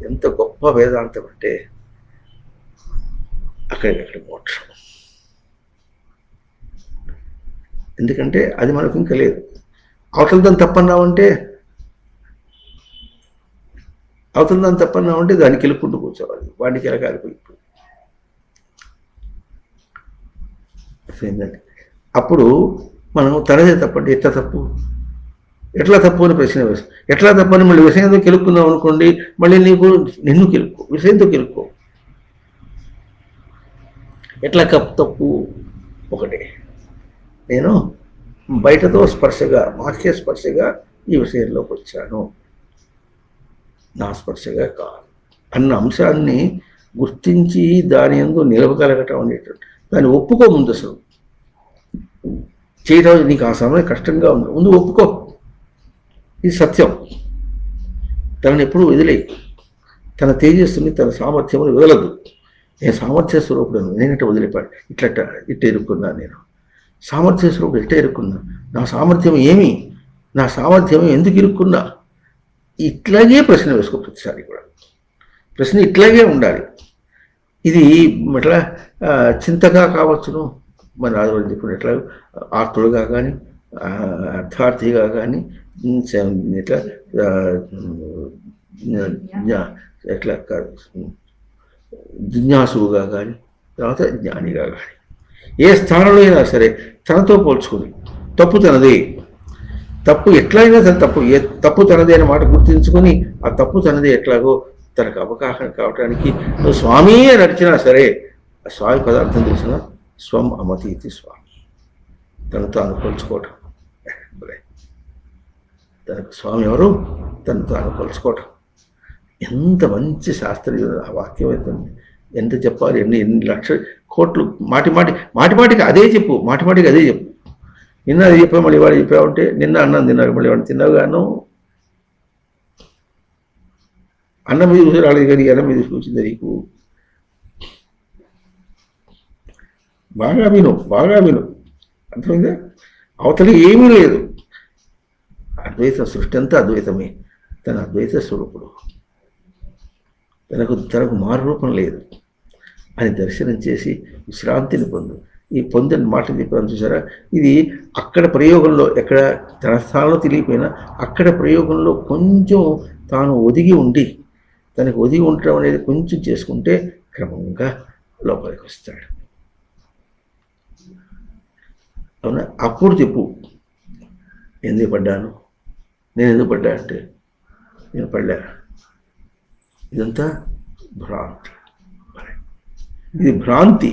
ఎంత గొప్ప వేదాంతం అంటే అక్కడికక్కడ మోక్షం. ఎందుకంటే అది మనకు ఇంకా లేదు. అవతల దాన్ని తప్పన్నామంటే దానికి వెళ్ళుకుంటూ కూర్చోవాలి, వాడికి ఎలా కాలిపోయి. అప్పుడు మనం తనదే తప్పండి, ఎట్లా తప్పు అని ప్రశ్న వేస్తాం. ఎట్లా తప్పని మళ్ళీ విషయంతో కెలుక్కున్నావు అనుకోండి, మళ్ళీ నిన్ను కెలుక్కో, విషయంతో కెలుక్కో. ఎట్లా తప్పు ఒకటే, నేను బయటతో స్పర్శగా, బాహ్య స్పర్శగా ఈ విషయంలోకి వచ్చాను, నా స్పర్శగా కాదు అన్న అంశాన్ని గుర్తించి దాని యందు నిలవగలగటం అనేటువంటి దాన్ని ఒప్పుకో. ముందు అసలు చేయడం నీకు ఆ సమయం కష్టంగా ఉంది, ముందు ఒప్పుకో, ఇది సత్యం. తనని ఎప్పుడూ వదిలేయి, తన తేజస్సుని, తన సామర్థ్యముని వదలదు. నేను సామర్థ్య స్వరూపుడను, నేనట వదిలిపాడు, ఇట్ట ఇరుక్కున్నాను. నేను సామర్థ్య స్వరూపుడు ఇట్ట ఇరుక్కున్నా. నా సామర్థ్యం ఏమి, నా సామర్థ్యం ఎందుకు ఇరుక్కున్నా? ఇట్లాగే ప్రశ్న వేసుకో. ప్రతిసారి కూడా ప్రశ్న ఇట్లాగే ఉండాలి. ఇది ఎట్లా చింతగా కావచ్చును, మన రాజువాళ్ళు చెప్పినట్లా ఆర్తుడుగా కానీ, అర్థార్థిగా కానీ, ఎట్లా ఎట్లా జిజ్ఞాసుగా కానీ, తర్వాత జ్ఞానిగా కానీ, ఏ స్థానంలో అయినా సరే తనతో పోల్చుకుని తప్పు తనదే, తప్పు ఎట్లయినా తన తప్పు తనదే అనే మాట గుర్తించుకొని ఆ తప్పు తనదే ఎట్లాగో తనకు అవగాహన కావటానికి నువ్వు స్వామి అని నడిచినా సరే, ఆ స్వామి పదార్థం తెలిసిన స్వం అమతీతి స్వామి, తనతో అనుకోల్చుకోవటం. తనకు స్వామి ఎవరు? తనతో అనుకోల్చుకోవటం. ఎంత మంచి శాస్త్రీయ ఆ వాక్యం అవుతుంది. ఎంత చెప్పాలి, ఎన్ని లక్షల కోట్లు, మాటిమాటికి అదే చెప్పు, మాటిమాటికి అదే చెప్పు. నిన్న అది చెప్పావు, మళ్ళీ వాడు చెప్పావంటే, నిన్న అన్నం తిన్నావు, మళ్ళీ వాడు తిన్నావుగా అన్నం. అన్నం మీద చూసి రాలేదు కానీ అన్నం మీద చూసింది నీకు. బాగా విను, అర్థమైందా? అవతల ఏమీ లేదు, అద్వైతం, సృష్టి అంతా అద్వైతమే. తన అద్వైత స్వరూపుడు, తనకు మారు రూపం లేదు అని దర్శనం చేసి విశ్రాంతిని పొందు. ఈ పొందని మాట చెప్పాను చూసారా, ఇది అక్కడ ప్రయోగంలో ఎక్కడ తన స్థానంలో తెలియపోయినా అక్కడ ప్రయోగంలో కొంచెం తాను ఒదిగి ఉండి, తనకు ఒదిగి ఉండటం అనేది కొంచెం చేసుకుంటే క్రమంగా లోపలికి వస్తాడు. అవునా? అప్పుడు చెప్పు, ఎందుకు పడ్డాను, నేను ఎందుకు పడ్డా అంటే నేను పడ్డా, ఇదంతా భ్రాంతి. ఇది భ్రాంతి.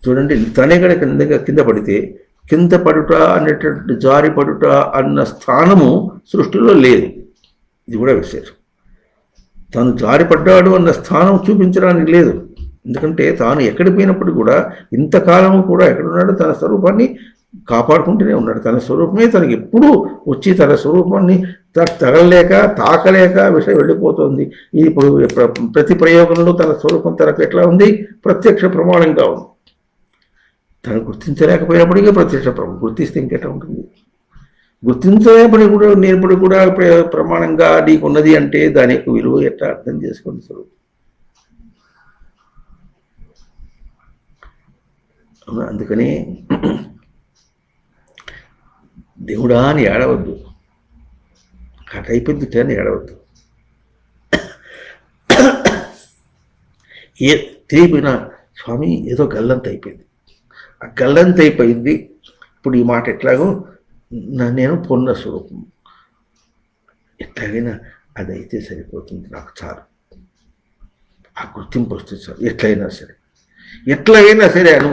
చూడండి, తనే కనుక కింద పడితే కింద పడుట అనేటట్టు జారి పడుట అన్న స్థానము సృష్టిలో లేదు. ఇది కూడా విశేషం. తాను జారిపడ్డాడు అన్న స్థానం చూపించడానికి లేదు. ఎందుకంటే తాను ఎక్కడికి పోయినప్పుడు కూడా ఇంతకాలము కూడా ఎక్కడున్నాడో తన స్వరూపాన్ని కాపాడుకుంటూనే ఉన్నాడు. తన స్వరూపమే తనకి ఎప్పుడూ వచ్చి తన స్వరూపాన్ని తగలలేక తాకలేక విషయం వెళ్ళిపోతుంది. ఇది ఇప్పుడు ప్రతి ప్రయోగంలో తన స్వరూపం తనకు ఎట్లా ఉంది, ప్రత్యక్ష ప్రమాణంగా ఉంది. తను గుర్తించలేకపోయినప్పటికీ ప్రత్యక్ష గుర్తిస్తే ఇంకెట్లా ఉంటుంది. గుర్తించలేపడి కూడా నేర్పడి కూడా ప్రమాణంగా నీకున్నది అంటే దాని యొక్క విలువ ఎట్లా అర్థం చేసుకోండి స్వరూపం. అందుకని దేవుడా అని ఏడవద్దు, కట్ అయిపోద్ది అని ఏడవద్దు. తెలియపోయినా స్వామి ఏదో గల్లంత అయిపోయింది, ఆ గల్లంత అయిపోయింది. ఇప్పుడు ఈ మాట ఎట్లాగో నేను పూర్ణ స్వరూపం, ఎట్లాగైనా అదైతే సరిపోతుంది, నాకు చాలు, ఆ గుర్తింపు వస్తుంది చాలు. ఎట్లయినా సరే అను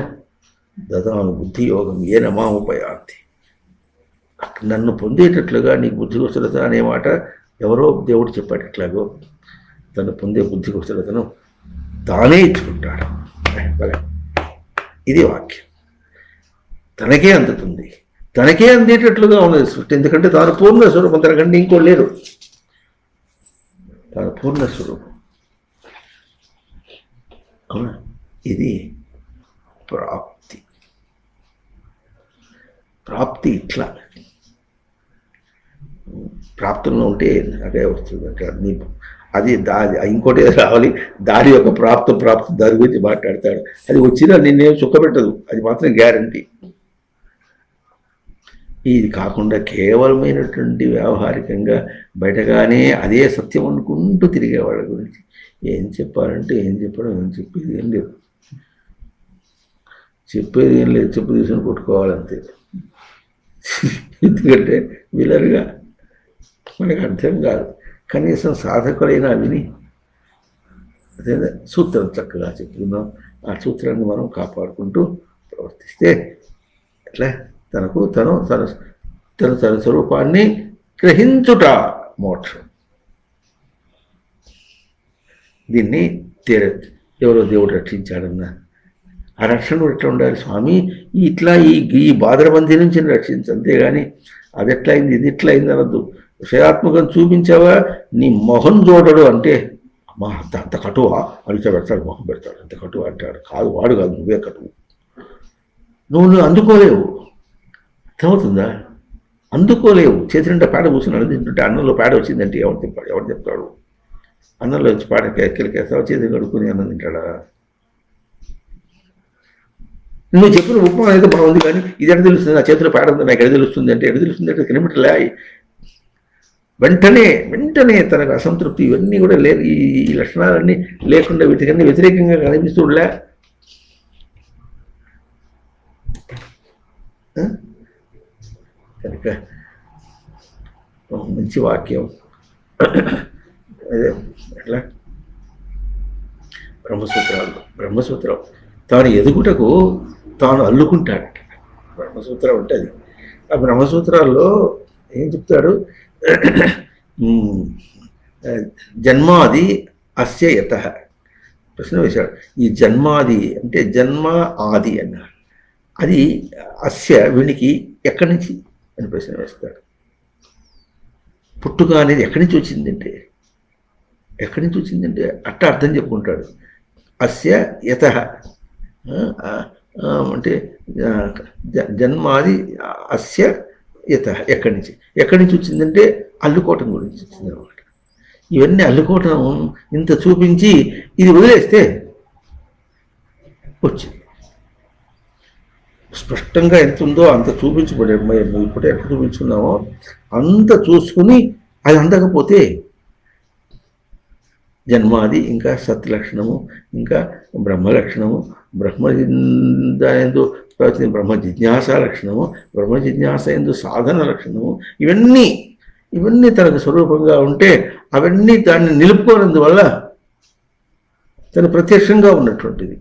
దదాను బుద్ధి యోగం ఏ నమాముపయాంతి. నన్ను పొందేటట్లుగా నీకు బుద్ధి కుశలత అనే మాట ఎవరో దేవుడు చెప్పాడు. ఎట్లాగో తను పొందే బుద్ధి కుశలతను తానే ఇచ్చుకుంటాడు. ఇది వాక్యం. తనకే అందుతుంది, తనకే అందేటట్లుగా ఉన్నది సృష్టి. ఎందుకంటే తాను పూర్ణ స్వరూపం, తనకంటే ఇంకో లేరు. తాను పూర్ణ స్వరూపం. అవునా? ఇది ప్రాప్తి. ప్రాప్తి ఇట్లా ప్రాప్తంలో ఉంటే అదే వస్తుంది అంటాడు. నీ అది ఇంకోటి రావాలి, దాని యొక్క ప్రాప్తి దాని గురించి మాట్లాడతాడు. అది వచ్చినా నిన్నేం సుఖపెట్టదు, అది మాత్రం గ్యారంటీ. ఇది కాకుండా కేవలమైనటువంటి వ్యావహారికంగా బయటగానే అదే సత్యం అనుకుంటూ తిరిగే వాళ్ళ గురించి ఏం చెప్పాలంటే ఏం చెప్పడం, ఏం చెప్పేది ఏం లేదు, చెప్పేది ఏం లేదు, చెప్పు తీసుకొని కొట్టుకోవాలంతే. ఎందుకంటే విలరుగా మనకు అర్థం కాదు. కనీసం సాధకులైనా విని అదే సూత్రం చక్కగా చెప్పుకున్నాం. ఆ సూత్రాన్ని మనం కాపాడుకుంటూ ప్రవర్తిస్తే ఎట్లా తన స్వరూపాన్ని గ్రహించుట మోక్షం. దీన్ని ఎవరో దేవుడు రక్షించాడన్నా ఆ రక్షణ ఎట్లా ఉండాలి స్వామి, ఇట్లా ఈ బాధరబంధి నుంచి రక్షించు, అంతేగాని అది ఎట్లా అయింది ఇది ఎట్లా అయింది అనద్దు. విషయాత్మకం చూపించావా, నీ మొహం చూడడు అంటే అమ్మా అంత కటువా అడిచ పెడతాడు, మొహం పెడతాడు, అంత కటువా అంటాడు. కాదు, వాడు కాదు, నువ్వే కటువు. నువ్వు అందుకోలేవు, అర్థమవుతుందా? అందుకోలేవు. చేతి నిండా పేడ కూర్చున్నాడు, తింటుంటే అన్నంలో పేడ వచ్చిందంటే ఎవరు చెప్తాడు? అన్నంలో వచ్చి పేడ కెలికేస్తావు, చేతి కడుక్కుని అన్నం తింటాడా? నువ్వు చెప్పిన ఉప్మా అనేది బాగుంది, కానీ ఇది ఎక్కడ తెలుస్తుంది, నా చేతిలో పేడ ఉంది, నాకు ఎక్కడ తెలుస్తుంది అంటే ఎక్కడ తెలుస్తుంది అంటే కిలోమీటర్లే. వెంటనే తనకు అసంతృప్తి ఇవన్నీ కూడా ఈ లక్షణాలన్నీ లేకుండా వీటికన్నీ వ్యతిరేకంగా కనిపిస్తుండలే. కనుక మంచి వాక్యం అదే ఎట్లా బ్రహ్మసూత్రం తాను ఎదుగుటకు తాను అల్లుకుంటాడట. బ్రహ్మసూత్రం ఉంటుంది. ఆ బ్రహ్మసూత్రాల్లో ఏం చెప్తాడు? జన్మాది అస్య యతః. ప్రశ్న వేశాడు. ఈ జన్మాది అంటే జన్మ ఆది అన్నారు. అది అస్య వీనికి ఎక్కడి నుంచి అని ప్రశ్న వేస్తాడు. పుట్టుక అనేది ఎక్కడి నుంచి వచ్చిందంటే అట్ట అర్థం చెప్పుకుంటాడు. అస్య యతః అంటే జన్మాది అస్య యతః ఎక్కడి నుంచి వచ్చిందంటే అల్లుకోవటం గురించి వచ్చింది అనమాట. ఇవన్నీ అల్లుకోవటం ఇంత చూపించి ఇది వదిలేస్తే వచ్చింది. స్పష్టంగా ఎంత ఉందో అంత చూపించబడే ఇప్పుడు ఎట్లా చూపించుకున్నామో అంత చూసుకుని అది అందకపోతే జన్మాది ఇంకా సత్లక్షణము ఇంకా బ్రహ్మలక్షణము ఎందు బ్రహ్మ జిజ్ఞాస లక్షణము బ్రహ్మ జిజ్ఞాస ఎందు సాధన లక్షణము ఇవన్నీ తనకు స్వరూపంగా ఉంటే అవన్నీ దాన్ని నిలుపుకోనందువల్ల తను ప్రత్యక్షంగా ఉన్నటువంటిది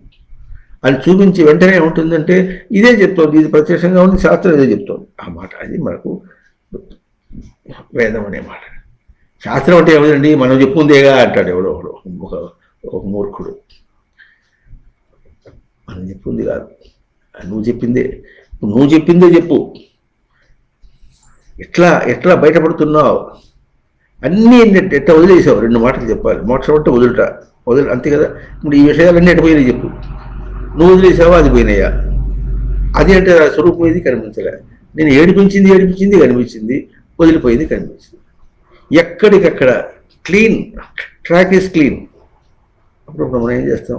అది చూపించి వెంటనే ఉంటుందంటే ఇదే చెప్తోంది, ఇది ప్రత్యక్షంగా ఉంది, శాస్త్రం ఇదే చెప్తోంది. ఆ మాట అది మనకు వేదం అనే మాట. శాస్త్రం అంటే ఏమిటండి, మనం చెప్పుకుందేగా అంటాడు ఎవడో ఒకడు, ఒక మూర్ఖుడు. మనం చెప్పుకుంది కాదు, నువ్వు చెప్పిందే చెప్పు. ఎట్లా బయటపడుతున్నావు, అన్నీ ఎట్లా వదిలేసావు, 2 మాటలు చెప్పాలి. మోక్షం అంటే వదులు అంతే కదా. ఇప్పుడు ఈ విషయాలన్నీ ఎట్ట పోయినాయి చెప్పు. నువ్వు వదిలేసావా, అది పోయినాయా? అది అంటే స్వరూపం ఇది కనిపించలే. నేను ఏడిపించింది కనిపించింది, వదిలిపోయింది కనిపించింది. ఎక్కడికక్కడ క్లీన్, ట్రాక్ ఈజ్ క్లీన్. అప్పుడు మనం ఏం చేస్తాం,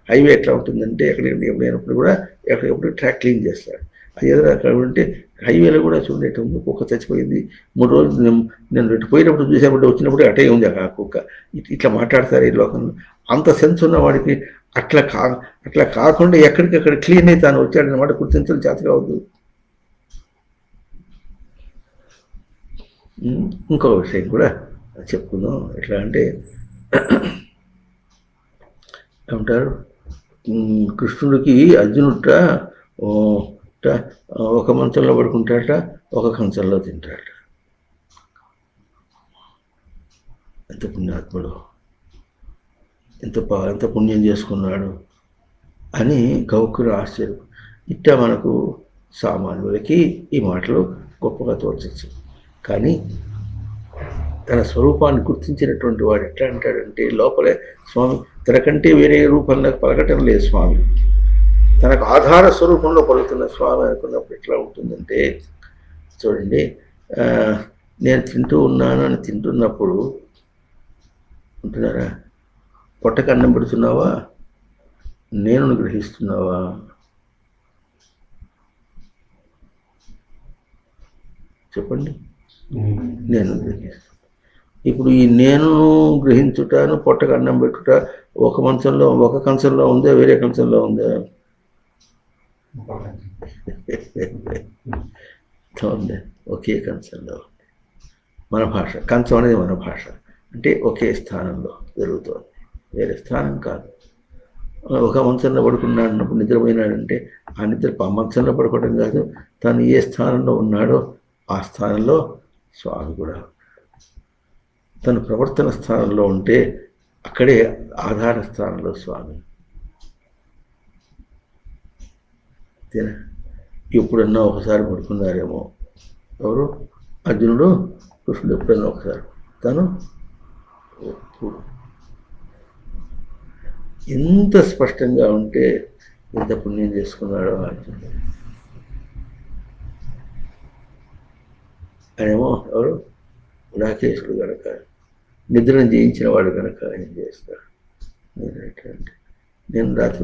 హైవే ఎట్లా ఉంటుందంటే ఎప్పుడైనప్పుడు కూడా ఎక్కడెప్పుడు ట్రాక్ క్లీన్ చేస్తాడు. అది ఏదైనా అక్కడ ఉంటే హైవేలో కూడా చూడటం కుక్క చచ్చిపోయింది. 3 రోజులు నేను పోయినప్పుడు చూసేప్పుడు వచ్చినప్పుడు అటే ఉంది ఆ కుక్క. ఇట్లా మాట్లాడతారు ఈ లోకంలో. అంత సెన్స్ ఉన్న వాడికి అట్లా కాకుండా ఎక్కడికక్కడ క్లీన్ అయితే తాను వచ్చాడన్నమాట గుర్తించడం చేత కావద్దు. ఇంకో విషయం కూడా చెప్పుకుందాం. ఎట్లా అంటే ఏమంటారు, కృష్ణుడికి అర్జునుట ఒక మంచంలో పడుకుంటాడట, ఒక కంచంలో తింటాడట. ఎంత పుణ్యాత్ముడు, ఎంత పుణ్యం చేసుకున్నాడు అని గౌకుడు ఆశ్చర్యం. ఇట్టా మనకు సామాన్యులకి ఈ మాటలు గొప్పగా తోచచ్చు. కానీ తన స్వరూపాన్ని గుర్తించినటువంటి వాడు ఎట్లా అంటాడంటే, లోపలే స్వామి తనకంటే వేరే రూపంలో పలకటం లేదు స్వామి, తనకు ఆధార స్వరూపంలో పలుకుతున్న స్వామి అనుకున్నప్పుడు ఎట్లా ఉంటుందంటే, చూడండి, నేను తింటూ ఉన్నాను అని తింటున్నప్పుడు ఉంటున్నారా, పొట్టకు అన్నం పెడుతున్నావా, నేను గ్రహిస్తున్నావా? చెప్పండి. నేను గ్రహిస్తాను. ఇప్పుడు ఈ నేను గ్రహించుటాను, పొట్టకు అన్నం పెట్టుట ఒక కంచంలో ఉందా, వేరే కంచంలో ఉందా? ఉంది, ఒకే కంచంలో ఉంది. మన భాష కంచం అనేది మన భాష అంటే ఒకే స్థానంలో జరుగుతోంది, వేరే స్థానం కాదు. ఒక మంచంలో పడుకున్నాడన్నప్పుడు నిద్రపోయినాడంటే ఆ నిద్ర ఆ మంచంలో పడుకోవడం కాదు, తను ఏ స్థానంలో ఉన్నాడో ఆ స్థానంలో స్వామి కూడా. తన ప్రవర్తన స్థానంలో ఉంటే అక్కడే ఆధార స్థానంలో స్వామి. ఎప్పుడన్నా ఒకసారి పడుకున్నారేమో ఎవరు, అర్జునుడు, కృష్ణుడు ఎప్పుడన్నా ఒకసారి. తను ఎంత స్పష్టంగా ఉంటే ఎంత పుణ్యం చేసుకున్నాడో అర్జునుడు. ఆయనేమో ఎవరు, రాకేశుడు కనుక, నిద్రను జయించిన వాడు కనుక ఆయన చేస్తాడు. నేను రాత్రి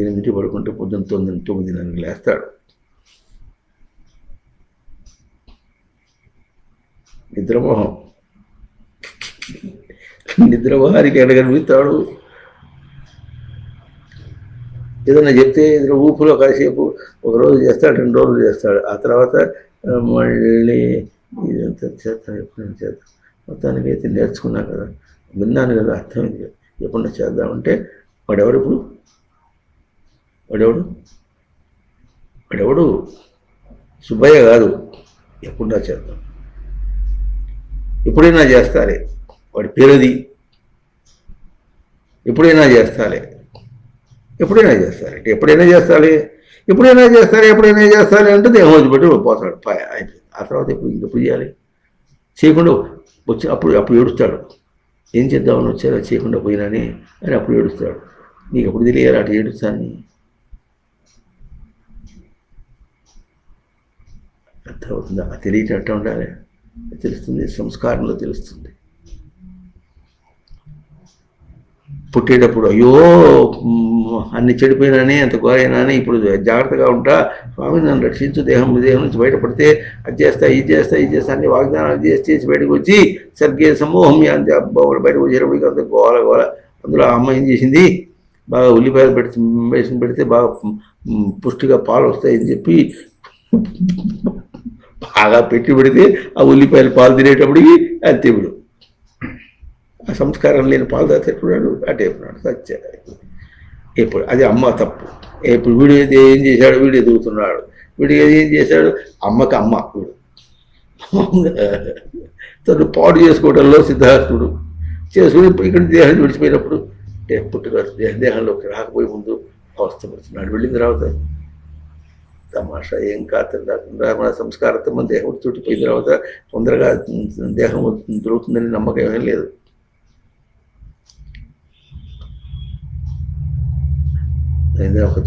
8 పడుకుంటే పొద్దున్న 9 లేస్తాడు. నిద్రమోహం, నిద్రమోహానికి ఎక్కడ కనిపిస్తాడు? ఏదైనా చెప్తే ఏదైనా ఊపులో కాసేపు 1 రోజు చేస్తాడు, 2 రోజులు చేస్తాడు, ఆ తర్వాత మళ్ళీ ఇదంతా చేస్తాను, ఎప్పుడైనా చేద్దాం. మొత్తానికి అయితే నేర్చుకున్నా కదా, విన్నాను కదా, అర్థమైంది కదా, ఎప్పుడన్నా చేద్దామంటే వాడెవడు సుబ్బయ్య కాదు, ఎప్పుడన్నా చేద్దాం, ఎప్పుడైనా చేస్తారే, వాడి పేరుది, ఎప్పుడైనా చేస్తారే అంటే దేహం పెట్టి పోతాడు, అయిపోయింది. ఆ తర్వాత ఎప్పుడు చేయాలి? చేయకుండా వచ్చి అప్పుడు ఏడుస్తాడు. ఏం చేద్దామని వచ్చారో చేయకుండా పోయినాని అని అప్పుడు ఏడుస్తాడు. నీకు ఎప్పుడు తెలియాలి అటు ఏడుస్తాను? అర్థమవుతుందా? తెలియటట్టు ఉండాలి, తెలుస్తుంది, సంస్కారంలో తెలుస్తుంది. పుట్టేటప్పుడు అయ్యో అన్ని చెడిపోయినానే అంత ఘోరైనానే ఇప్పుడు జాగ్రత్తగా ఉంటా, స్వామి నన్ను రక్షించు, దేహం నుంచి బయటపడితే అది చేస్తా ఇది చేస్తా ఇది చేస్తా అన్ని వాగ్దానాలు చేసి బయటకు వచ్చి సర్గే సమూహం బయటకు వచ్చేటప్పటికి అంత గోల గోల. అందులో ఆ అమ్మ ఏం చేసింది, బాగా ఉల్లిపాయలు పెడితే బాగా పుష్టిగా పాలు వస్తాయని చెప్పి బాగా పెట్టి పెడితే ఆ ఉల్లిపాయలు పాలు తినేటప్పటికి అంతే ఇప్పుడు ఆ సంస్కారం లేని పాలు తాగుతున్నాడు, అటేపున్నాడు సత్యాడు. ఇప్పుడు అది అమ్మ తప్పు. ఇప్పుడు వీడు ఏం చేశాడు, వీడు ఎదుగుతున్నాడు, వీడు ఏం చేశాడు, అమ్మకి అమ్మ వీడు తను పాడు చేసుకోవడంలో సిద్ధార్థుడు చేసుకుని ఇక్కడ దేహాన్ని విడిచిపోయినప్పుడు పుట్టుగా దేహంలోకి రాకపోయి ముందు అవస్థపడుతున్నాడు. వెళ్ళిన తర్వాత తమాషా ఏం కాకుండా మన సంస్కారంతో మన దేహం చుట్టిపోయిన తర్వాత తొందరగా దేహం దొరుకుతుందని నమ్మకం ఏమీ లేదు. ఒక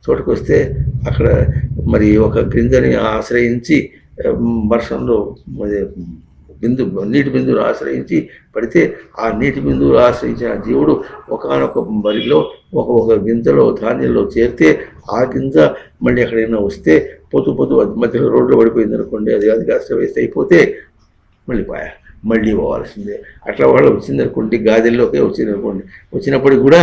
చోటుకు వస్తే అక్కడ మరి ఒక గింజని ఆశ్రయించి వర్షంలో నీటి బిందువును ఆశ్రయించి పడితే ఆ నీటి బిందువులు ఆశ్రయించిన జీవుడు ఒకనొక బరిలో ఒక గింజలో ధాన్యంలో చేరితే ఆ గింజ మళ్ళీ ఎక్కడైనా వస్తే పొద్దు మధ్యలో రోడ్లో పడిపోయింది అనుకోండి, అది కాస్త వేస్ట్ అయిపోతే మళ్ళీ పోవాల్సిందే. అట్లా వాళ్ళు వచ్చిందనుకోండి, గాజుల్లోకే వచ్చిందనుకోండి, వచ్చినప్పటికి కూడా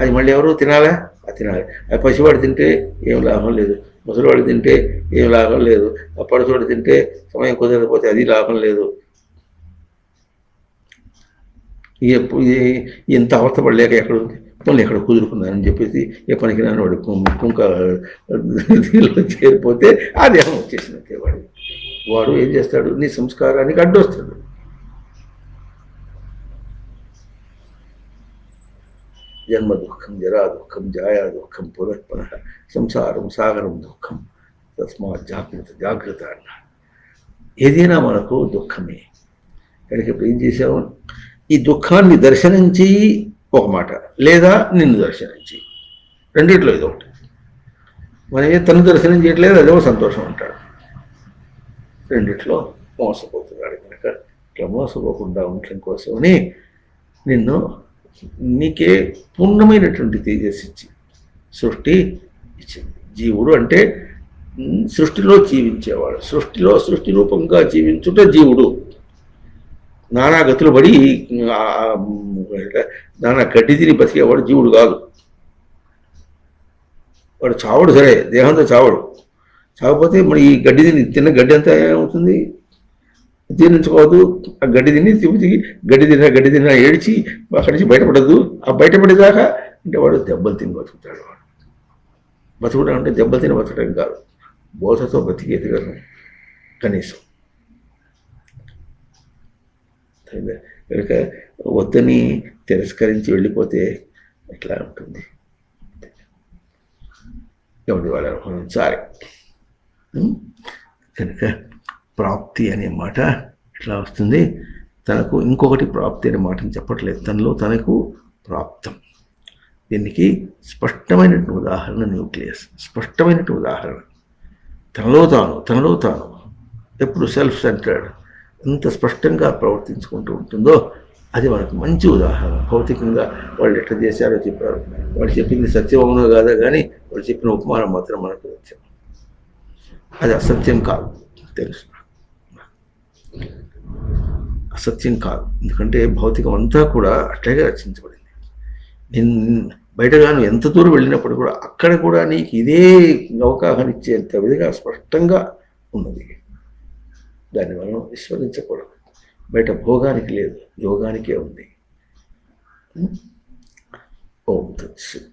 అది మళ్ళీ ఎవరు తినాలా? అది తినాలి. అది పసివాడు తింటే ఏం లాభం లేదు, ముసలివాడు తింటే ఏం లాభం లేదు, ఆ పడుచోడు తింటే సమయం కుదరకపోతే అది లాభం లేదు. ఎంత అవస్థపడలేక ఎక్కడ కుదురుకున్నానని చెప్పేసి ఏ పనికి నాన్న వాడు కుంక చేరిపోతే ఆ దేహం వచ్చేసినట్టే. వాడు ఏం చేస్తాడు, నీ సంస్కారానికి అడ్డొస్తాడు. జన్మ దుఃఖం, జరా దుఃఖం, జాయా దుఃఖం, పునః సంసారం సాగరం దుఃఖం, తస్మాత్ జాగ్రత్త అన్న. ఏదైనా మనకు దుఃఖమే. కనుక ఇప్పుడు ఏం చేసాము, ఈ దుఃఖాన్ని దర్శనించి ఒక మాట, లేదా నిన్ను దర్శనించి, రెండిట్లో ఇది ఒకటి. మనమే తను దర్శనం చేయట్లేదు, అదేమో సంతోషం అంటాడు. రెండిట్లో మోసపోతున్నాడు. కనుక ఇట్లా మోసపోకుండా ఉండటం కోసమని నిన్ను నీకే పూర్ణమైనటువంటి తేజస్సు ఇచ్చి సృష్టి ఇచ్చింది. జీవుడు అంటే సృష్టిలో జీవించేవాడు, సృష్టి రూపంగా జీవించుట జీవుడు. నానా గతులు పడి నానా గడ్డి తిని బతికేవాడు జీవుడు కాదు. వాడు చావడు, సరే దేహంతో చావడు, చావకపోతే మరి ఈ గడ్డి తిన్న గడ్డి అంతా ఏమవుతుంది, జీర్ణించుకోవద్దు. ఆ గడ్డి తిన్నా ఏడ్చి అక్కడి నుంచి బయటపడద్దు. ఆ బయటపడేదాకా అంటే వాడు దెబ్బలు తిని బతుకుతాడు. వాడు బతుకుతాడు అంటే దెబ్బలు తిని బతకడం కాదు, బోధతో బతికేది కదా కనీసం. కనుక వద్దని తిరస్కరించి వెళ్ళిపోతే ఎట్లా ఉంటుంది, ఎవరి వాళ్ళు అనుభవించాలి. కనుక ప్రాప్తి అనే మాట ఎట్లా వస్తుంది, తనకు ఇంకొకటి ప్రాప్తి అనే మాటను చెప్పట్లేదు, తనలో తనకు ప్రాప్తం. దీనికి స్పష్టమైనటువంటి ఉదాహరణ న్యూక్లియస్, స్పష్టమైనటువంటి ఉదాహరణ. తనలో తాను ఎప్పుడు సెల్ఫ్ సెంటర్డ్ ఎంత స్పష్టంగా ప్రవర్తించుకుంటూ ఉంటుందో అది మనకు మంచి ఉదాహరణ. భౌతికంగా వాళ్ళు ఎట్లా చేశారో చెప్పారు, వాళ్ళు చెప్పింది సత్యం అవునో కాదా కానీ వాళ్ళు చెప్పిన ఉపమానం మాత్రం మనకు సత్యం, అది అసత్యం కాదు, తెలుసు. అసత్యం కాదు, ఎందుకంటే భౌతికం అంతా కూడా అట్లాగే రచించబడింది. బయటగాను ఎంత దూరం వెళ్ళినప్పుడు కూడా అక్కడ కూడా నీకు ఇదే అవగాహన ఇచ్చేంత విధంగా స్పష్టంగా ఉన్నది. దాన్ని మనం విస్మరించకూడదు. బయట భోగానికి లేదు, యోగానికే ఉంది. ఓం తత్సత్.